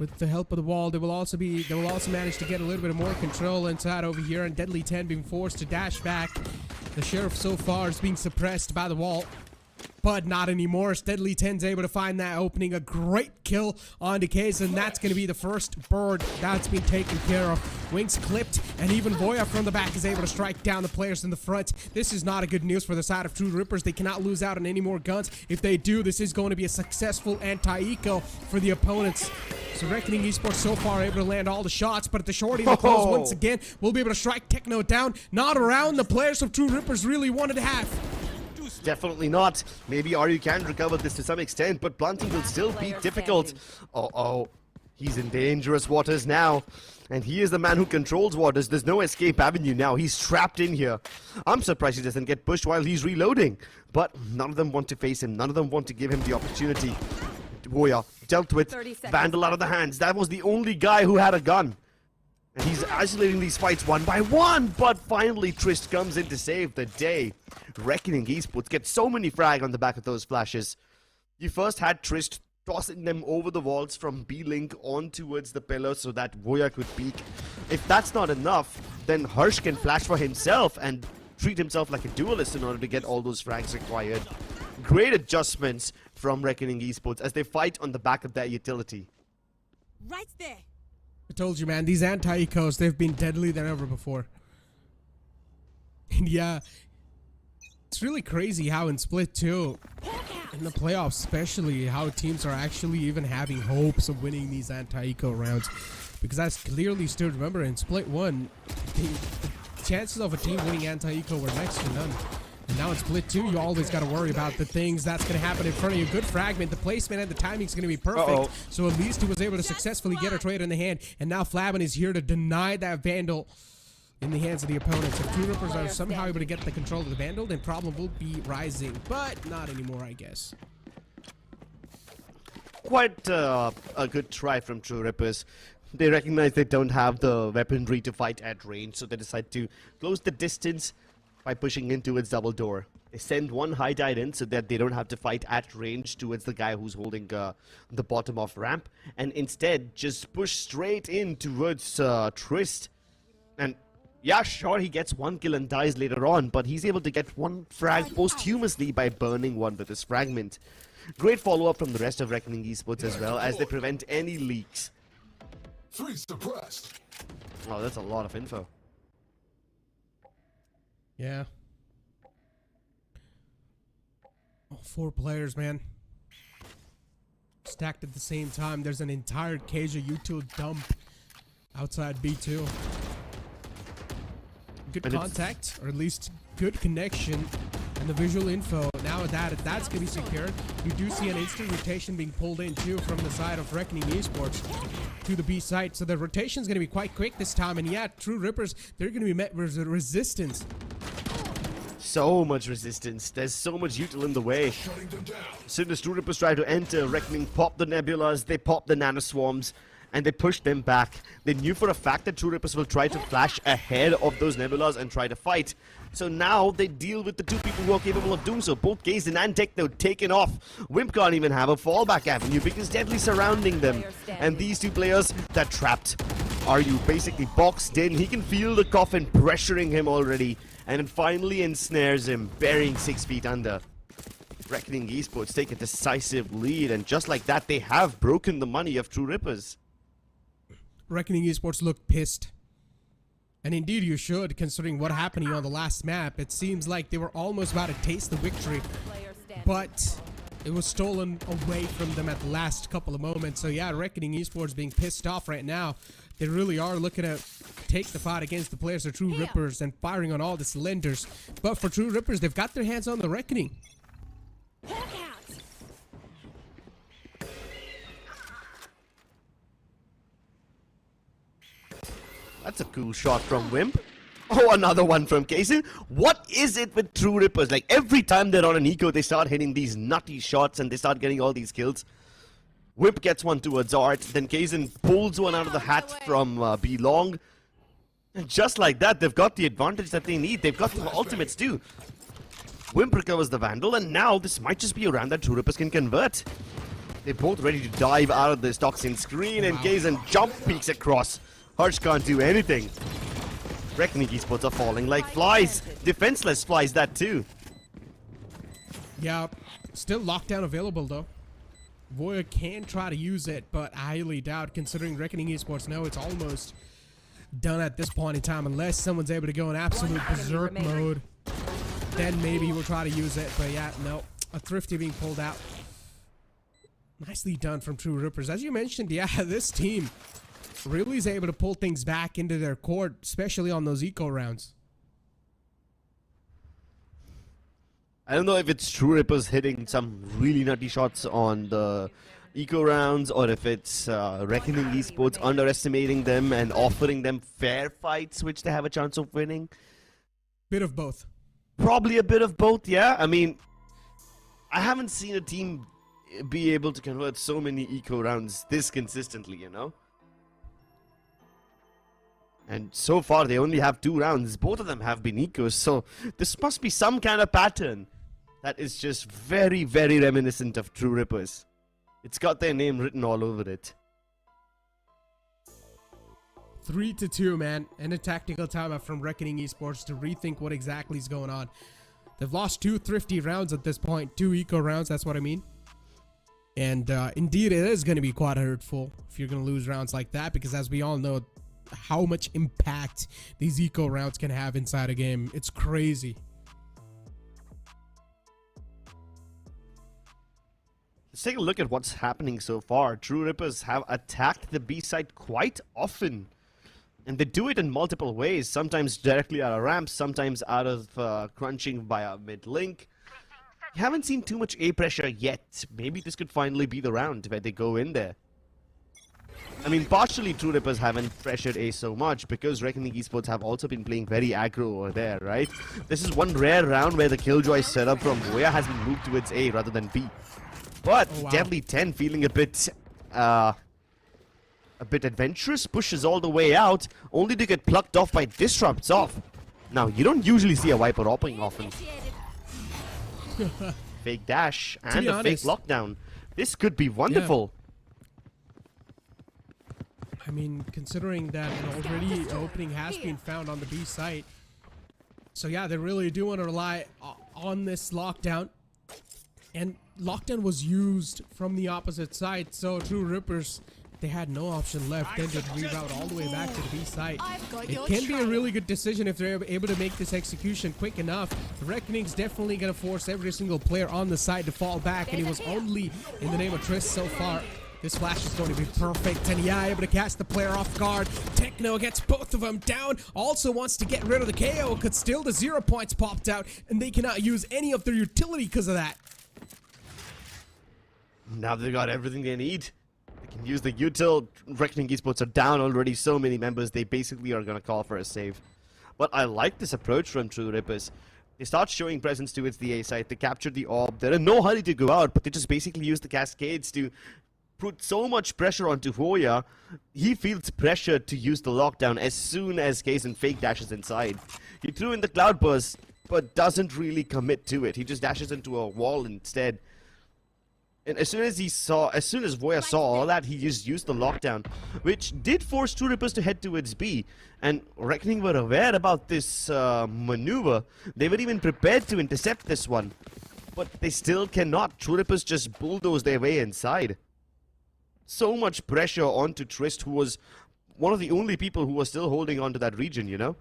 D: with the help of the wall, they will also manage to get a little bit of more control inside over here, and Deadly 10 being forced to dash back. The Sheriff so far is being suppressed by the wall, but not anymore. Deadly 10's able to find that opening. A great kill on Decays, and that's going to be the first bird that's been taken care of. Wings clipped, and even Voya from the back is able to strike down the players in the front. This is not a good news for the side of True Rippers. They cannot lose out on any more guns. If they do, this is going to be a successful anti-eco for the opponents. So Reckoning Esports so far able to land all the shots, but at the shorty in the close once again, will be able to strike Techno down. Not around the players of True Rippers really wanted to have.
E: Definitely not. Maybe Aryu can recover this to some extent, but planting will still be difficult. Uh-oh. He's in dangerous waters now. And he is the man who controls waters. There's no escape avenue now. He's trapped in here. I'm surprised he doesn't get pushed while he's reloading. But none of them want to face him. None of them want to give him the opportunity. Voya dealt with. Vandal out of the hands. That was the only guy who had a gun. And he's isolating these fights one by one, but finally Trist comes in to save the day. Reckoning Esports gets so many frag on the back of those flashes. You first had Trist tossing them over the walls from B-Link on towards the pillar so that Voya could peek. If that's not enough, then Harsh can flash for himself and treat himself like a duelist in order to get all those frags required. Great adjustments from Reckoning Esports as they fight on the back of their utility.
F: Right there.
D: I told you, man, these anti-ecos, they've been deadly than ever before. And yeah, it's really crazy how in Split 2, in the playoffs especially, how teams are actually even having hopes of winning these anti-eco rounds. Because I clearly still remember in Split 1, the chances of a team winning anti-eco were next to none. And now in Split 2, you always got to worry about the things that's going to happen in front of you. Good fragment, the placement and the timing is going to be perfect. So at least he was able to successfully get a trade in the hand. And now Flavin is here to deny that Vandal in the hands of the opponents. If True Rippers are somehow able to get the control of the Vandal, then problem will be rising. But not anymore, I guess.
E: Quite a good try from True Rippers. They recognize they don't have the weaponry to fight at range, so they decide to close the distance by pushing in towards double door. They send one high tide in so that they don't have to fight at range towards the guy who's holding the bottom of ramp, and instead just push straight in towards Trist. And yeah, sure, he gets one kill and dies later on, but he's able to get one frag posthumously by burning one with his fragment. Great follow-up from the rest of Reckoning Esports as well, as they prevent any leaks.
K: 3 suppressed.
E: Oh, that's a lot of info.
D: Yeah. All 4 players, man. Stacked at the same time. There's an entire Kasia util dump outside B2. Good contact, or at least good connection, and the visual info. Now that's going to be secured. You do see an instant rotation being pulled in too from the side of Reckoning Esports to the B site. So the rotation is going to be quite quick this time. And yeah, True Rippers, they're going to be met with resistance.
E: So much resistance. There's so much util in the way. As soon as True Rippers try to enter, Reckoning pop the Nebulas, they pop the Nanoswarms, and they push them back. They knew for a fact that True Rippers will try to flash ahead of those Nebulas and try to fight. So now they deal with the 2 people who are capable of doing so. Both Kazin and Techno taken off. Wimp can't even have a fallback avenue because Deadly surrounding them. And these 2 players, they're trapped. Aryu basically boxed in. He can feel the coffin pressuring him already. And it finally ensnares him, burying 6 feet under. Reckoning Esports take a decisive lead, and just like that, they have broken the money of True Rippers.
D: Reckoning Esports looked pissed. And indeed you should, considering what happened on the last map. It seems like they were almost about to taste the victory, but it was stolen away from them at the last couple of moments. So yeah, Reckoning Esports being pissed off right now. They really are looking to take the fight against the players of True Rippers and firing on all the cylinders. But for True Rippers, they've got their hands on the Reckoning.
E: That's a cool shot from Wimp. Oh, another one from Kazin. What is it with True Rippers? Like, every time they're on an eco, they start hitting these nutty shots and they start getting all these kills. Wimp gets one towards Art, then Kazin pulls one out of the hat from B Long. And just like that, they've got the advantage that they need. They've got the ultimates too. Wimp recovers the Vandal, and now this might just be a round that True Rippers can convert. They're both ready to dive out of this toxin screen, and Kaizen jump peeks across. Harsh can't do anything. Reckoning Esports are falling like flies. Defenseless flies, that too.
D: Yeah, still lockdown available though. Voya can try to use it, but I highly doubt, considering Reckoning Esports know it's almost done at this point in time, unless someone's able to go in absolute berserk mode. Then maybe he will try to use it, but yeah, no. A Thrifty being pulled out. Nicely done from True Rippers. As you mentioned, yeah, this team really is able to pull things back into their court, especially on those eco rounds.
E: I don't know if it's True Rippers hitting some really nutty shots on the eco rounds, or if it's Reckoning Esports underestimating them and offering them fair fights which they have a chance of winning.
D: Bit of both.
E: Probably a bit of both, yeah. I mean, I haven't seen a team be able to convert so many eco rounds this consistently, you know? And so far they only have 2 rounds. Both of them have been ecos, so this must be some kind of pattern that is just very, very reminiscent of True Rippers. It's got their name written all over it.
D: 3-2, man, and a tactical timeout from Reckoning Esports to rethink what exactly is going on. They've lost 2 Thrifty rounds at this point, 2 eco rounds, that's what I mean. And indeed, it is going to be quite hurtful if you're going to lose rounds like that, because as we all know, how much impact these eco rounds can have inside a game. It's crazy.
E: Let's take a look at what's happening so far. True Rippers have attacked the B site quite often. And they do it in multiple ways. Sometimes directly out of ramps, sometimes out of crunching via mid-link. You haven't seen too much A pressure yet. Maybe this could finally be the round where they go in there. I mean, partially True Rippers haven't pressured A so much because Reckoning Esports have also been playing very aggro over there, right? This is one rare round where the Killjoy setup from Voya has been moved towards A rather than B. But Deadly 10 feeling a bit adventurous, pushes all the way out, only to get plucked off by Disrupts off. Now, you don't usually see a Viper hopping often. Fake dash and a fake lockdown. This could be wonderful.
D: Yeah. I mean, considering that an already opening has been found on the B site. So yeah, they really do want to rely on this lockdown. And lockdown was used from the opposite side, so True Rippers, they had no option left then to reroute all the way back to the B side. It can be a really good decision if they're able to make this execution quick enough. The Reckoning's definitely going to force every single player on the side to fall back, and it was only in the name of Trist so far. This flash is going to be perfect, and yeah, able to catch the player off guard. Techno gets both of them down, also wants to get rid of the KO, because still the 0 points popped out, and they cannot use any of their utility because of that.
E: Now they've got everything they need. They can use the util. Reckoning Esports are down already so many members, they basically are going to call for a save. But I like this approach from True Rippers. They start showing presence towards the A side, they capture the orb, they're in no hurry to go out, but they just basically use the cascades to put so much pressure onto Voya. He feels pressured to use the lockdown as soon as Kaizen fake dashes inside. He threw in the cloud burst, but doesn't really commit to it. He just dashes into a wall instead. And as soon as Voya saw all that, he just used the lockdown, which did force True Rippers to head towards B. And Reckoning were aware about this maneuver. They were even prepared to intercept this one. But they still cannot. True Rippers just bulldoze their way inside. So much pressure onto Trist, who was one of the only people who was still holding on to that region, you know?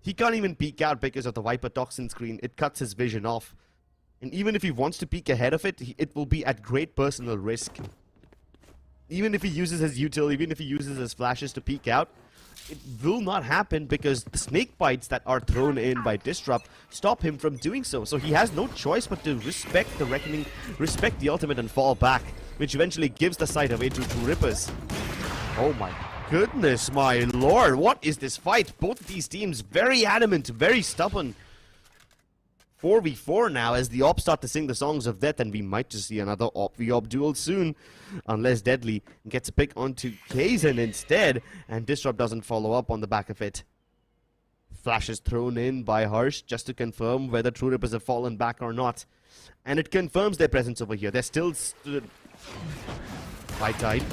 E: He can't even peek out because of the Viper Toxin screen. It cuts his vision off. And even if he wants to peek ahead of it, it will be at great personal risk. Even if he uses his util, even if he uses his flashes to peek out, it will not happen because the snake bites that are thrown in by Disrupt stop him from doing so. So he has no choice but to respect the Reckoning, respect the ultimate and fall back, which eventually gives the site away to True Rippers. Oh my goodness, my lord, what is this fight? Both of these teams very adamant, very stubborn. 4v4 now as the Ops start to sing the songs of death, and we might just see another Op v Op duel soon, unless Deadly gets a pick onto Kaizen instead, and Disrupt doesn't follow up on the back of it. Flash is thrown in by Harsh just to confirm whether True Rippers have fallen back or not, and it confirms their presence over here. They're still High Tide.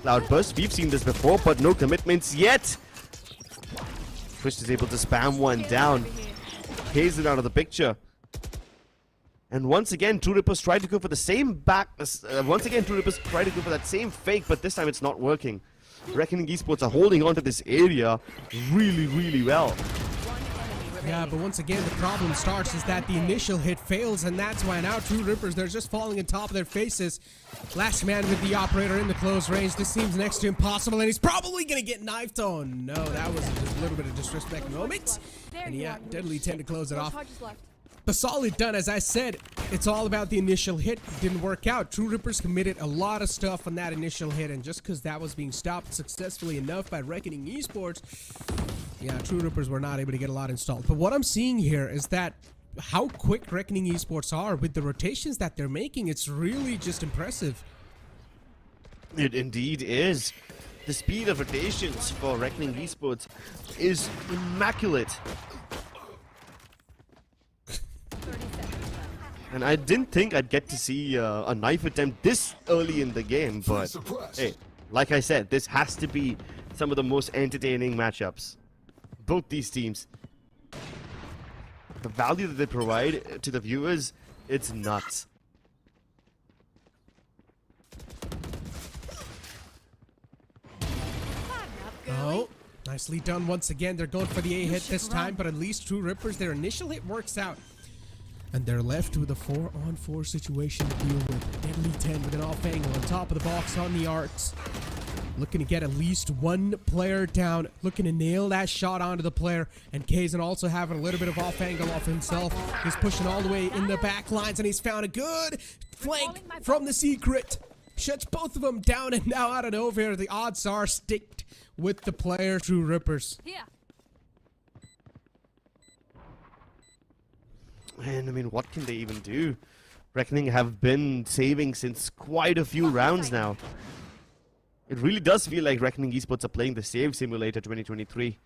E: Cloudburst. We've seen this before, but no commitments yet. Twist is able to spam one down. Hazen out of the picture. And once again, True Rippers tried to go for the same back. Once again, True Rippers tried to go for that same fake, but this time it's not working. Reckoning Esports are holding on to this area really, really well.
D: Yeah, but once again, the problem starts is that the initial hit fails, and that's why now True Rippers, they're just falling on top of their faces. Last man with the operator in the close range. This seems next to impossible, and he's probably going to get knifed. Oh, no, that was just a little bit of disrespect moment. And yeah, Deadly 10 to close it off. But solid done. As I said, it's all about the initial hit. Didn't work out. True Rippers committed a lot of stuff on that initial hit, and just because that was being stopped successfully enough by Reckoning Esports, yeah, True Rippers were not able to get a lot installed. But what I'm seeing here is that how quick Reckoning Esports are with the rotations that they're making. It's really just impressive.
E: It indeed is. The speed of rotations for Reckoning Esports is immaculate. And I didn't think I'd get to see a knife attempt this early in the game, but hey, like I said, this has to be some of the most entertaining matchups. Both these teams. The value that they provide to the viewers, it's nuts.
D: Oh, nicely done once again. They're going for the A hit this time, but at least True Rippers, their initial hit works out. And they're left with a 4-on-4 situation to deal with. Deadly 10 with an off angle on top of the box on the arts. Looking to get at least one player down. Looking to nail that shot onto the player. And Kazan also having a little bit of off angle off himself. He's pushing all the way in the back lines, and he's found a good flank from the secret. Shuts both of them down, and now out of nowhere, the odds are sticked with the player True Rippers.
F: Here.
E: And I mean, what can they even do? Reckoning have been saving since quite a few rounds now. It really does feel like Reckoning Esports are playing the Save Simulator 2023.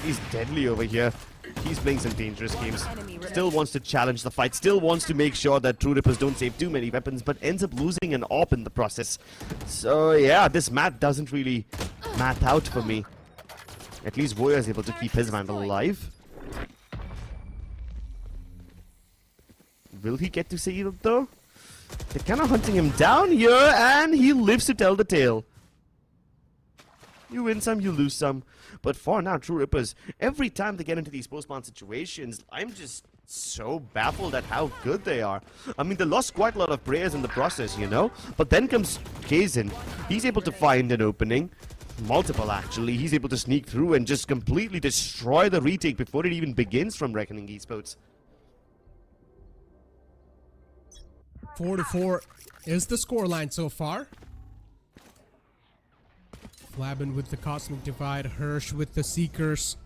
E: He's deadly over here. He's playing some dangerous games. Still wants to challenge the fight. Still wants to make sure that True Rippers don't save too many weapons, but ends up losing an AWP in the process. So yeah, this map doesn't really map out for me. At least Voya is able to keep his Vandal alive. Will he get to see it though? They're kind of hunting him down here, and he lives to tell the tale. You win some, you lose some. But for now, True Rippers, every time they get into these post-spawn situations, I'm just so baffled at how good they are. I mean, they lost quite a lot of players in the process, you know? But then comes Kazan. He's able to find an opening. Multiple, actually. He's able to sneak through and just completely destroy the retake before it even begins from Reckoning Esports.
D: 4-4 is the scoreline so far. Flabin with the Cosmic Divide, Hirsch with the Seekers.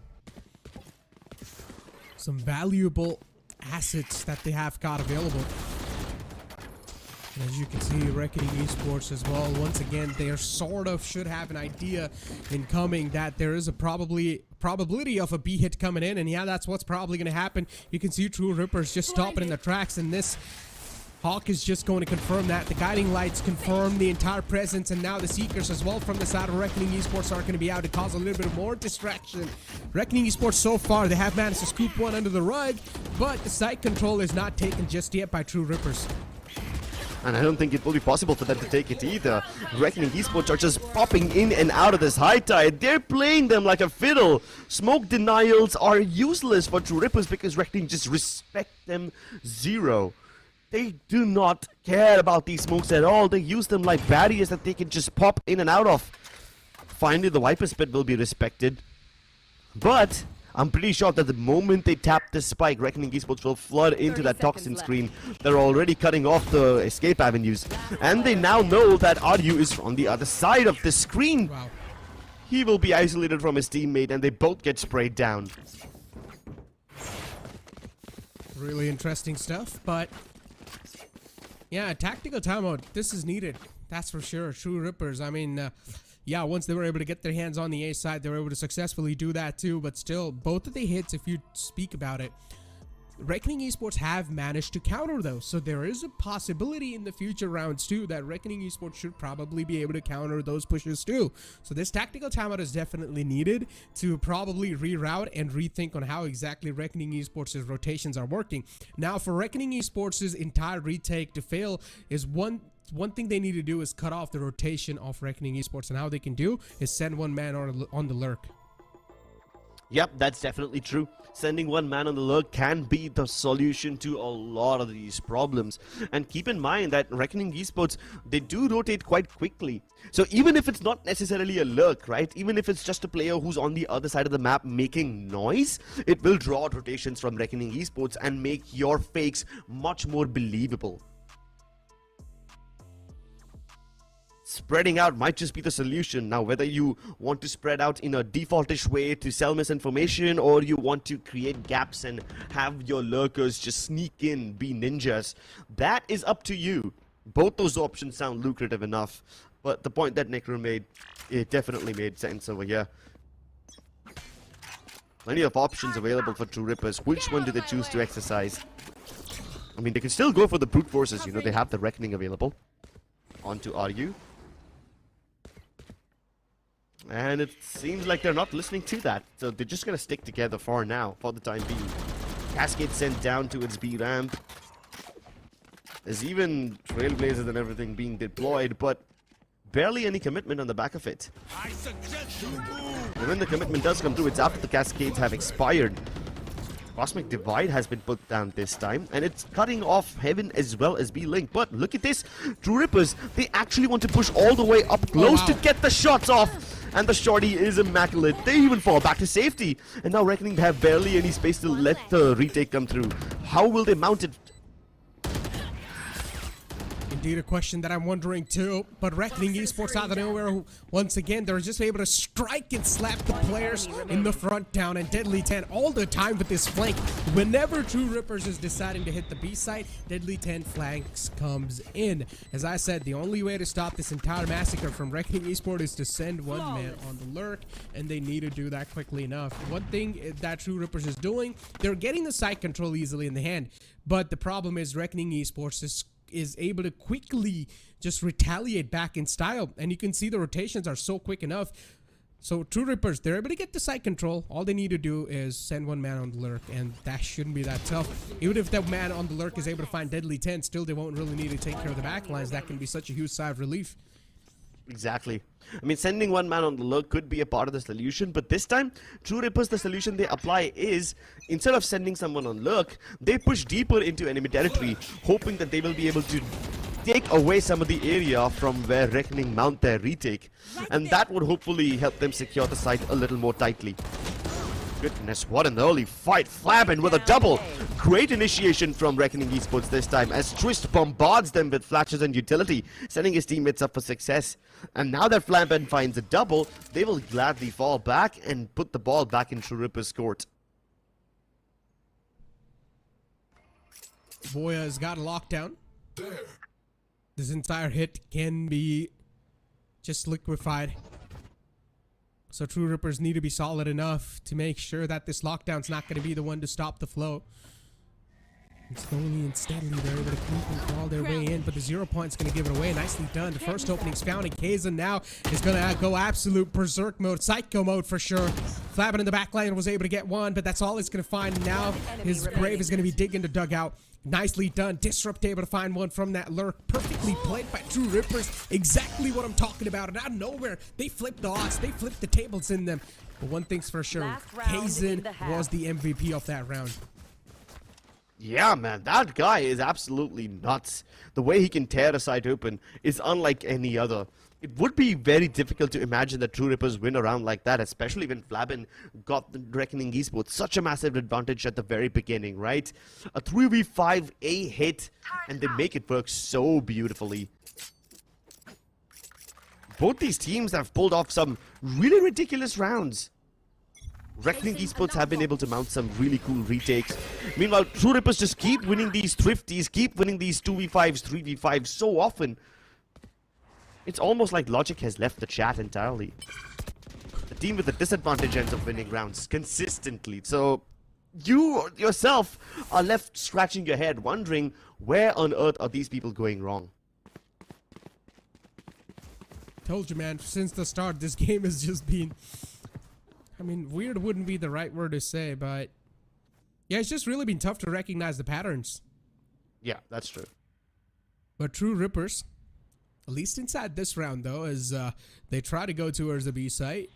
D: Some valuable assets that they have got available. And as you can see, Reckoning Esports as well. Once again, they are sort of should have an idea incoming that there is a probability of a B hit coming in, and yeah, that's what's probably going to happen. You can see True Rippers just stopping in their tracks, and this Hawk is just going to confirm that. The guiding lights confirm the entire presence, and now the Seekers as well from the side of Reckoning Esports are going to be out to cause a little bit more distraction. Reckoning Esports so far, they have managed to scoop one under the rug, but the site control is not taken just yet by True Rippers.
E: And I don't think it will be possible for them to take it either. Reckoning Esports are just popping in and out of this high tide. They're playing them like a fiddle. Smoke denials are useless for True Rippers because Reckoning just respect them zero. They do not care about these smokes at all. They use them like barriers that they can just pop in and out of. Finally, the Viper Spit will be respected. But I'm pretty sure that the moment they tap this spike, Reckoning Esports will flood into that toxin screen. They're already cutting off the escape avenues. And they now know that Aryu is on the other side of the screen.
D: Wow.
E: He will be isolated from his teammate, and they both get sprayed down.
D: Really interesting stuff, but yeah, tactical timeout. This is needed. That's for sure. True Rippers. I mean, yeah, once they were able to get their hands on the A side, they were able to successfully do that too. But still, both of the hits, if you speak about it, Reckoning Esports have managed to counter those. So there is a possibility in the future rounds too that Reckoning Esports should probably be able to counter those pushes too. So this tactical timeout is definitely needed to probably reroute and rethink on how exactly Reckoning Esports' rotations are working. Now for Reckoning Esports' entire retake to fail is one thing they need to do is cut off the rotation of Reckoning Esports, and how they can do is send one man on the lurk.
E: Yep, that's definitely true. Sending one man on the lurk can be the solution to a lot of these problems. And keep in mind that Reckoning Esports, they do rotate quite quickly. So even if it's not necessarily a lurk, right? Even if it's just a player who's on the other side of the map making noise, it will draw rotations from Reckoning Esports and make your fakes much more believable. Spreading out might just be the solution. Now, whether you want to spread out in a defaultish way to sell misinformation, or you want to create gaps and have your lurkers just sneak in, be ninjas, that is up to you. Both those options sound lucrative enough, but the point that Necro made, it definitely made sense over here. Plenty of options available for True Rippers. Which one do they choose to exercise? I mean, they can still go for the brute forces, you know, they have the Reckoning available. On to RU. And it seems like they're not listening to that. So they're just going to stick together for now, for the time being. Cascade sent down to its B ramp. There's even Trailblazers and everything being deployed, but barely any commitment on the back of it. And when the commitment does come through, it's after the Cascades have expired. Cosmic Divide has been put down this time, and it's cutting off Heaven as well as B-Link. But look at this, True Rippers, they actually want to push all the way up close to get the shots off. And the shorty is immaculate. They even fall back to safety. And now Reckoning have barely any space to let the retake come through. How will they mount it?
D: Indeed, a question that I'm wondering too. But Reckoning Esports out of nowhere, once again, they're just able to strike and slap the players in the front down. And Deadly 10 all the time with this flank. Whenever True Rippers is deciding to hit the B site, Deadly 10 flanks comes in. As I said, the only way to stop this entire massacre from Reckoning Esports is to send one man on the lurk, and they need to do that quickly enough. One thing that True Rippers is doing, they're getting the site control easily in the hand. But the problem is Reckoning Esports is able to quickly just retaliate back in style, and you can see the rotations are so quick enough. So True Rippers, they're able to get the site control. All they need to do is send one man on the lurk, and that shouldn't be that tough. Even if that man on the lurk is able to find Deadly 10, still they won't really need to take care of the backlines. That can be such a huge sigh of relief.
E: Exactly. I mean, sending one man on the lurk could be a part of the solution, but this time, True Rippers, the solution they apply is, instead of sending someone on lurk, they push deeper into enemy territory, hoping that they will be able to take away some of the area from where Reckoning mount their retake, and that would hopefully help them secure the site a little more tightly. Goodness, what an early fight. Flabbin with a double. Great initiation from Reckoning Esports this time as Twist bombards them with flashes and utility, setting his teammates up for success. And now that Flabbin finds a double, they will gladly fall back and put the ball back in True Ripper's court.
D: Boya's got a lockdown. This entire hit can be just liquefied. So True Rippers need to be solid enough to make sure that this lockdown's not going to be the one to stop the flow. And slowly and steadily they're able to creep and crawl their way in, but the 0 point's going to give it away. Nicely done. The first opening's found, and Kazan now is going to go absolute berserk mode, psycho mode for sure. Flabbin in the back lane was able to get one, but that's all he's going to find. And now his Brave is going to be digging the dugout. Nicely done. Disrupt able to find one from that lurk. Perfectly played by True Rippers. Exactly what I'm talking about. And out of nowhere, they flipped the odds. They flipped the tables in them. But one thing's for sure, Kazan was the MVP of that round.
E: Yeah, man, that guy is absolutely nuts. The way he can tear a site open is unlike any other. It would be very difficult to imagine that True Rippers win a round like that, especially when Flabbin got the Reckoning Esports such a massive advantage at the very beginning, right? A 3v5 A hit, and they make it work so beautifully. Both these teams have pulled off some really ridiculous rounds. Reckoning Esports have been able to mount some really cool retakes. Meanwhile, True Rippers just keep winning these thrifties, keep winning these 2v5s, 3v5s so often. It's almost like logic has left the chat entirely. The team with the disadvantage ends up winning rounds consistently. So, you yourself are left scratching your head, wondering where on earth are these people going wrong.
D: Told you, man, since the start, this game has just been... I mean, weird wouldn't be the right word to say, but... yeah, it's just really been tough to recognize the patterns.
E: Yeah, that's true.
D: But true rippers, at least inside this round, though, as they try to go towards the B site.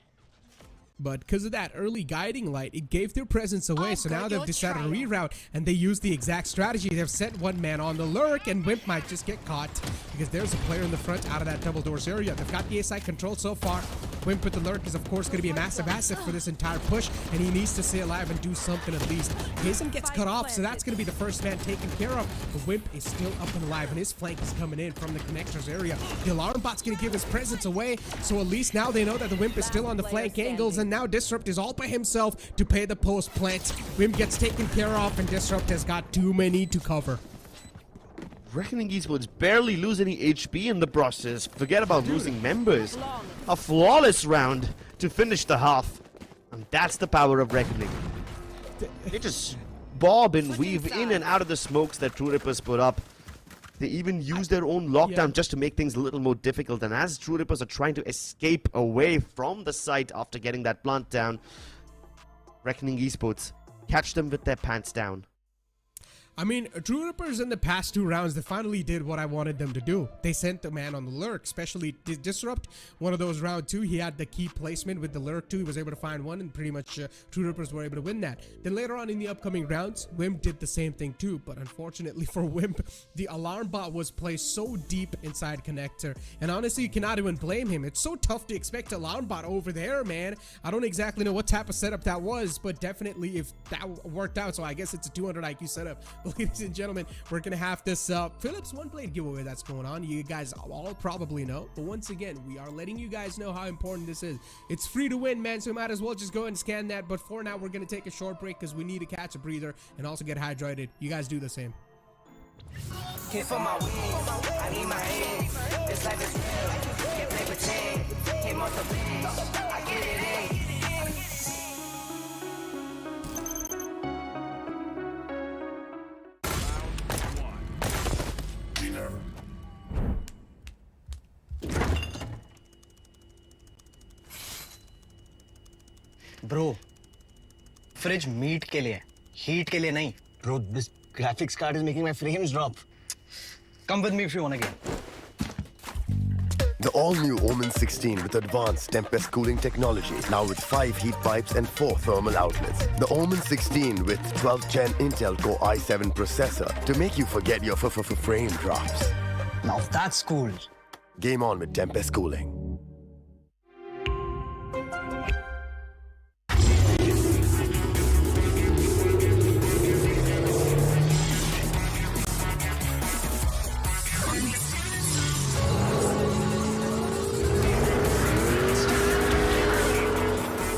D: But because of that early guiding light, it gave their presence away. So now they've decided to reroute, and they use the exact strategy. They've sent one man on the lurk, and Wimp might just get caught because there's a player in the front out of that double doors area. They've got the A site controlled so far. Wimp with the lurk is, of course, going to be a massive asset for this entire push, and he needs to stay alive and do something at least. Hazen gets cut off, so that's going to be the first man taken care of. But Wimp is still up and alive, and his flank is coming in from the connectors area. The alarm bot's going to give his presence away, so at least now they know that the Wimp is still on the flank angles, and now Disrupt is all by himself to pay the post plant. Wimp gets taken care of, and Disrupt has got too many to cover.
E: Revenant Esports barely lose any HP in the process. Forget about losing members. A flawless round to finish the half. And that's the power of Reckoning. They just bob and weave in and out of the smokes that True Rippers put up. They even use their own lockdown just to make things a little more difficult. And as True Rippers are trying to escape away from the site after getting that plant down, Reckoning Esports catch them with their pants down.
D: I mean, True Rippers in the past 2 rounds, they finally did what I wanted them to do. They sent the man on the lurk, especially Disrupt. One of those round 2, he had the key placement with the lurk 2. He was able to find one, and pretty much True Rippers were able to win that. Then later on in the upcoming rounds, Wimp did the same thing too. But unfortunately for Wimp, the alarm bot was placed so deep inside connector. And honestly, you cannot even blame him. It's so tough to expect alarm bot over there, man. I don't exactly know what type of setup that was, but definitely if that worked out, so I guess it's a 200 IQ setup. Ladies and gentlemen, we're gonna have this Philips one plate giveaway that's going on. You guys all probably know, but once again, we are letting you guys know how important this is. It's free to win, man, so we might as well just go and scan that. But for now, we're gonna take a short break because we need to catch a breather and also get hydrated. You guys do the same.
H: Can't feel my wings, I need my hands. This life is real, can't play pretend. Came off the bench, I get it in.
I: Bro, fridge meat के लिए, heat के लिए नहीं. Bro, this graphics card is making my frames drop. Come with me if you want a game.
J: The all-new Omen 16 with advanced Tempest cooling technology, now with 5 heat pipes and 4 thermal outlets. The Omen 16 with 12th Gen Intel Core i7 processor to make you forget your frame drops.
I: Now that's cool.
J: Game on with Tempest cooling.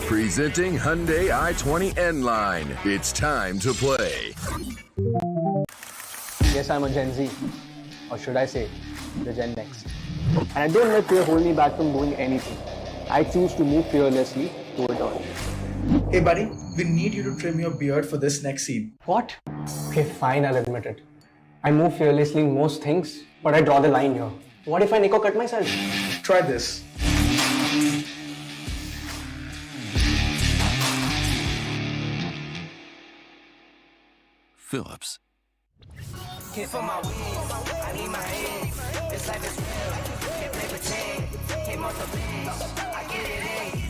K: Presenting Hyundai i20 N-Line. It's time to play.
L: Yes, I'm a Gen Z. Or should I say, the Gen Next. And I don't let fear hold me back from doing anything. I choose to move fearlessly to it all.
O: Hey buddy, we need you to trim your beard for this next scene.
L: What? Okay, fine, I'll admit it. I move fearlessly in most things, but I draw the line here. What if I Nico cut myself?
O: Try this.
K: Phillips.
H: Can't feel my wings, I need my hands. This life is real, can't play pretend. Came off the bench, I get it in.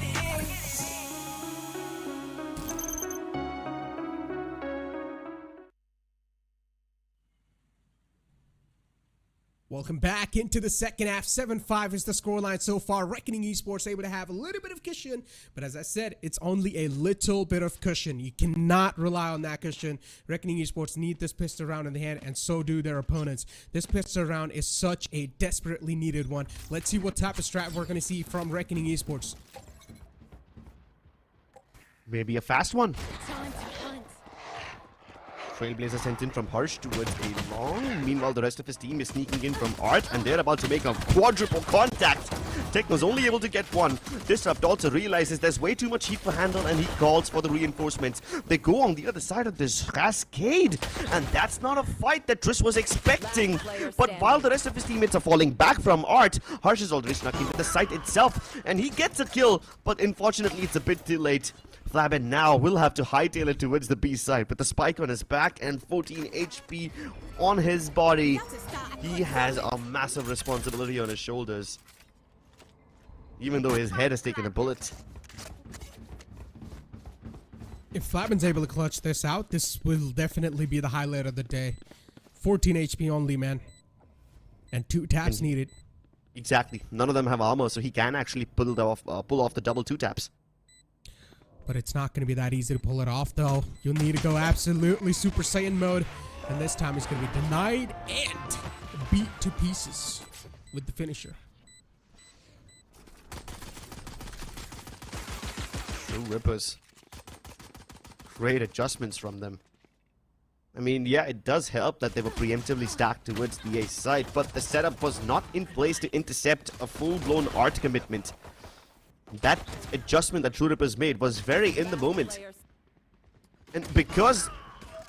D: Welcome back into the second half. 7-5 is the scoreline so far. Reckoning Esports able to have a little bit of cushion, but as I said, it's only a little bit of cushion. You cannot rely on that cushion. Reckoning Esports need this pistol round in the hand, and so do their opponents. This pistol round is such a desperately needed one. Let's see what type of strat we're going to see from Reckoning Esports.
E: Maybe a fast one. Trailblazer sent in from Harsh towards a long. Meanwhile, the rest of his team is sneaking in from Art, and they're about to make a quadruple contact. Techno's only able to get one. Disrupt also realizes there's way too much heat to handle, and he calls for the reinforcements. They go on the other side of this cascade, and that's not a fight that Trish was expecting. But while the rest of his teammates are falling back from Art, Harsh is already snuck into the site itself, and he gets a kill, but unfortunately it's a bit too late. Flabin now will have to hightail it towards the B side with the spike on his back and 14 HP on his body. He has a massive responsibility on his shoulders, even though his head has taken a bullet.
D: If Flabin's able to clutch this out, this will definitely be the highlight of the day. 14 HP only, man. And 2 taps needed.
E: Exactly. None of them have armor, so he can actually pull off the double 2 taps.
D: But it's not going to be that easy to pull it off, though. You'll need to go absolutely Super Saiyan mode. And this time he's going to be denied and beat to pieces with the finisher.
E: True Rippers. Great adjustments from them. I mean, yeah, it does help that they were preemptively stacked towards the A side, but the setup was not in place to intercept a full-blown Art commitment. That adjustment that True Rippers made was very in the moment. And because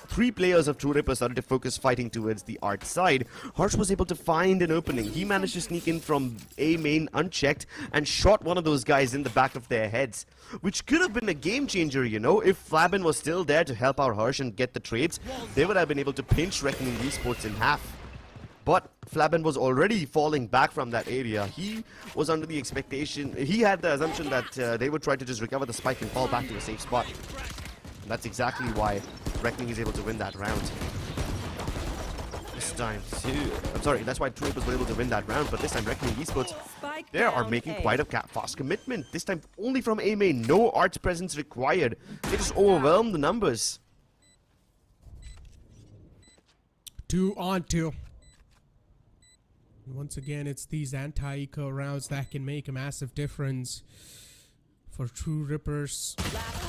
E: 3 players of True Rippers started to focus fighting towards the Art side, Harsh was able to find an opening. He managed to sneak in from A main unchecked and shot one of those guys in the back of their heads, which could have been a game changer, you know. If Flabin was still there to help out Harsh and get the trades, they would have been able to pinch Revenant Esports in half. But Flabin was already falling back from that area. He was under the expectation, he had the assumption that they would try to just recover the spike and fall back to a safe spot. And that's exactly why Reckoning is able to win that round. This time too. I'm sorry, that's why True Rippers were able to win that round, but this time Reckoning Esports, they are making quite a fast commitment. This time only from A main, no Art's presence required. They just overwhelm the numbers.
D: 2 on 2. Once again, it's these anti-eco rounds that can make a massive difference for True Rippers.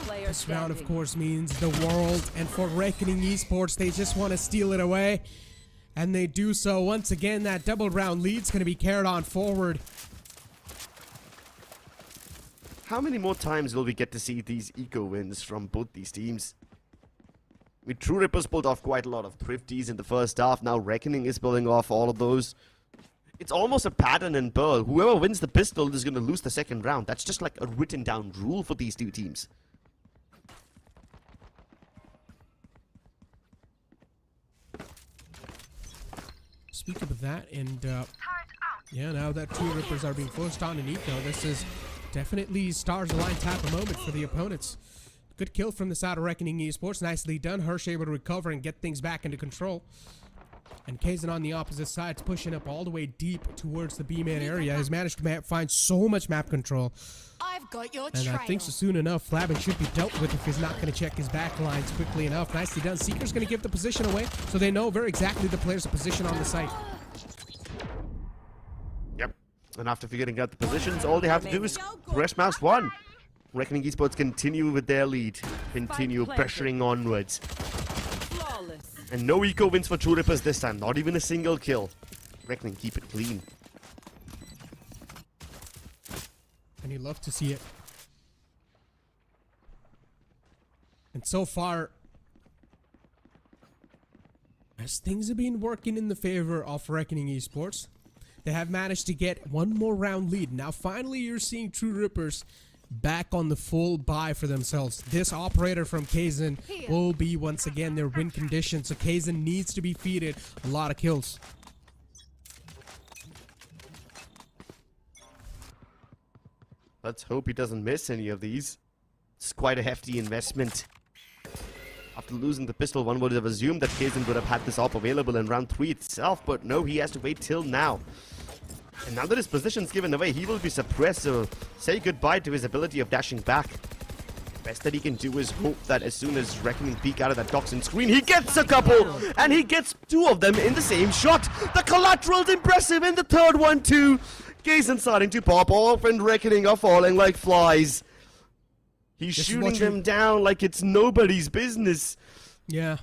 D: This round, of course, means the world, and for Reckoning Esports, they just want to steal it away, and they do so. Once again, that double round lead's going to be carried on forward.
E: How many more times will we get to see these eco wins from both these teams? I mean, True Rippers pulled off quite a lot of thrifties in the first half. Now Reckoning is pulling off all of those. It's almost a pattern in Pearl. Whoever wins the pistol is going to lose the second round. That's just like a written down rule for these 2 teams.
D: Speaking of that, and yeah, now that True Rippers are being forced on an eco, this is definitely stars align type of moment for the opponents. Good kill from the side of Reckoning Esports. Nicely done. Hirsch able to recover and get things back into control. And Kazan on the opposite side is pushing up all the way deep towards the B-man area. Has managed to find so much map control.
F: I've got your
D: And I think so soon enough, Flabin should be dealt with if he's not going to check his back lines quickly enough. Nicely done. Seeker's going to give the position away, so they know very exactly the player's position on the site.
E: Yep. And after figuring out the positions, all they have to do is press mouse 1. Reckoning Esports continue with their lead. Continue pressuring onwards. And no eco wins for True Rippers this time. Not even a single kill. Reckoning keep it clean.
D: And you love to see it. And so far, as things have been working in the favor of Reckoning Esports, they have managed to get one more round lead. Now finally you're seeing True Rippers back on the full buy for themselves. This operator from Kazan will be once again their win condition, so Kazan needs to be feeded a lot of kills.
E: Let's hope he doesn't miss any of these. It's quite a hefty investment. After losing the pistol, one would have assumed that Kazan would have had this op available in round 3 itself, but no, he has to wait till now. And now that his position's given away, he will be suppressed, so say goodbye to his ability of dashing back. Best that he can do is hope that as soon as Reckoning peek out of that toxin screen, he gets a couple! And he gets 2 of them in the same shot! The collateral's impressive, and the third one too! Kazan starting to pop off, and Reckoning are falling like flies. He's shooting them down like it's nobody's business.
D: Yeah.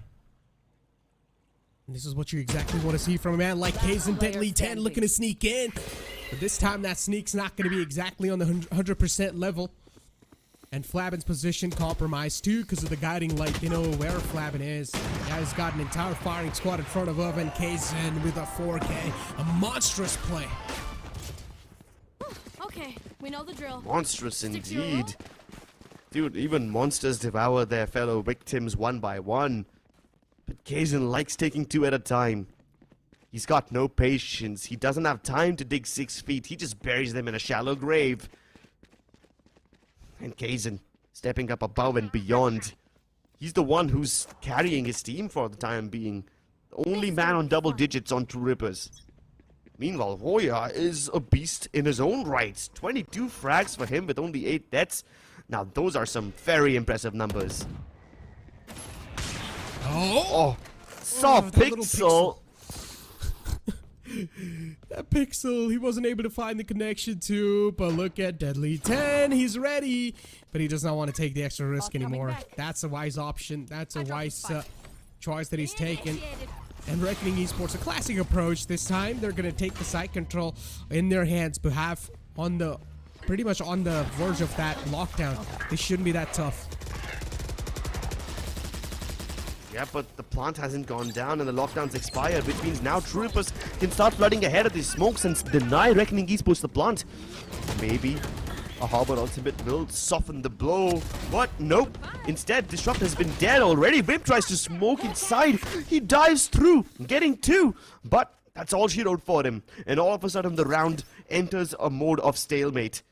D: And this is what you exactly want to see from a man like Kazan. Deadly 10 looking to sneak in. But this time that sneak's not going to be exactly on the 100% level. And Flabin's position compromised too because of the guiding light. You know where Flabin is. Yeah, he's got an entire firing squad in front of him, and Kaizen with a 4K. A monstrous play.
F: Okay, we know the drill.
E: Monstrous
F: Stick to your role.
E: indeed. Dude, even monsters devour their fellow victims one by one. But Kaizen likes taking 2 at a time. He's got no patience. He doesn't have time to dig 6 feet. He just buries them in a shallow grave. And Kaizen, stepping up above and beyond. He's the one who's carrying his team for the time being. The only man on double digits on True Rippers. Meanwhile, Voya is a beast in his own right. 22 frags for him with only 8 deaths. Now, those are some very impressive numbers.
D: Oh!
E: Saw
D: that little
E: Pixel.
D: That Pixel, he wasn't able to find the connection to, but look at Deadly 10, he's ready, but he does not want to take the extra risk anymore. That's a wise option, that's a wise choice that he's taken. And Reckoning Esports, a classic approach this time. They're going to take the site control in their hands, but have on the, pretty much on the verge of that lockdown. This shouldn't be that tough.
E: Yeah, but the plant hasn't gone down and the lockdown's expired, which means now True Rippers can start flooding ahead of these smokes and deny Reckoning Esports the plant. Maybe a Harbor Ultimate will soften the blow, but nope. Instead, Disrupt has been dead already. Vimp tries to smoke inside. He dives through, getting 2, but that's all she wrote for him. And all of a sudden, the round enters a mode of stalemate.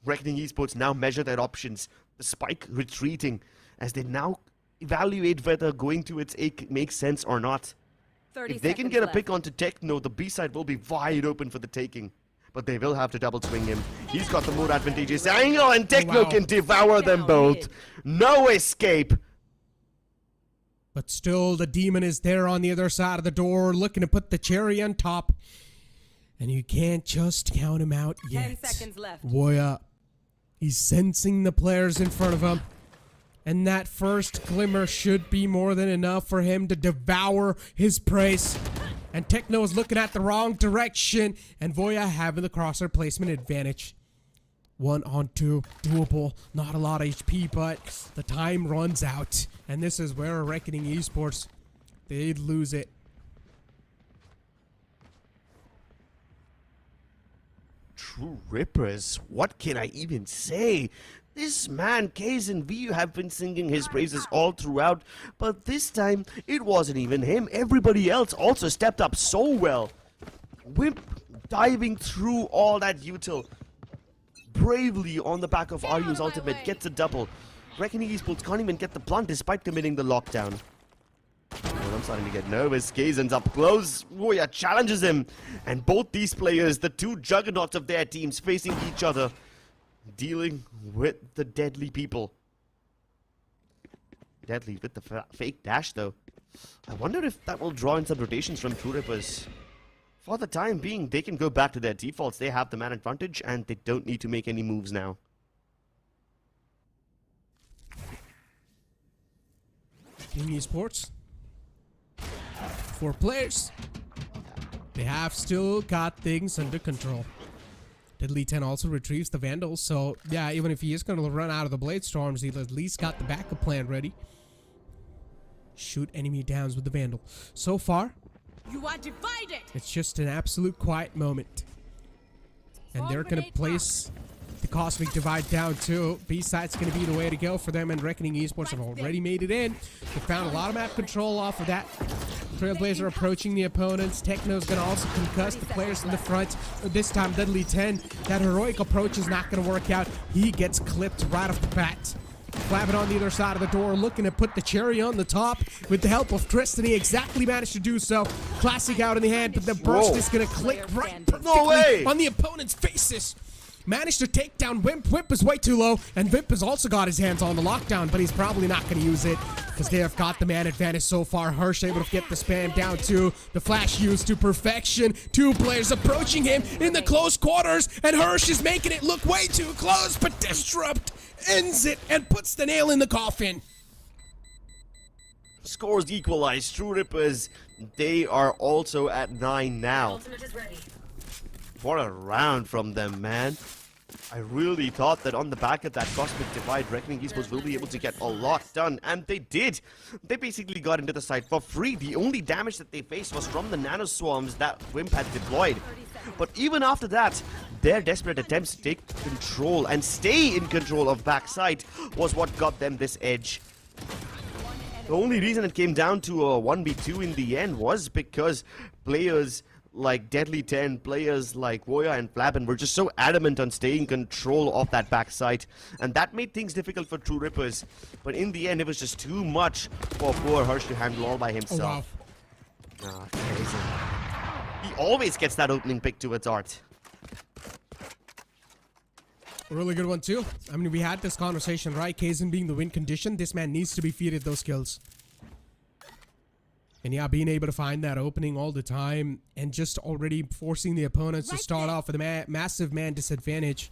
E: Reckoning Esports now measure their options. The spike retreating as they now evaluate whether going to its A makes sense or not. If they can get a pick onto Techno, the B side will be wide open for the taking. But they will have to double swing him. He's got the more advantageous angle, and Techno can devour them both. No escape.
D: But still, the demon is there on the other side of the door, looking to put the cherry on top. And you can't just count him out yet.
G: 10 seconds left.
D: Voya, he's sensing the players in front of him. And that first glimmer should be more than enough for him to devour his prey. And Techno is looking at the wrong direction. And Voya having the crosshair placement advantage. 1 on 2, doable. Not a lot of HP, but the time runs out. And this is where Reckoning Esports, they'd lose it.
E: True Rippers, what can I even say? This man, Kaizen V, have been singing his praises all throughout, but this time, it wasn't even him. Everybody else also stepped up so well. Wimp diving through all that util. Bravely on the back of Ryu's ultimate, gets a double. Reckoning Esports can't even get the plant despite committing the lockdown. Well, I'm starting to get nervous. Kaizen's up close. Voya challenges him. And both these players, the 2 juggernauts of their teams, facing each other. Dealing with the deadly people. Deadly with the fake dash, though. I wonder if that will draw in some rotations from True Rippers. For the time being, they can go back to their defaults. They have the man advantage, and they don't need to make any moves now.
D: Team Esports. 4 players. They have still got things under control. Deadly 10 also retrieves the Vandals, so yeah, even if he is going to run out of the Blade Storms, he's at least got the backup plan ready. Shoot enemy downs with the Vandal. So far,
F: You are divided.
D: it's just an absolute quiet moment. And they're going to place the Cosmic Divide down too. B-side's going to be the way to go for them, and Reckoning Esports have already made it in. They found a lot of map control off of that. Trailblazer approaching the opponents. Techno's going to also concuss the players in the front. But this time, Deadly 10, that heroic approach is not going to work out. He gets clipped right off the bat. Flabin on the other side of the door, looking to put the cherry on the top with the help of Tristan. He exactly managed to do so. Classic out in the hand, but the burst is going to click right perfectly on the opponent's faces. Managed to take down Wimp. Wimp is way too low, and Wimp has also got his hands on the lockdown, but he's probably not going to use it because they have got the man advantage so far. Hirsch able to get the spam down too. The flash used to perfection. 2 players approaching him in the close quarters, and Hirsch is making it look way too close, but Disrupt ends it and puts the nail in the coffin.
E: Scores equalized. True Rippers, they are also at 9 now. What a round from them, man. I really thought that on the back of that Cosmic Divide, Reckoning Esports will be able to get a lot done, and they did. They basically got into the site for free. The only damage that they faced was from the nano swarms that Wimp had deployed. But even after that, their desperate attempts to take control and stay in control of backside was what got them this edge. The only reason it came down to a 1v2 in the end was because players like Deadly 10, players like Voya and Flabin were just so adamant on staying control of that backside, and that made things difficult for True Rippers. But in the end, it was just too much for poor Harsh to handle all by himself. Oh, wow. Crazy. He always gets that opening pick towards Art.
D: A really good one too. I mean, we had this conversation, right? Kazan being the win condition, this man needs to be feeded those kills. And yeah, being able to find that opening all the time and just already forcing the opponents to start off with a massive man disadvantage.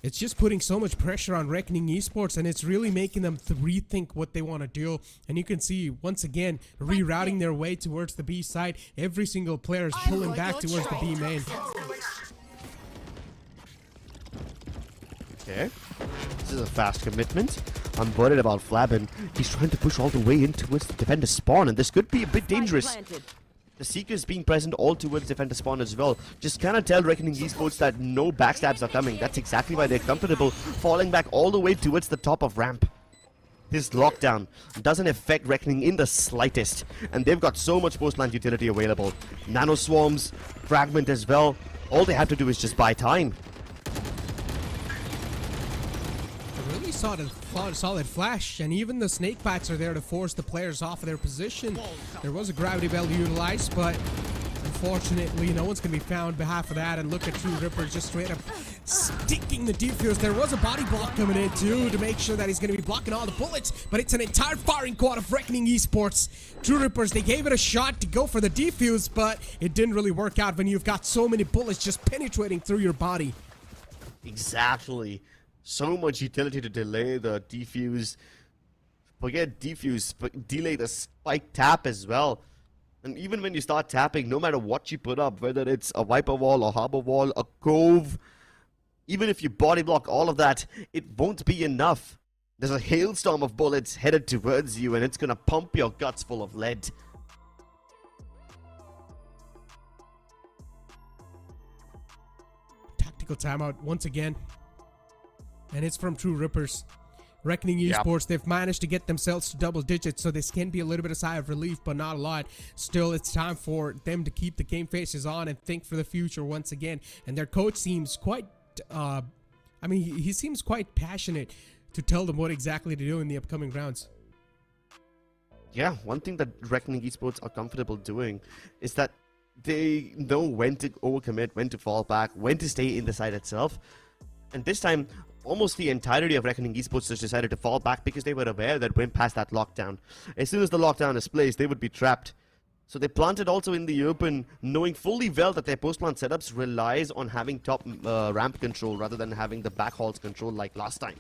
D: It's just putting so much pressure on Reckoning Esports, and it's really making them rethink what they want to do. And you can see, once again, rerouting their way towards the B side. Every single player is pulling back towards the B main.
E: Okay, this is a fast commitment. I'm worried about Flabin. He's trying to push all the way in towards the defender spawn, and this could be a bit dangerous. The Seekers being present all towards defender spawn as well. Just kind of tell Reckoning Esports that no backstabs are coming. That's exactly why they're comfortable falling back all the way towards the top of ramp. This lockdown doesn't affect Reckoning in the slightest, and they've got so much post-land utility available. Nano swarms, fragment as well. All they have to do is just buy time.
D: Solid flash, and even the snake bites are there to force the players off of their position. There was a gravity belt utilized, but unfortunately no one's gonna be found on behalf of that. And look at True Ripper just straight up sticking the defuse. There was a body block coming in too to make sure that he's gonna be blocking all the bullets, but it's an entire firing quad of Reckoning Esports. True Rippers, they gave it a shot to go for the defuse, but it didn't really work out when you've got so many bullets just penetrating through your body.
E: Exactly. So much utility to delay the defuse. Forget defuse, but delay the spike tap as well. And even when you start tapping, no matter what you put up, whether it's a Viper wall, a Harbor wall, a Cove, even if you body block all of that, it won't be enough. There's a hailstorm of bullets headed towards you, and it's gonna pump your guts full of lead.
D: Tactical timeout once again. And it's from True Rippers. Reckoning Esports, they've managed to get themselves to double digits, so this can be a little bit of sigh of relief, but not a lot. Still, it's time for them to keep the game faces on and think for the future once again. And their coach seems quite, he seems quite passionate to tell them what exactly to do in the upcoming rounds.
E: Yeah, one thing that Reckoning Esports are comfortable doing is that they know when to overcommit, when to fall back, when to stay in the side itself. And this time, almost the entirety of Reckoning Esports just decided to fall back because they were aware that Wimp passed that lockdown. As soon as the lockdown is placed, they would be trapped. So they planted also in the open, knowing fully well that their post-plant setups relies on having top ramp control rather than having the back halls control like last time.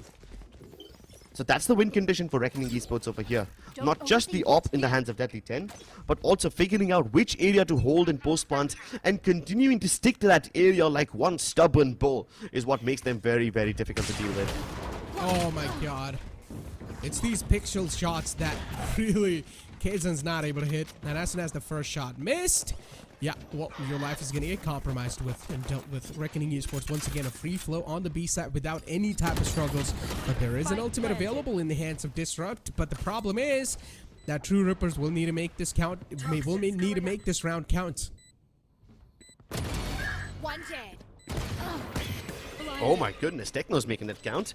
E: So that's the win condition for Reckoning Esports over here. Not just the op in the hands of Deadly 10, but also figuring out which area to hold in post-plant and continuing to stick to that area like one stubborn bull is what makes them very, very difficult to deal with.
D: Oh my god. It's these pixel shots that really Kazan's not able to hit. And as soon as the first shot missed, yeah, well, your life is going to get compromised with and dealt with. Reckoning Esports, once again, a free flow on the B side without any type of struggles. But there is an ultimate available in the hands of Disrupt. But the problem is that True Rippers will need to make this count. Will need to make this round count.
F: One dead.
E: Oh my goodness, Techno's making it count.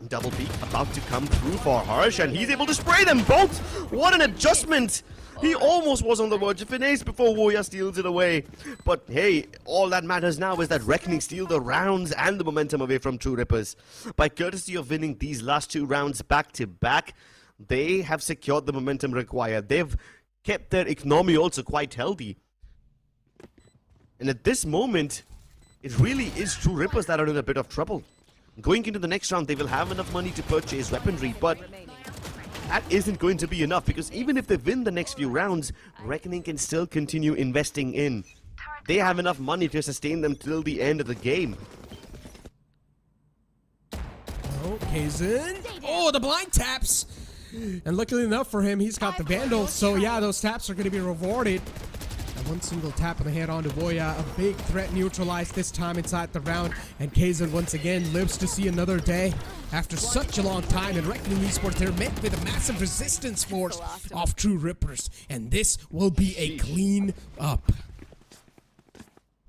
E: Double peek about to come through for Harsh, and he's able to spray them both. What an adjustment! He almost was on the verge of an ace before Voya steals it away. But hey, all that matters now is that Reckoning steal the rounds and the momentum away from True Rippers. By courtesy of winning these last two rounds back to back, they have secured the momentum required. They've kept their economy also quite healthy. And at this moment, it really is True Rippers that are in a bit of trouble. Going into the next round, they will have enough money to purchase weaponry, but that isn't going to be enough, because even if they win the next few rounds, Reckoning can still continue investing in they have enough money to sustain them till the end of the game.
D: Oh, Kaizen. Oh, the blind taps. And luckily enough for him, he's got the Vandal. So yeah, those taps are going to be rewarded. And one single tap of the hand onto Boya. A big threat neutralized this time inside the round. And Kaizen once again lives to see another day. After such a long time in Revenant Esports, they're met with a massive resistance force of True Rippers. And this will be a clean up.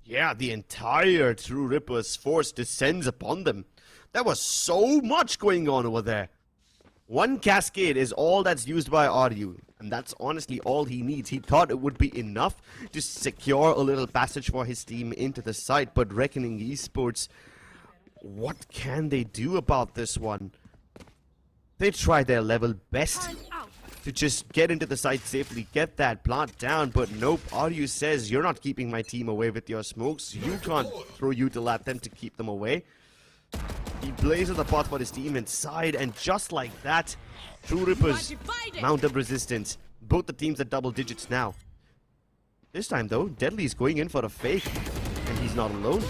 E: Yeah, the entire True Rippers force descends upon them. There was so much going on over there. One cascade is all that's used by Ryu, and that's honestly all he needs. He thought it would be enough to secure a little passage for his team into the site, but Revenant Esports, what can they do about this one? They try their level best to just get into the site safely, get that plant down, but nope, Ryu says, you're not keeping my team away with your smokes. You can't throw util at them to keep them away. He blazes the path for his team inside, and just like that, True Rippers mount up resistance. Both the teams at double digits now. This time though, Deadly is going in for a fake, and he's not alone.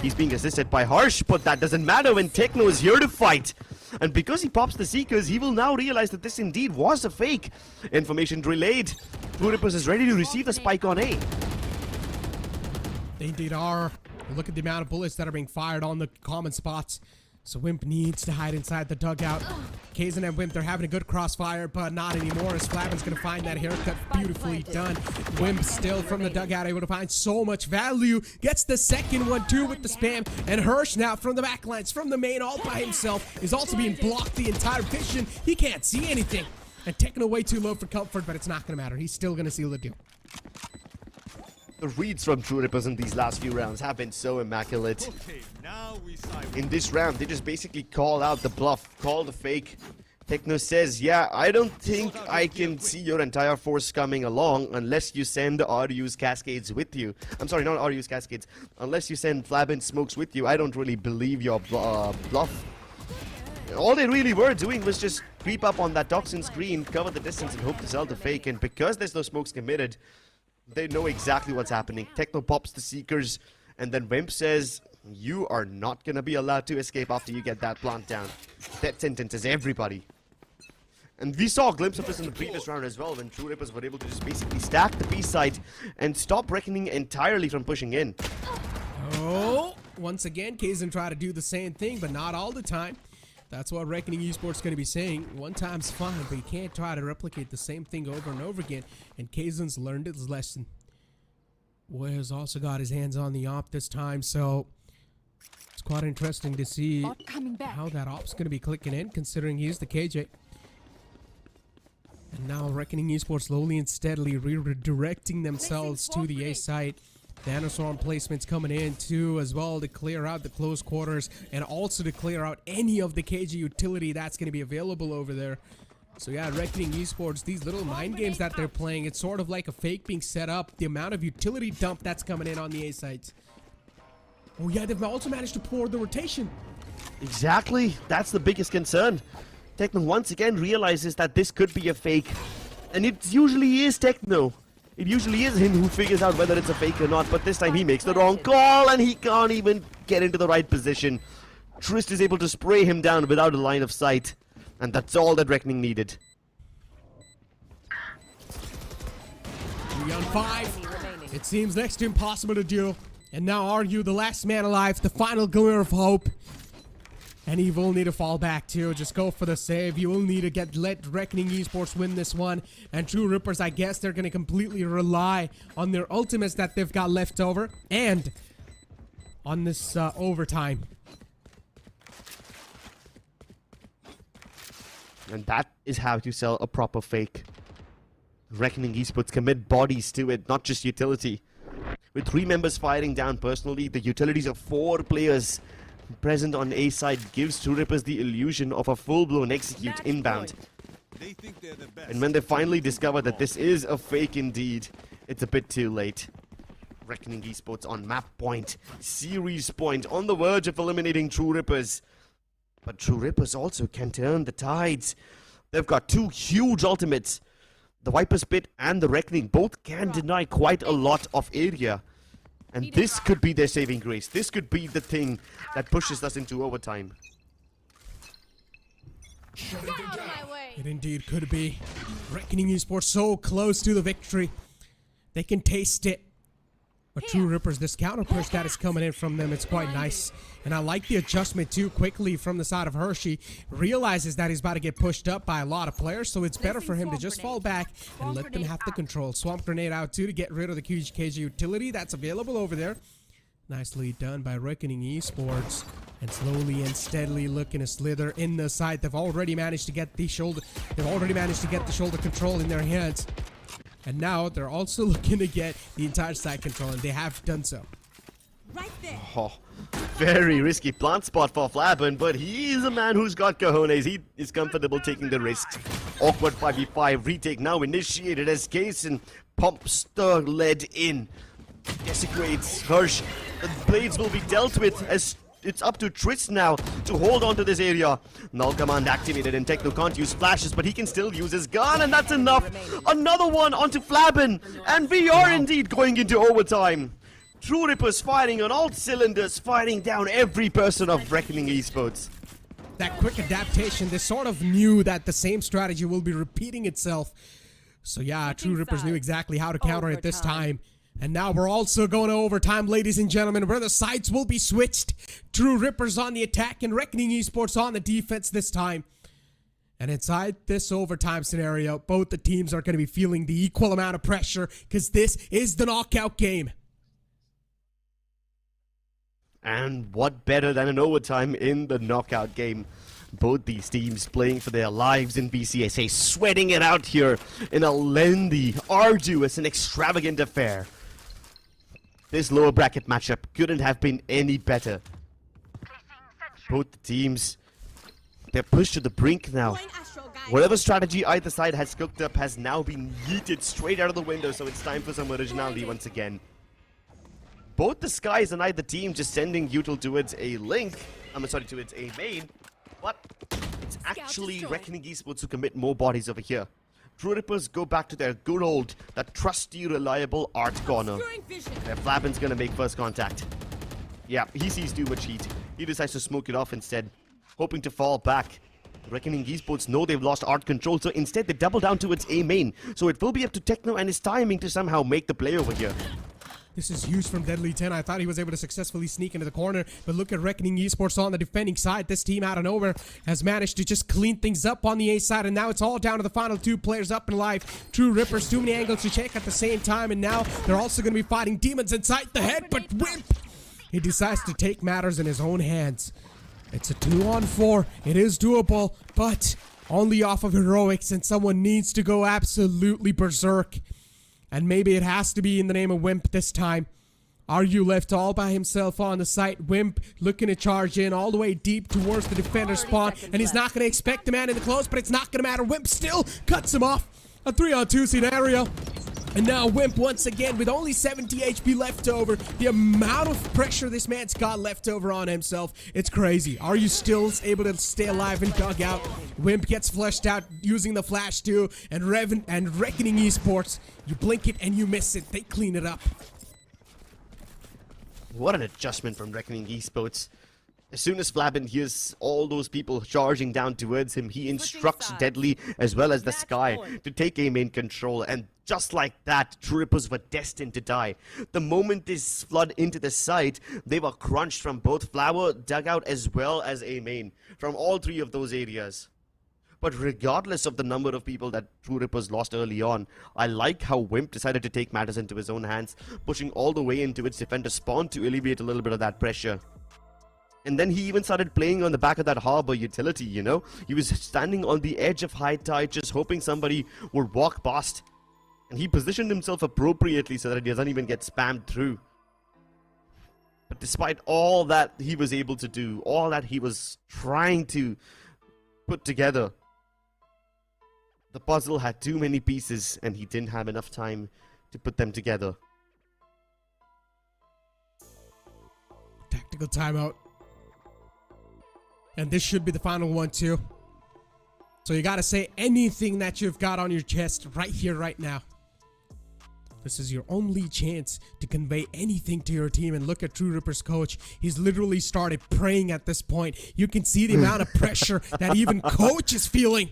E: He's being assisted by Harsh, but that doesn't matter when Techno is here to fight. And because he pops the Seekers, he will now realize that this indeed was a fake. Information relayed. True Rippers is ready to receive the spike on A.
D: They indeed are. Look at the amount of bullets that are being fired on the common spots. So Wimp needs to hide inside the dugout. Kaizen and Wimp, they're having a good crossfire, but not anymore, as Flavin's going to find that haircut beautifully done. Wimp still from the dugout, able to find so much value. Gets the second one too with the spam. And Hirsch now from the backlines, from the main, all by himself, is also being blocked the entire vision. He can't see anything. And Techno way too low for comfort, but it's not going to matter. He's still going to seal the deal.
E: The reads from True Rippers in these last few rounds have been so immaculate. In this round, they just basically call out the bluff, call the fake. Techno says, yeah, I don't think I can see your entire force coming along unless you send Ryu's Cascades with you. I'm sorry, not Ryu's Cascades. Unless you send Flavin Smokes with you, I don't really believe your bluff. All they really were doing was just creep up on that toxin screen, cover the distance, and hope to sell the fake. And because there's no smokes committed, they know exactly what's happening. Techno pops the Seekers, and then Wimp says, you are not going to be allowed to escape after you get that plant down. That sentences everybody. And we saw a glimpse of this in the previous round as well, when True Rippers were able to just basically stack the B site and stop Reckoning entirely from pushing in.
D: Oh, once again, Kaizen tried to do the same thing, but not all the time. That's what Revenant Esports is going to be saying. One time's fine, but you can't try to replicate the same thing over and over again. And Kaizen's learned his lesson. Boy has also got his hands on the op this time, so it's quite interesting to see how that op's going to be clicking in, considering he's the KJ. And now Reckoning Esports slowly and steadily redirecting themselves to the A site. Dinosaur placements coming in too as well to clear out the close quarters and also to clear out any of the KG utility that's going to be available over there. So yeah, Reckoning Esports, these little mind games that they're playing, it's sort of like a fake being set up. The amount of utility dump that's coming in on the A sites. Oh yeah, they've also managed to pour the rotation.
E: Exactly, that's the biggest concern. Techno once again realizes that this could be a fake. And it usually is Techno. It usually is him who figures out whether it's a fake or not, but this time he makes the wrong call and he can't even get into the right position. Trist is able to spray him down without a line of sight, and that's all that Reckoning needed.
D: 3 on 5. It seems next to impossible to do. And now Ryu, the last man alive, the final glimmer of hope. And he will need to fall back too. Just go for the save. You will need to let Reckoning Esports win this one. And True Rippers, I guess they're going to completely rely on their ultimates that they've got left over. And on this overtime.
E: And that is how you sell a proper fake. Reckoning Esports commit bodies to it, not just utility. With 3 members firing down personally, the utilities of 4 players present on A side gives True Rippers the illusion of a full-blown execute inbound. And when they finally discover that this is a fake indeed, it's a bit too late. Reckoning Esports on map point, series point, on the verge of eliminating True Rippers. But True Rippers also can turn the tides. They've got 2 huge ultimates. The Viper Spit and the Reckoning both can deny quite a lot of area. And this could be their saving grace. This could be the thing that pushes us into overtime.
D: It indeed could be. Reckoning Esports so close to the victory. They can taste it. But True Rippers, this counter push that is coming in from them, it's quite nice. And I like the adjustment too quickly from the side of Hershey. Realizes that he's about to get pushed up by a lot of players, so it's better for him to just fall back and let them have the control. Swamp Grenade out too to get rid of the KJ utility that's available over there. Nicely done by Reckoning Esports. And slowly and steadily looking to slither in the side. They've already managed to get the shoulder. They've already managed to get the shoulder control in their hands. And now they're also looking to get the entire side control, and they have done so.
F: Right there.
E: Oh, very risky plant spot for Flabben, but he's a man who's got cojones. He is comfortable taking the risks. Awkward 5v5 retake now initiated as Kason pumps the lead in. Desecrates Hirsch. The blades will be dealt with as it's up to Trist now to hold on to this area. Null command activated and Techno can't use flashes, but he can still use his gun, and that's enough. Another one onto Flabben, and we are indeed going into overtime. True Rippers firing on all cylinders, firing down every person of Reckoning Esports.
D: That quick adaptation, they sort of knew that the same strategy will be repeating itself. So yeah, True Rippers knew exactly how to counter it this time. And now we're also going to overtime, ladies and gentlemen, where the sides will be switched. True Rippers on the attack and Reckoning Esports on the defense this time. And inside this overtime scenario, both the teams are going to be feeling the equal amount of pressure because this is the knockout game.
E: And what better than an overtime in the knockout game? Both these teams playing for their lives in BCSA, sweating it out here in a lengthy, arduous, and extravagant affair. This lower bracket matchup couldn't have been any better. Both teams, they're pushed to the brink now. Whatever strategy either side has cooked up has now been yeeted straight out of the window, so it's time for some originality once again. Both the Skies and either team just sending Util towards a link, towards a main, but it's actually Reckoning Esports who commit more bodies over here. True Rippers go back to their good old, that trusty, reliable art corner. Where Flabben's gonna make first contact. Yeah, he sees too much heat. He decides to smoke it off instead, hoping to fall back. Reckoning Esports know they've lost art control, so instead they double down towards A main. So it will be up to Techno and his timing to somehow make the play over here.
D: This is huge from Deadly 10. I thought he was able to successfully sneak into the corner, but look at Reckoning Esports on the defending side. This team out of nowhere has managed to just clean things up on the A side, and now it's all down to the final two players up and alive. True Rippers, too many angles to check at the same time, and now they're also going to be fighting demons inside the head, but Wimp, he decides to take matters in his own hands. It's a 2-on-4. It is doable, but only off of heroics, and someone needs to go absolutely berserk. And maybe it has to be in the name of Wimp this time. Aryu left all by himself on the site. Wimp looking to charge in all the way deep towards the defender spawn. And he's not going to expect the man in the close, but it's not going to matter. Wimp still cuts him off. A 3-on-2 scenario. And now Wimp once again with only 70 HP left over. The amount of pressure this man's got left over on himself, it's crazy. Are you still able to stay alive and dug out? Wimp gets flushed out using the flash too. And Reckoning Esports, you blink it and you miss it. They clean it up.
E: What an adjustment from Reckoning Esports. As soon as Flabben hears all those people charging down towards him, he instructs Deadly as well as the Sky to take A main control, and just like that, True Rippers were destined to die. The moment this flood into the site, they were crunched from both Flower, Dugout as well as A main, from all three of those areas. But regardless of the number of people that True Rippers lost early on, I like how Wimp decided to take matters into his own hands, pushing all the way into its defender spawn to alleviate a little bit of that pressure. And then he even started playing on the back of that harbor utility, you know? He was standing on the edge of high tide, just hoping somebody would walk past. And he positioned himself appropriately so that he doesn't even get spammed through. But despite all that he was able to do, all that he was trying to put together, the puzzle had too many pieces and he didn't have enough time to put them together.
D: Tactical timeout. And this should be the final one too. So you gotta say anything that you've got on your chest right here, right now. This is your only chance to convey anything to your team. And look at True Ripper's coach. He's literally started praying at this point. You can see the amount of pressure that even coach is feeling.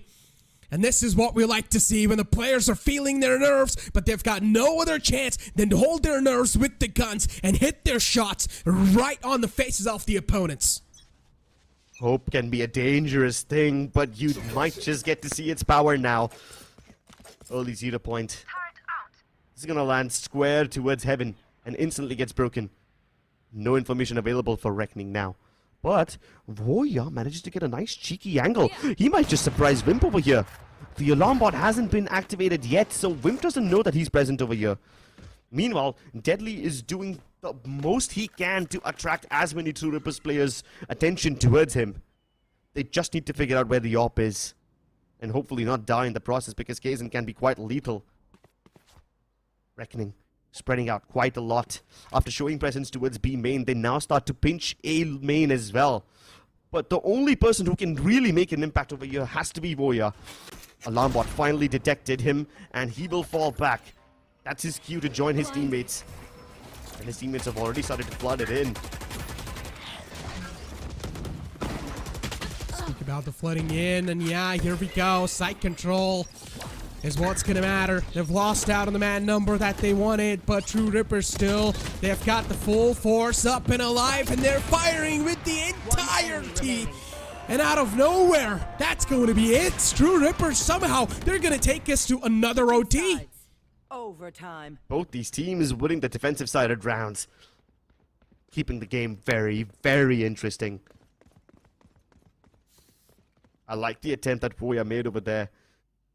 D: And this is what we like to see when the players are feeling their nerves, but they've got no other chance than to hold their nerves with the guns and hit their shots right on the faces of the opponents.
E: Hope can be a dangerous thing, but you might just get to see its power now. Early 0 point. This is gonna land square towards heaven and instantly gets broken. No information available for Reckoning now. But Voya manages to get a nice cheeky angle. He might just surprise Wimp over here. The alarm bot hasn't been activated yet, so Wimp doesn't know that he's present over here. Meanwhile, Deadly is doing the most he can to attract as many True Rippers players' attention towards him. They just need to figure out where the AWP is. And hopefully not die in the process, because Kaizen can be quite lethal. Reckoning spreading out quite a lot. After showing presence towards B main, they now start to pinch A main as well. But the only person who can really make an impact over here has to be Voya. Alarmbot finally detected him, and he will fall back. That's his cue to join his teammates. And his teammates have already started to flood it in.
D: Speak about the flooding in, and yeah, here we go. Site control is what's gonna matter. They've lost out on the man number that they wanted, but True Rippers still, they've got the full force up and alive, and they're firing with the entirety. And out of nowhere, that's going to be it. True Rippers, somehow, they're gonna take us to another OT.
G: Overtime.
E: Both these teams winning the defensive-sided rounds. Keeping the game very, very interesting. I like the attempt that Voya made over there.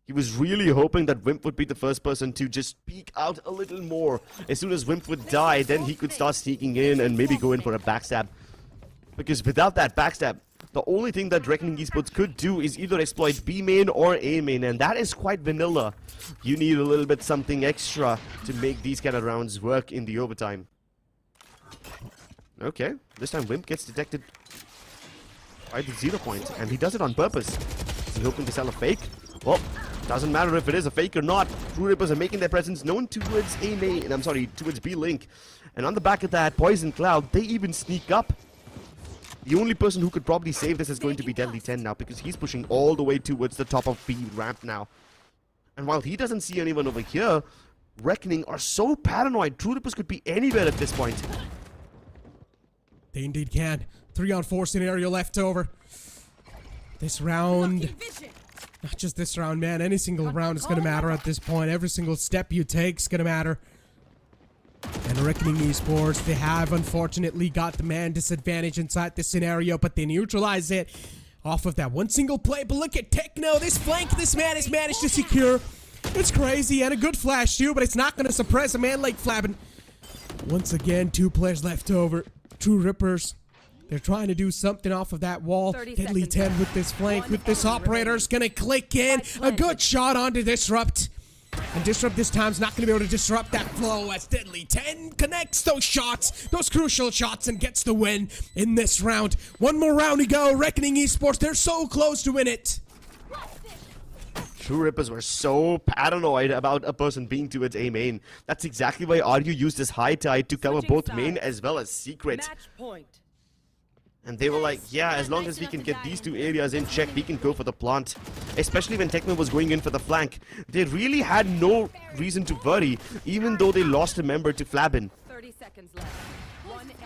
E: He was really hoping that Wimp would be the first person to just peek out a little more. As soon as Wimp would die, then he could start sneaking in and maybe go in for a backstab. Because without that backstab, the only thing that Revenant Esports could do is either exploit B main or A main, and that is quite vanilla. You need a little bit something extra to make these kind of rounds work in the overtime. Okay, this time Wimp gets detected by the 0 point, and he does it on purpose. Is he hoping to sell a fake? Well, doesn't matter if it is a fake or not. True Rippers are making their presence known towards A main, towards B link. And on the back of that, Poison Cloud, they even sneak up. The only person who could probably save this is going to be Deadly 10 now, because he's pushing all the way towards the top of B ramp now. And while he doesn't see anyone over here, Reckoning are so paranoid. True Rippers could be anywhere at this point.
D: They indeed can. 3-on-4 scenario left over. This round, not just this round, man. Any single round is going to matter at this point. Every single step you take is going to matter. And Revenant Esports, they have unfortunately got the man disadvantage inside this scenario, but they neutralize it off of that one single play. But look at Techno, this flank this man has managed to secure. It's crazy, and a good flash too, but it's not going to suppress a man like Flabin. Once again, 2 players left over. True Rippers, they're trying to do something off of that wall. Deadly 10 with this flank, with this operator's gonna click in. A good shot on to Disrupt. And Disrupt this time's not gonna be able to disrupt that flow as Deadly 10 connects those shots, those crucial shots, and gets the win in this round. One more round to go. Reckoning Esports, they're so close to win it.
E: True Rippers were so paranoid about a person being towards A main. That's exactly why Aryu used his high tide to cover both main as well as secret.
G: Match point.
E: And they were like, yeah, as long as we can get these 2 areas in check, we can go for the plant. Especially when Techno was going in for the flank. They really had no reason to worry, even though they lost a member to Flabin.
G: 30 seconds left.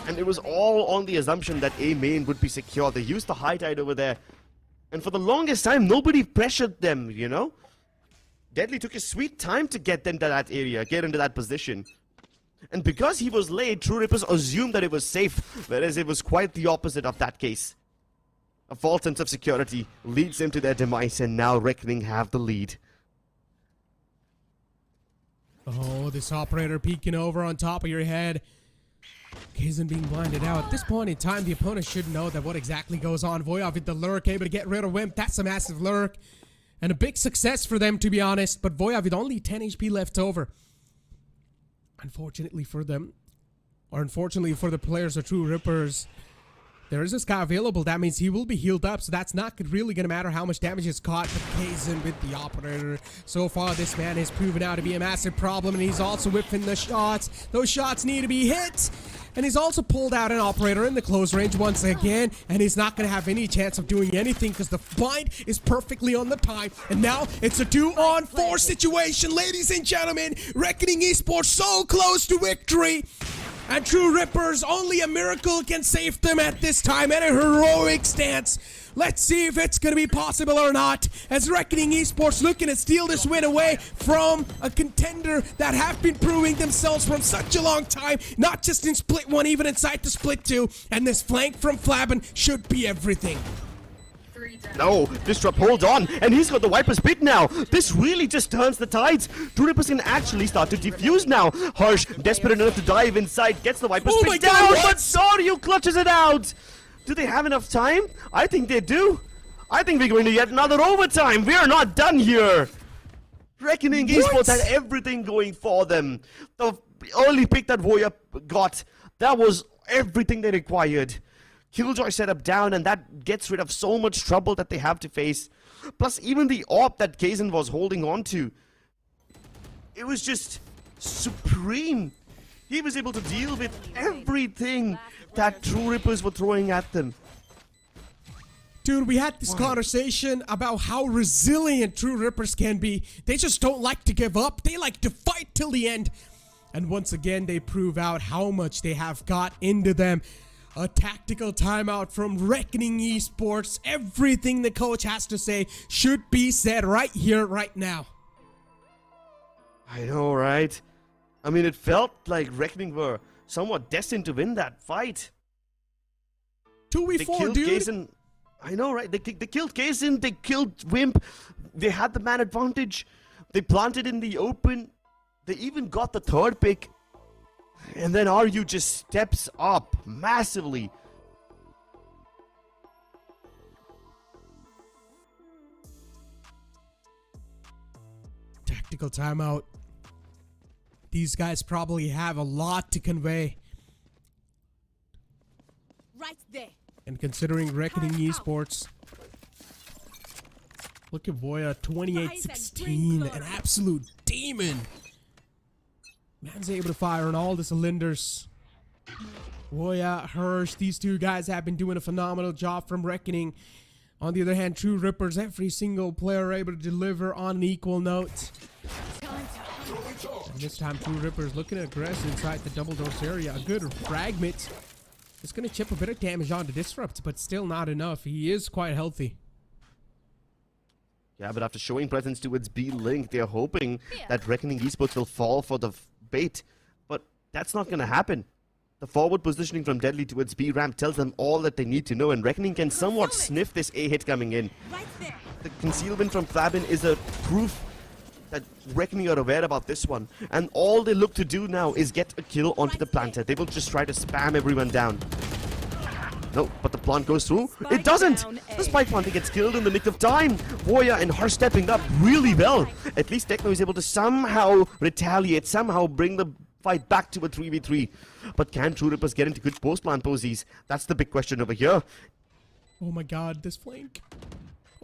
E: And it was all on the assumption that A main would be secure. They used the high tide over there. And for the longest time, nobody pressured them, you know? Deadly took his sweet time to get into that area, get into that position. And because he was late, True Rippers assumed that it was safe, whereas it was quite the opposite of that case. A false sense of security leads them to their demise, and now Reckoning have the lead.
D: Oh, this operator peeking over on top of your head. Kaizen being blinded out. At this point in time, the opponent should know that what exactly goes on. Voyav with the lurk, able to get rid of Wimp. That's a massive lurk. And a big success for them, to be honest. But Voyav with only 10 HP left over. Unfortunately for them, or unfortunately for the players of True Rippers, There is a Sky available. That means he will be healed up, so that's not really going to matter how much damage is caught. But Kazin with the operator. So far, this man has proven out to be a massive problem, and he's also whipping the shots. Those shots need to be hit. And he's also pulled out an operator in the close range once again, and he's not going to have any chance of doing anything because the blind is perfectly on the time. And now it's a 2-on-4 situation, ladies and gentlemen. Reckoning Esports so close to victory. And True Rippers, only a miracle can save them at this time, and a heroic stance. Let's see if it's going to be possible or not, as Reckoning Esports looking to steal this win away from a contender that have been proving themselves from such a long time, not just in Split 1, even inside the Split 2, and this flank from Flabin should be everything.
E: No, Disrupt, hold on, and he's got the Viper's pick now. This really just turns the tides. True Rippers can actually start to defuse now. Harsh, desperate enough to dive inside, gets the Viper's pick down, but Soryu clutches it out. Do they have enough time? I think they do. I think we're going to get another overtime. We are not done here. Reckoning Esports had everything going for them. The early pick that Voya got, that was everything they required. Killjoy setup down, and that gets rid of so much trouble that they have to face. Plus, even the AWP that Kazin was holding on to, it was just supreme. He was able to deal with everything that True Rippers were throwing at them.
D: Dude, we had this conversation about how resilient True Rippers can be. They just don't like to give up. They like to fight till the end. And once again, they prove out how much they have got into them. A tactical timeout from Reckoning Esports. Everything the coach has to say should be said right here, right now.
E: I know, right? I mean, it felt like Reckoning were somewhat destined to win that fight.
D: 2v4, dude.
E: Kazin. I know, right? They killed Kazin, they killed Wimp. They had the man advantage. They planted in the open. They even got the third pick. And then RU just steps up massively.
D: Tactical timeout. These guys probably have a lot to convey.
F: Right there.
D: And considering Reckoning Esports, look at Voya, 28-16, an absolute demon. Man's able to fire on all the cylinders. Voya, Hirsch, these two guys have been doing a phenomenal job from Reckoning. On the other hand, True Rippers, every single player able to deliver on an equal note. And this time, True Rippers looking aggressive inside the double doors area. A good fragment. It's going to chip a bit of damage onto Disrupt, but still not enough. He is quite healthy.
E: Yeah, but after showing presence towards B-Link, they're hoping that Reckoning Esports will fall for the bait. But that's not going to happen. The forward positioning from Deadly towards B-Ramp tells them all that they need to know, and Reckoning can somewhat sniff this A hit coming in. The concealment from Flabin is a proof that Reckoning are aware about this one. And all they look to do now is get a kill onto the planter. They will just try to spam everyone down. No, but the plant goes through. It doesn't! The spike planter gets killed in the nick of time. Voya and her stepping up really well. At least Techno is able to somehow retaliate, somehow bring the fight back to a 3v3. But can True Rippers get into good post-plant posies? That's the big question over here.
D: Oh my god, this flank.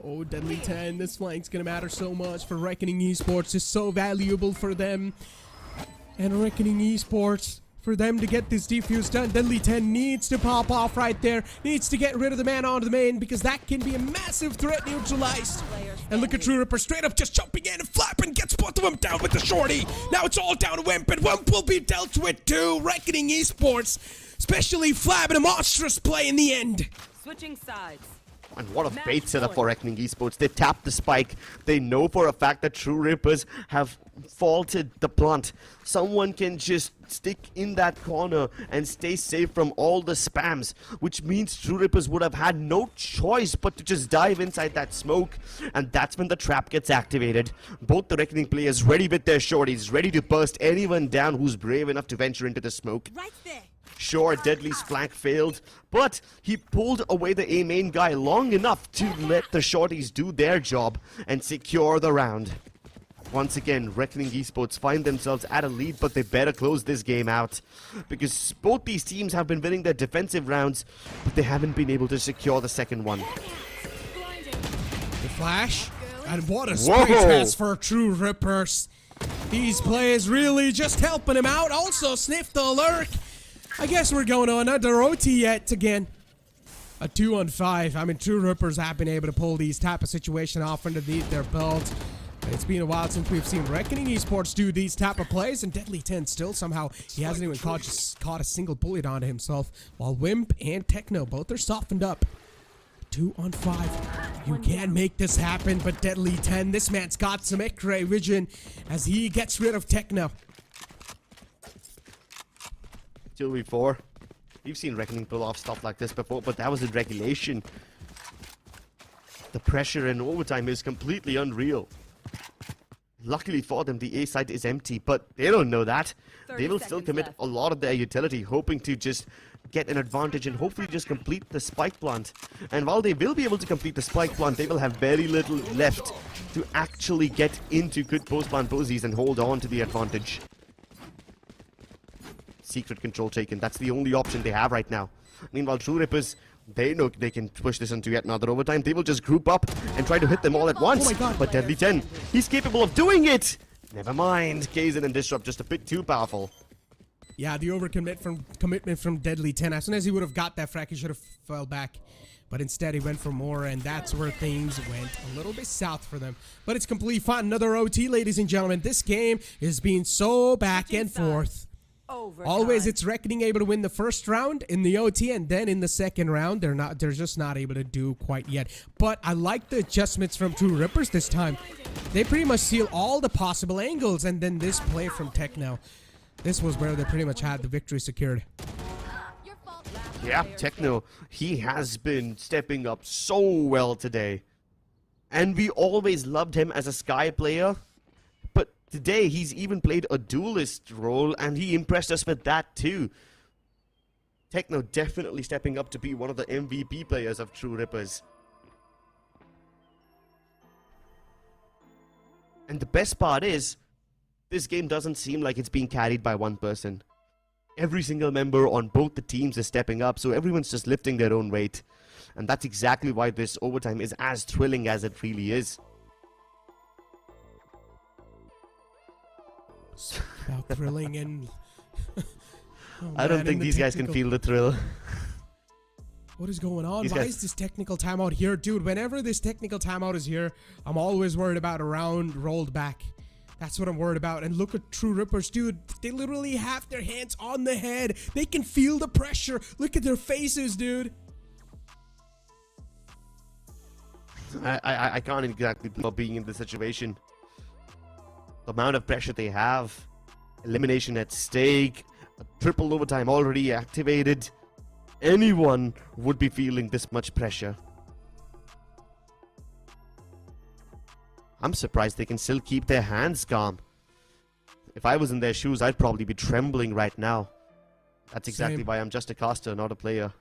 D: Oh, Deadly 10, this flank's gonna matter so much for Reckoning Esports. It's so valuable for them. And Reckoning Esports, for them to get this defuse done, Deadly 10 needs to pop off right there. Needs to get rid of the man onto the main, because that can be a massive threat neutralized. And look at True Ripper straight up just jumping in and flapping, gets both of them down with the shorty. Now it's all down to Wimp, and Wimp will be dealt with too. Reckoning Esports, especially Flab, and a monstrous play in the end.
G: Switching sides.
E: And what a bait setup for Reckoning Esports. They tap the spike. They know for a fact that True Rippers have faulted the plant. Someone can just stick in that corner and stay safe from all the spams, which means True Rippers would have had no choice but to just dive inside that smoke, and that's when the trap gets activated. Both the Reckoning players ready with their shorties, ready to burst anyone down who's brave enough to venture into the smoke.
F: Right there.
E: Sure, Deadly's flank failed, but he pulled away the A main guy long enough to let the shorties do their job and secure the round. Once again, Revenant Esports find themselves at a lead, but they better close this game out. Because both these teams have been winning their defensive rounds, but they haven't been able to secure the second one.
D: The flash. And what a spray pass for True Rippers. These plays really just helping him out. Also sniffed the lurk. I guess we're going on another OT yet again. A 2-on-5. I mean, True Rippers have been able to pull these type of situations off underneath their belt. It's been a while since we've seen Revenant Esports do these type of plays, and Deadly 10 still somehow, he hasn't even caught a single bullet onto himself, while Wimp and Techno both are softened up. 2-on-5. You can make this happen, but Deadly 10, this man's got some X-ray vision as he gets rid of Techno.
E: 2v4. We've seen Reckoning pull off stuff like this before, but that was in regulation. The pressure in overtime is completely unreal. Luckily for them, the A site is empty, but they don't know that. They will still commit a lot of their utility, hoping to just get an advantage and hopefully just complete the spike plant. And while they will be able to complete the spike plant, they will have very little left to actually get into good post-plant posies and hold on to the advantage. Secret control taken. That's the only option they have right now. Meanwhile, True Rippers, they know they can push this into yet another overtime. They will just group up and try to hit them all at once.
D: Oh my God.
E: But Deadly 10, he's capable of doing it! Never mind. Kaizen and Disrupt just a bit too powerful.
D: Yeah, the commitment from Deadly 10. As soon as he would have got that frag, he should have fell back. But instead, he went for more, and that's where things went a little bit south for them. But it's completely fine. Another OT, ladies and gentlemen. This game is being so back and forth. Always it's Reckoning able to win the first round in the OT, and then in the second round they're just not able to do quite yet. But I like the adjustments from True Rippers this time. They pretty much seal all the possible angles, and then this play from Techno. This was where they pretty much had the victory secured.
E: Yeah, Techno, he has been stepping up so well today. And we always loved him as a Sky player. Today, he's even played a duelist role, and he impressed us with that too. Techno definitely stepping up to be one of the MVP players of True Rippers. And the best part is, this game doesn't seem like it's being carried by one person. Every single member on both the teams is stepping up, so everyone's just lifting their own weight. And that's exactly why this overtime is as thrilling as it really is.
D: About thrilling and
E: I don't think these guys can feel the thrill.
D: What is going on? Why is this technical timeout here? Dude, whenever this technical timeout is here, I'm always worried about a round rolled back. That's what I'm worried about. And look at True Rippers, dude. They literally have their hands on the head. They can feel the pressure. Look at their faces, dude.
E: I can't exactly love being in this situation. The amount of pressure they have, elimination at stake, a triple overtime already activated. Anyone would be feeling this much pressure. I'm surprised they can still keep their hands calm. If I was in their shoes, I'd probably be trembling right now. That's exactly why I'm just a caster, not a player.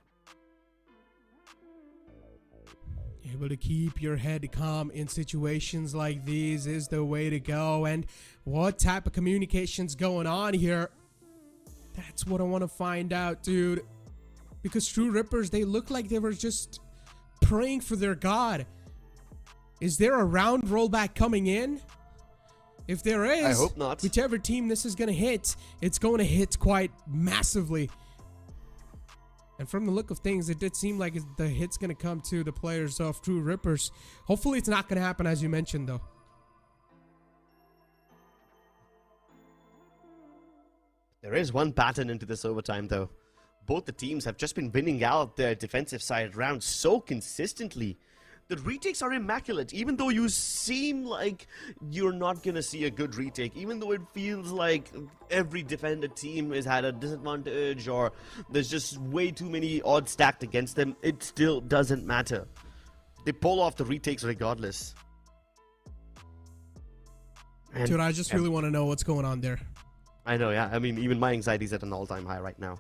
D: Able to keep your head calm in situations like these is the way to go. And what type of communication's going on here? That's what I want to find out, dude. Because True Rippers, they look like they were just praying for their god. Is there a round rollback coming in? If there is,
E: I hope not.
D: Whichever team this is going to hit, it's going to hit quite massively. And from the look of things, it did seem like the hit's going to come to the players of True Rippers. Hopefully it's not going to happen, as you mentioned, though.
E: There is one pattern into this overtime, though. Both the teams have just been winning out their defensive side rounds so consistently. The retakes are immaculate, even though you seem like you're not going to see a good retake, even though it feels like every defender team has had a disadvantage or there's just way too many odds stacked against them, it still doesn't matter. They pull off the retakes regardless. And,
D: dude, I just really want to know what's going on there.
E: I know, yeah. I mean, even my anxiety's at an all-time high right now.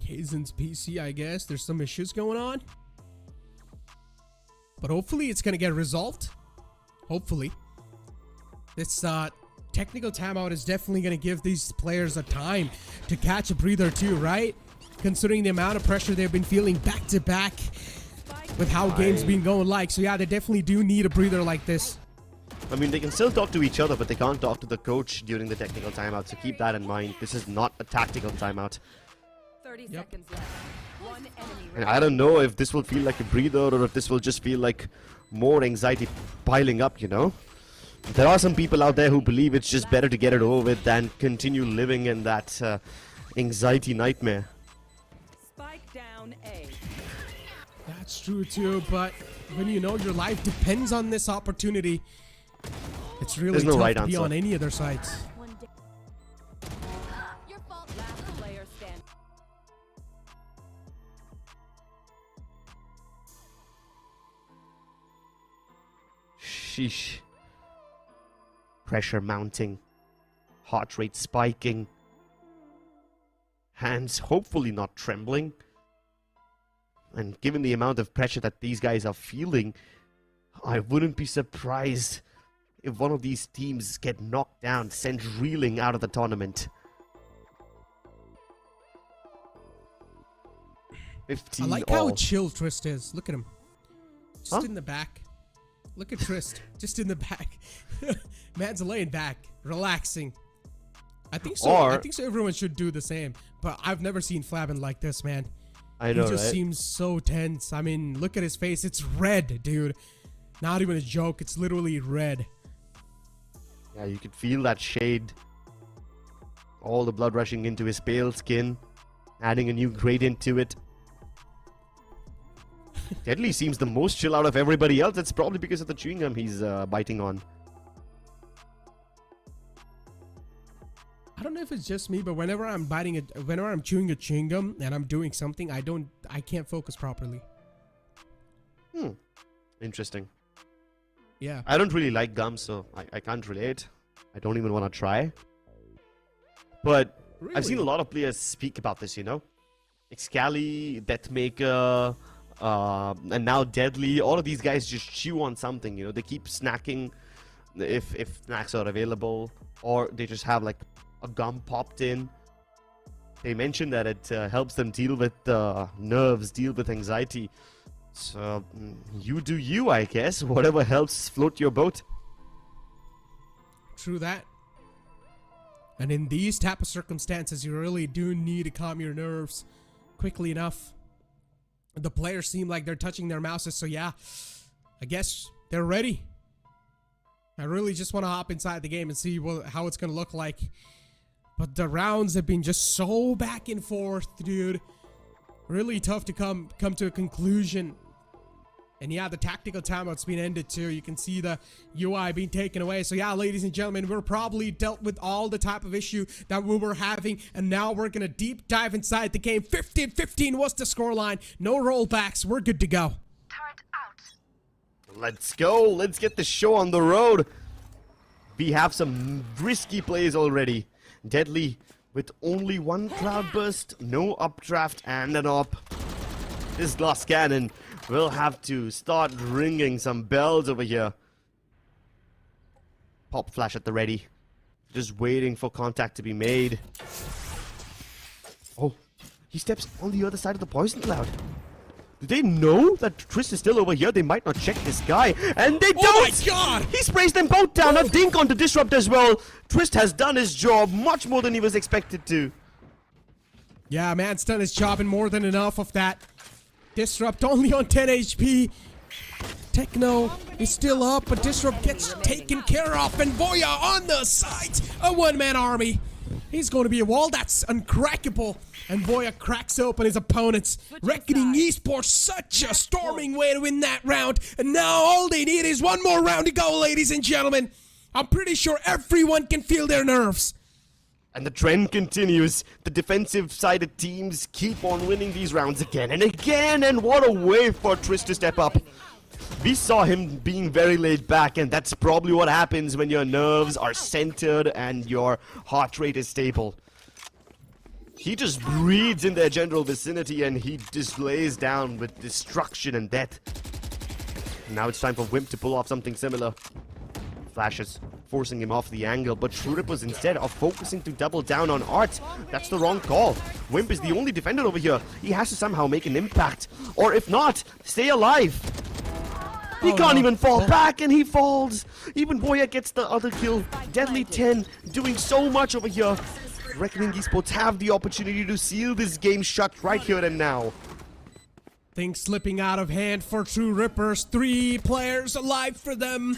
D: Kaizen's PC, I guess. There's some issues going on. But hopefully it's going to get resolved. hopefully. This technical timeout is definitely going to give these players a time to catch a breather too, right? Considering the amount of pressure they've been feeling back to back with how games been going like. So yeah, they definitely do need a breather like this.
E: I mean, they can still talk to each other, but they can't talk to the coach during the technical timeout, so keep that in mind. This is not a tactical timeout.
G: 30 seconds left. One enemy
E: And I don't know if this will feel like a breather or if this will just feel like more anxiety piling up, you know? There are some people out there who believe it's just better to get it over with than continue living in that anxiety nightmare.
G: Spike down A.
D: That's true too, but when you know your life depends on this opportunity, it's really
E: There's no
D: tough
E: right
D: to be
E: answer.
D: on any other sides.
G: Your fault. Last player stand.
E: Sheesh. Pressure mounting. Heart rate spiking. Hands hopefully not trembling. And given the amount of pressure that these guys are feeling, I wouldn't be surprised if one of these teams get knocked down, sent reeling out of the tournament. 15
D: I like
E: all.
D: how chill Trist is. Look at him. Just in the back. Look at Trist. Just in the back. Man's laying back, relaxing. I think so. I think so. Everyone should do the same. But I've never seen Flabbin like this, man.
E: I know,
D: He just
E: right?
D: seems so tense. I mean, look at his face. It's red, dude. Not even a joke. It's literally red.
E: Yeah, you could feel that shade. All the blood rushing into his pale skin, adding a new gradient to it. Deadly seems the most chill out of everybody else. It's probably because of the chewing gum he's biting on.
D: I don't know if it's just me, but whenever I'm biting it, whenever I'm chewing a chewing gum and I'm doing something, I can't focus properly.
E: Interesting.
D: Yeah.
E: I don't really like gum, so I can't relate. I don't even want to try. But I've seen a lot of players speak about this, you know? Excali, Deathmaker, and now Deadly. All of these guys just chew on something, you know? They keep snacking if snacks are available, or they just have like a gum popped in. They mentioned that it helps them deal with nerves, deal with anxiety. So, you do you, I guess. Whatever helps float your boat.
D: True that. And in these type of circumstances, you really do need to calm your nerves quickly enough. The players seem like they're touching their mouses, so yeah, I guess they're ready. I really just want to hop inside the game and see how it's going to look like. But the rounds have been just so back and forth, dude. Really tough to come to a conclusion. And yeah, the tactical timeout's been ended too. You can see the UI being taken away. So yeah, ladies and gentlemen, we're probably dealt with all the type of issue that we were having. And now we're going to deep dive inside the game. 15-15 was the scoreline. No rollbacks. We're good to go.
E: Let's go. Let's get the show on the road. We have some risky plays already. Deadly with only one cloudburst, no updraft, and an op. This glass cannon will have to start ringing some bells over here. Pop flash at the ready. Just waiting for contact to be made. Oh, he steps on the other side of the poison cloud. Do they know that Trist is still over here? They might not check this guy. And they don't!
D: Oh my god!
E: He sprays them both down. A dink onto Disrupt as well. Trist has done his job much more than he was expected to.
D: Yeah, man's done his job and more than enough of that. Disrupt only on 10 HP. Techno is still up, but Disrupt gets taken care of. And Voya on the sides. A one-man army. He's going to be a wall that's uncrackable. And Voya cracks open his opponents. Reckoning Esports, such a storming way to win that round. And now all they need is one more round to go, ladies and gentlemen. I'm pretty sure everyone can feel their nerves.
E: And the trend continues. The defensive-sided teams keep on winning these rounds again and again. And what a way for Trist to step up. We saw him being very laid back, and that's probably what happens when your nerves are centered and your heart rate is stable. He just breathes in their general vicinity and he just lays down with destruction and death. Now it's time for Wimp to pull off something similar. flashes, forcing him off the angle, but True Rippers instead are focusing to double down on Art. That's the wrong call. Wimp is the only defender over here. He has to somehow make an impact, or if not, stay alive. He can't even fall back, and he falls. Even Boya gets the other kill. Deadly 10 doing so much over here. Reckoning Esports have the opportunity to seal this game shut right here and now.
D: Things slipping out of hand for True Rippers. 3 players alive for them.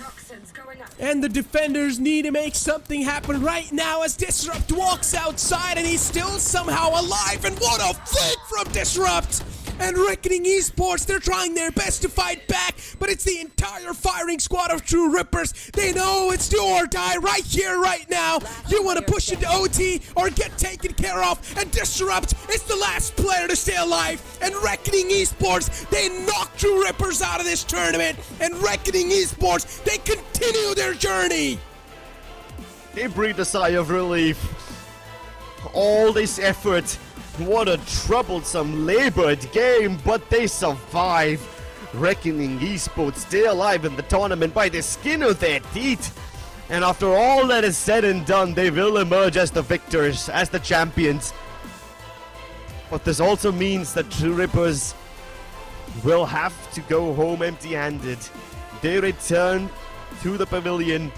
D: And the defenders need to make something happen right now as Disrupt walks outside and he's still somehow alive. And what a flick from Disrupt! And Reckoning Esports, they're trying their best to fight back, but it's the entire firing squad of True Rippers. They know it's do or die right here, right now. You want to push into OT or get taken care of, and Disrupt is the last player to stay alive. And Reckoning Esports, they knock True Rippers out of this tournament. And Reckoning Esports, they continue their journey.
E: They breathe a sigh of relief. All this effort. What a troublesome, labored game, but they survive. Reckoning Esports stay alive in the tournament by the skin of their teeth. And after all that is said and done, they will emerge as the victors, as the champions. But this also means that True Rippers will have to go home empty-handed. They return to the pavilion,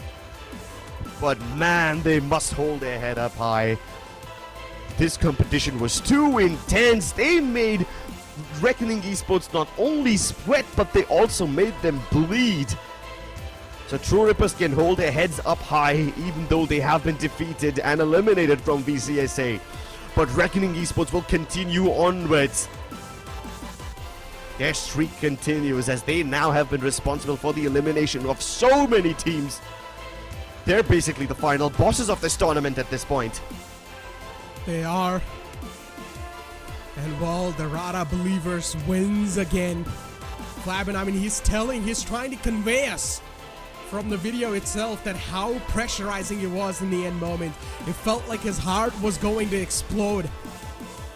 E: but man, they must hold their head up high. This competition was too intense. They made Reckoning Esports not only sweat, but they also made them bleed. So True Rippers can hold their heads up high even though they have been defeated and eliminated from VCSA. But Reckoning Esports will continue onwards. Their streak continues as they now have been responsible for the elimination of so many teams. They're basically the final bosses of this tournament at this point.
D: They are. And well, the Rada Believers wins again. Flabbin, I mean, he's trying to convey us from the video itself that how pressurizing it was in the end moment. It felt like his heart was going to explode.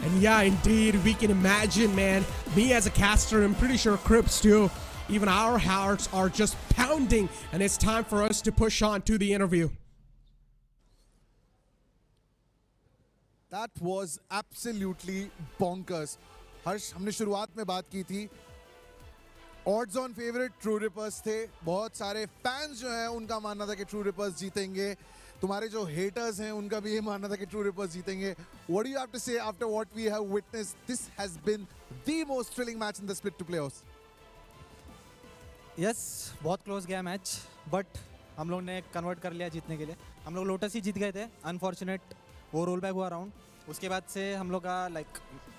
D: And yeah, indeed, we can imagine, man. Me as a caster, I'm pretty sure Crips too. Even our hearts are just pounding, and it's time for us to push on to the interview.
A: That was absolutely bonkers. हर्ष, हमने शुरुआत में बात की थी odds on favorite True Rippers थे. बहुत सारे fans जो हैं उनका मानना था कि True Rippers जीतेंगे. तुम्हारे जो haters हैं उनका भी ये मानना था कि True Rippers जीतेंगे. What do you have to say after what we have witnessed? This has been the most thrilling match in the split to playoffs.
C: Yes, बहुत close गया मैच, but हम लोग ने कन्वर्ट कर लिया जीतने के लिए. हम लोग लोटस ही जीत गए थे. अनफॉर्चुनेट वो रोल बैक हुआ राउंड. उसके बाद से हम लोग का लाइक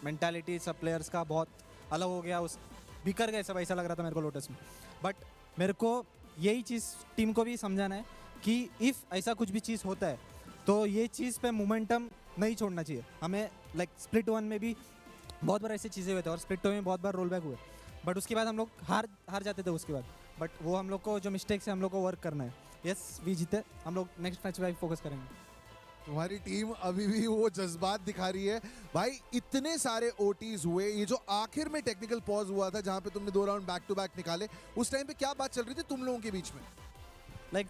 C: मेंटालिटी सब प्लेयर्स का बहुत अलग हो गया. उस बिखर गए सब, ऐसा लग रहा था मेरे को लोटस में. बट मेरे को यही चीज़ टीम को भी समझाना है कि इफ़ ऐसा कुछ भी चीज़ होता है तो ये चीज़ पे मोमेंटम नहीं छोड़ना चाहिए हमें. लाइक स्प्लिट 1 में भी बहुत बार ऐसी चीज़ें हुए थे और स्प्लिट 2 में बहुत बार रोल बैक हुए. बट उसके बाद हम लोग हार जाते थे उसके बाद. बट वो हम लोग को जो मिस्टेक्स है हम लोग को वर्क करना है. यस, वी जीते. हम लोग नेक्स्ट मैच पे फोकस करेंगे.
A: तुम्हारी टीम अभी भी वो जज्बात दिखा रही है भाई. इतने सारे ओटीज हुए, ये जो आखिर में टेक्निकल पॉज हुआ था जहां पे तुमने 2 राउंड बैक टू बैक निकाले, उस टाइम पे क्या बात चल रही थी तुम लोगों के बीच में?
C: लाइक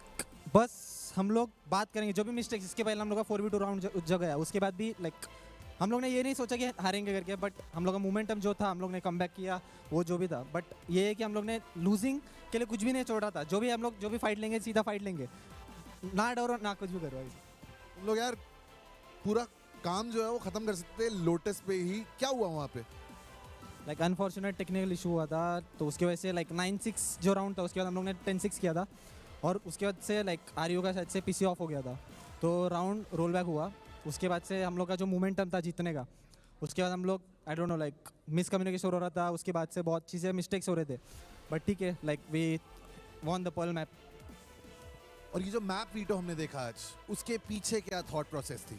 C: बस हम लोग बात करेंगे जो भी मिस्टेक्स. इसके पहले हम लोग का 4v2 राउंड जग गया. उसके बाद भी लाइक हम लोग ने ये नहीं सोचा कि हारेंगे करके, बट हम लोग का मोमेंटम जो था हम लोग ने कमबैक किया, वो जो भी था. बट ये है कि हम लोग ने लूजिंग के लिए कुछ भी नहीं छोड़ा था. जो भी हम लोग जो भी फाइट लेंगे सीधा फाइट लेंगे, ना डरो ना कुछ भी करो.
A: तुम लोग यार पूरा काम जो है वो खत्म कर सकते लोटस पे ही. क्या हुआ वहाँ पे?
C: लाइक अनफॉर्चुनेट टेक्निकल इशू हुआ था, तो उसकी वजह से लाइक 9-6 जो राउंड था उसके बाद हम लोग ने 10-6 किया था. और उसके बाद से लाइक आरयू का शायद से पीसी ऑफ हो गया था, तो राउंड रोल बैक हुआ. उसके बाद से हम लोग का जो मोमेंटम था जीतने का, उसके बाद हम लोग I don't know like miscommunication हो रहा था. उसके बाद से बहुत चीज़ें मिस्टेक्स हो रहे थे. बट ठीक है, like we won the Pearl map.
A: और ये जो मैप वीटो हमने देखा आज, उसके पीछे क्या थॉट प्रोसेस थी?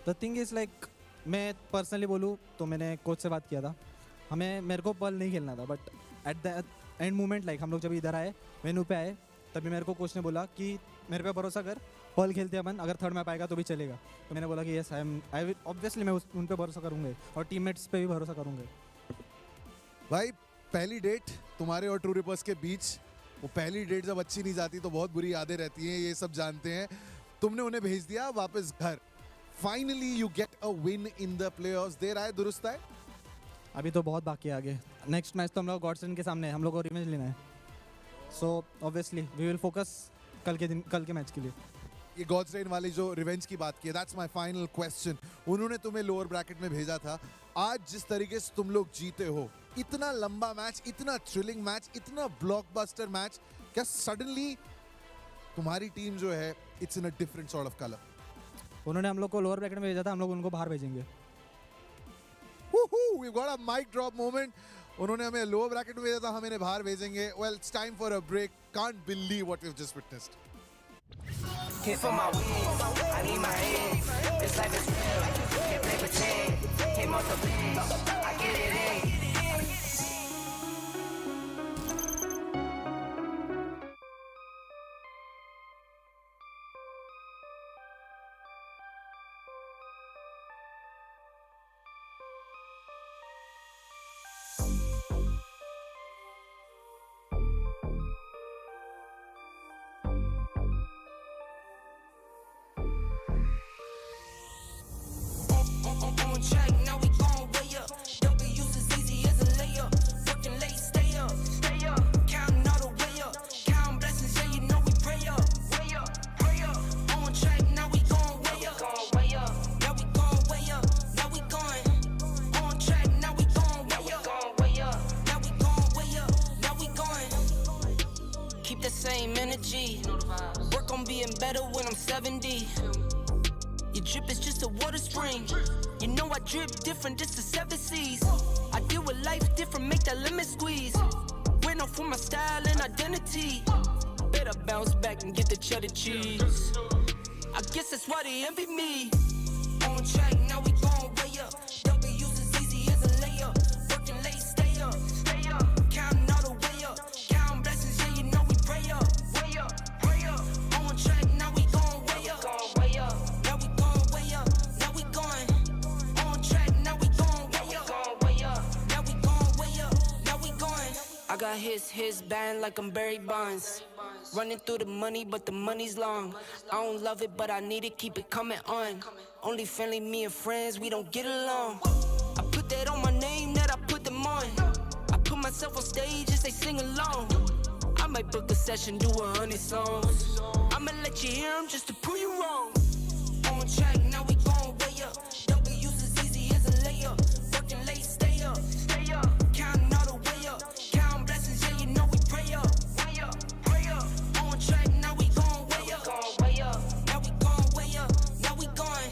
C: द थिंग इज़ लाइक मैं पर्सनली बोलूँ तो मैंने कोच से बात किया था. मेरे को पर्ल नहीं खेलना था. But at the end moment like हम लोग जब इधर आए, वेन्यू पे आए, तभी मेरे को कोच ने बोला कि मेरे पे भरोसा कर, पर्ल खेलते अपन, अगर थर्ड मैप आएगा तो भी चलेगा. तो मैंने बोला कि यस आई विल ऑब्वियसली मैं उन पे भरोसा करूँगा और टीममेट्स पे भी भरोसा करूँगा.
A: भाई पहली डेट तुम्हारे और ट्रू रिपर्स के बीच, वो पहली डेट जब अच्छी नहीं जाती तो बहुत बुरी यादें रहती हैं, ये सब जानते हैं। तुमने उन्हें भेज दिया वापस घर। Finally you get a win in the playoffs. देर आए दुरुस्त आए।
C: अभी तो बहुत बाकी है आगे। नेक्स्ट मैच तो हम लोग गॉडसन के सामने है, हम लोग को रिवेंज लेना है। So obviously we will focus कल के मैच के लिए।
A: ये गॉड्सरेन वाली जो रिवेंज की बात की है, दैट्स माय फाइनल क्वेश्चन। उन्होंने तुम्हें लोअर ब्रैकेट में भेजा था। आज जिस तरीके से तुम लोग जीते हो, इतना लंबा मैच, इतना थ्रिलिंग मैच, इतना ब्लॉकबस्टर मैच, क्या सडनली तुम्हारी टीम जो है it's in a different sort of colour?
C: उन्होंने हम लोग को लोअर ब्रैकेट में भेजा था, हम लोग उनको बाहर भेजेंगे।
A: We've got a mic drop moment. उन्होंने हमें लोअर ब्रैकेट में भेजा था, हम इन्हें बाहर भेजेंगे। Well, it's time for a break. Can't believe what we've just witnessed.
H: Hit for my wins, I need my hands. This life is real, can't play pretend. Came off the bench, I get it in. On track, now we gon' way up. W's as easy as a layup. Working late, stay up, stay up. Counting all the way up. Counting blessings, yeah, you know we pray up, way up, pray up. On track, now we gon' way up, way up. Now we gon' way up, now we going. On track, now we gon' way up, way up. Now we gon' way up, now we going. Keep the same energy. Work on being better when I'm 70. Your drip is just a water spring. You know I drip different, this the 7 C's. I deal with life different, make that lemon squeeze. Went off for my style and identity. Better bounce back and get the cheddar cheese. I guess that's why they envy me. On track, now we gon' way up. W's as easy as a layup. Working late, stay up, stay up. Counting all the way up. Counting blessings, yeah, you know we pray up, way up, pray up. On track, now we gon' way up, way up. Now we gon' way up, now we going. On track, now we gon' way up, way up. Now we gon' way up, now we going. I got his band like I'm Barry Bonds. Running through the money, but the money's long. I don't love it, but I need it, keep it coming on. Only family, me and friends, we don't get along. I put that on my name, that I put them on. I put myself on stage as they sing along. I might book a session, do 100 songs. I'ma let you hear them just to prove you wrong. On track, now we gon' way up. W's as easy as a layup. Working late, stay up, stay up. Counting all the way up. Counting blessings, yeah, you know we pray up, way up, pray up. On track, now we gon' way up, way up. Now we gon' way up, now we going.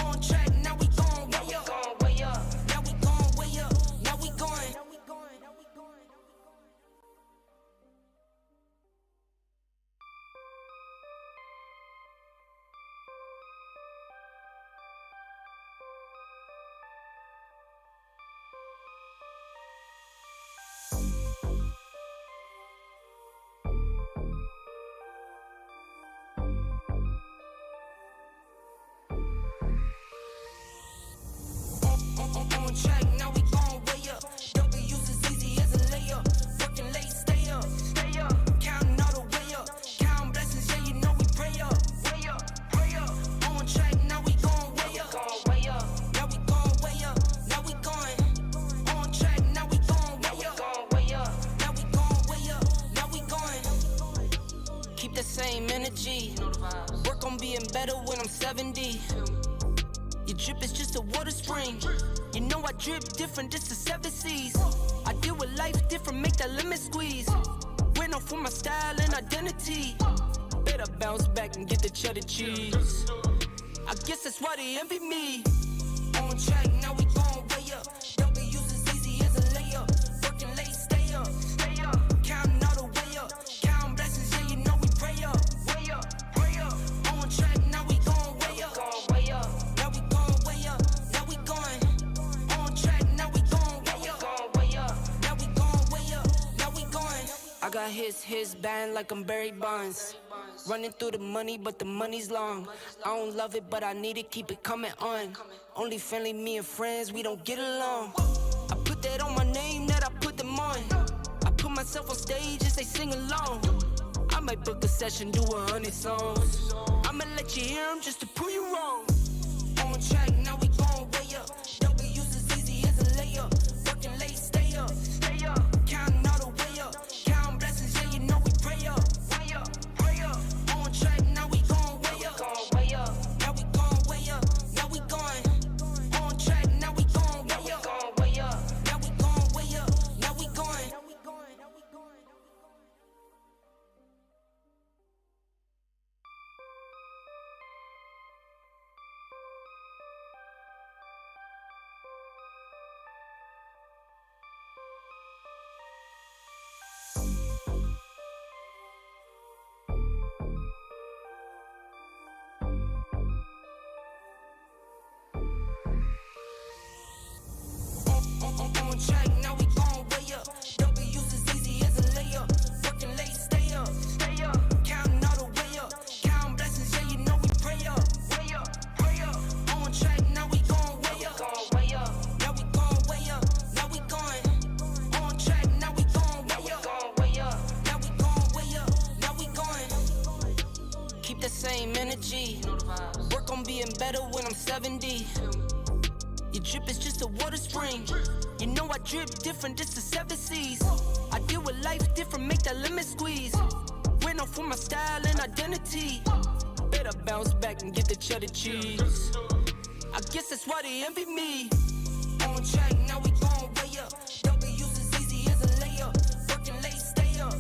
H: On track, now we gon' way up, way up. Now we gon' way up, now we going. On track, now we gon' way up. W's as easy as a layup. Working late, stay up, stay up. Counting all the way up. Counting blessings, yeah, you know we pray up, way up, pray up. On track, now we gon' way up, way up. Now we gon' way up, now we going. On track, now we gon' way up, way up. Now we gon' way up, now we going. Keep the same energy. Work on being better when I'm 70. Your drip is just a water spring. You know I drip different, this the 7 C's. I deal with life different, make that lemon squeeze. Went off for my style and identity. Better bounce back and get the cheddar cheese. I guess that's why they envy me. On track, now we gon' way up. W's as easy as a layup. Working late, stay up, stay up. Counting all the way up. Counting blessings, yeah, you know we pray up, way up, pray up. On track, now we gon' way up, way up. Now we gon' way up, now we going. On track, now we gon' way up, way up. Now we gon' way up, now we going. I got his band like I'm Barry Bonds. Running through the money, but the money's long. I don't love it, but I need it, keep it coming on. Only family, me and friends, we don't get along. I put that on my name, that I put them on. I put myself on stage and say sing along. I might book a session, do 100 songs. I'ma let you hear them just to prove you wrong. On track, now we going way up. W's as easy as a layup. Working late, stay up. Counting all the way up. Counting blessings, yeah, you know we pray up. Way up, pray up. On track, now we going way up. Now we going way up. Now we going. On track, now we going way up. Now we going way up. Now we going. On track, now we going way up. W's as easy as a layup. Working late, stay up. Counting all the way up. Counting blessings, yeah, you know we pray up. Way up, pray up. On track, now we going way up. Now we going way up. Now we going. On track, now we going way up. Now we going way up. Now we going. Keep the same energy. Work on being better when I'm 70. Your drip is just a water spring. You know I drip different, this the 7 C's. I deal with life different, make that limit squeeze. Went off for my style and identity. Better bounce back and get the cheddar cheese. I guess that's why they envy me. On track, now we going way up. W's as easy as a layup. Working late, stay up.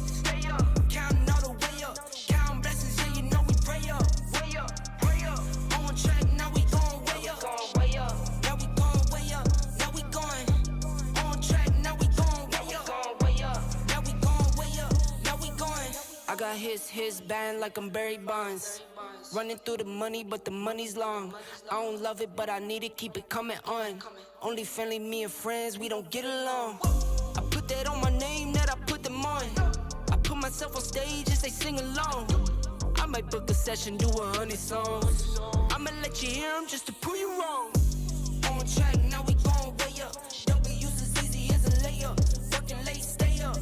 H: Counting all the way up. Counting blessings, yeah, you know we pray up. Way up, pray up. On track, now we going way up. Now we going way up. Now we going. On track, now we going way up. Now we going way up. Now we going. I got his band like I'm Barry Bonds. Running through the money, but the money's long. I don't love it, but I need it, keep it coming on. Only friendly, me and friends, we don't get along. I put that on my name, that I put them on. I put myself on stage and say sing along. I might book a session, do 100 songs. I'ma let you hear them just to prove you wrong. On track, now we going way up. W's as easy as a layup. Working late, stay up.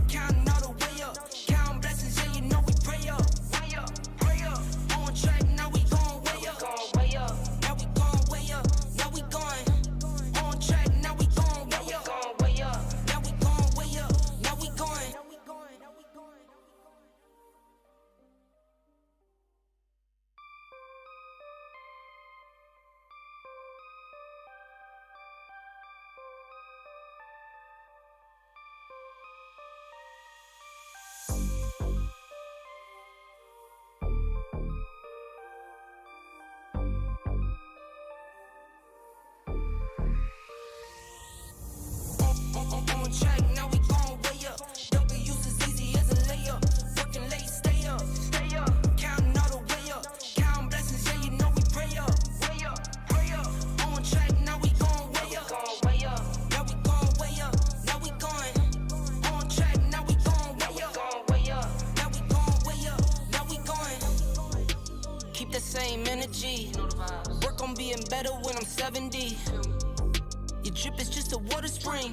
H: Counting all the way up. Counting blessings, yeah, you know we pray up. Way up, pray up. On track, now we going way up. Now we going way up. Now we going. On track, now we going way up. Now we going way up. Now we going. On track, now we going way up. W's as easy as a layup. Working late, stay up. Counting all the way up. Counting blessings, yeah, you know we pray up. Way up, pray up. On track, now we going way up. Now we going way up. Now we going. On track, now we going way up. Now we going way up. Now we going. Keep the same energy. Work on being better when I'm 70. Your drip is just a water spring.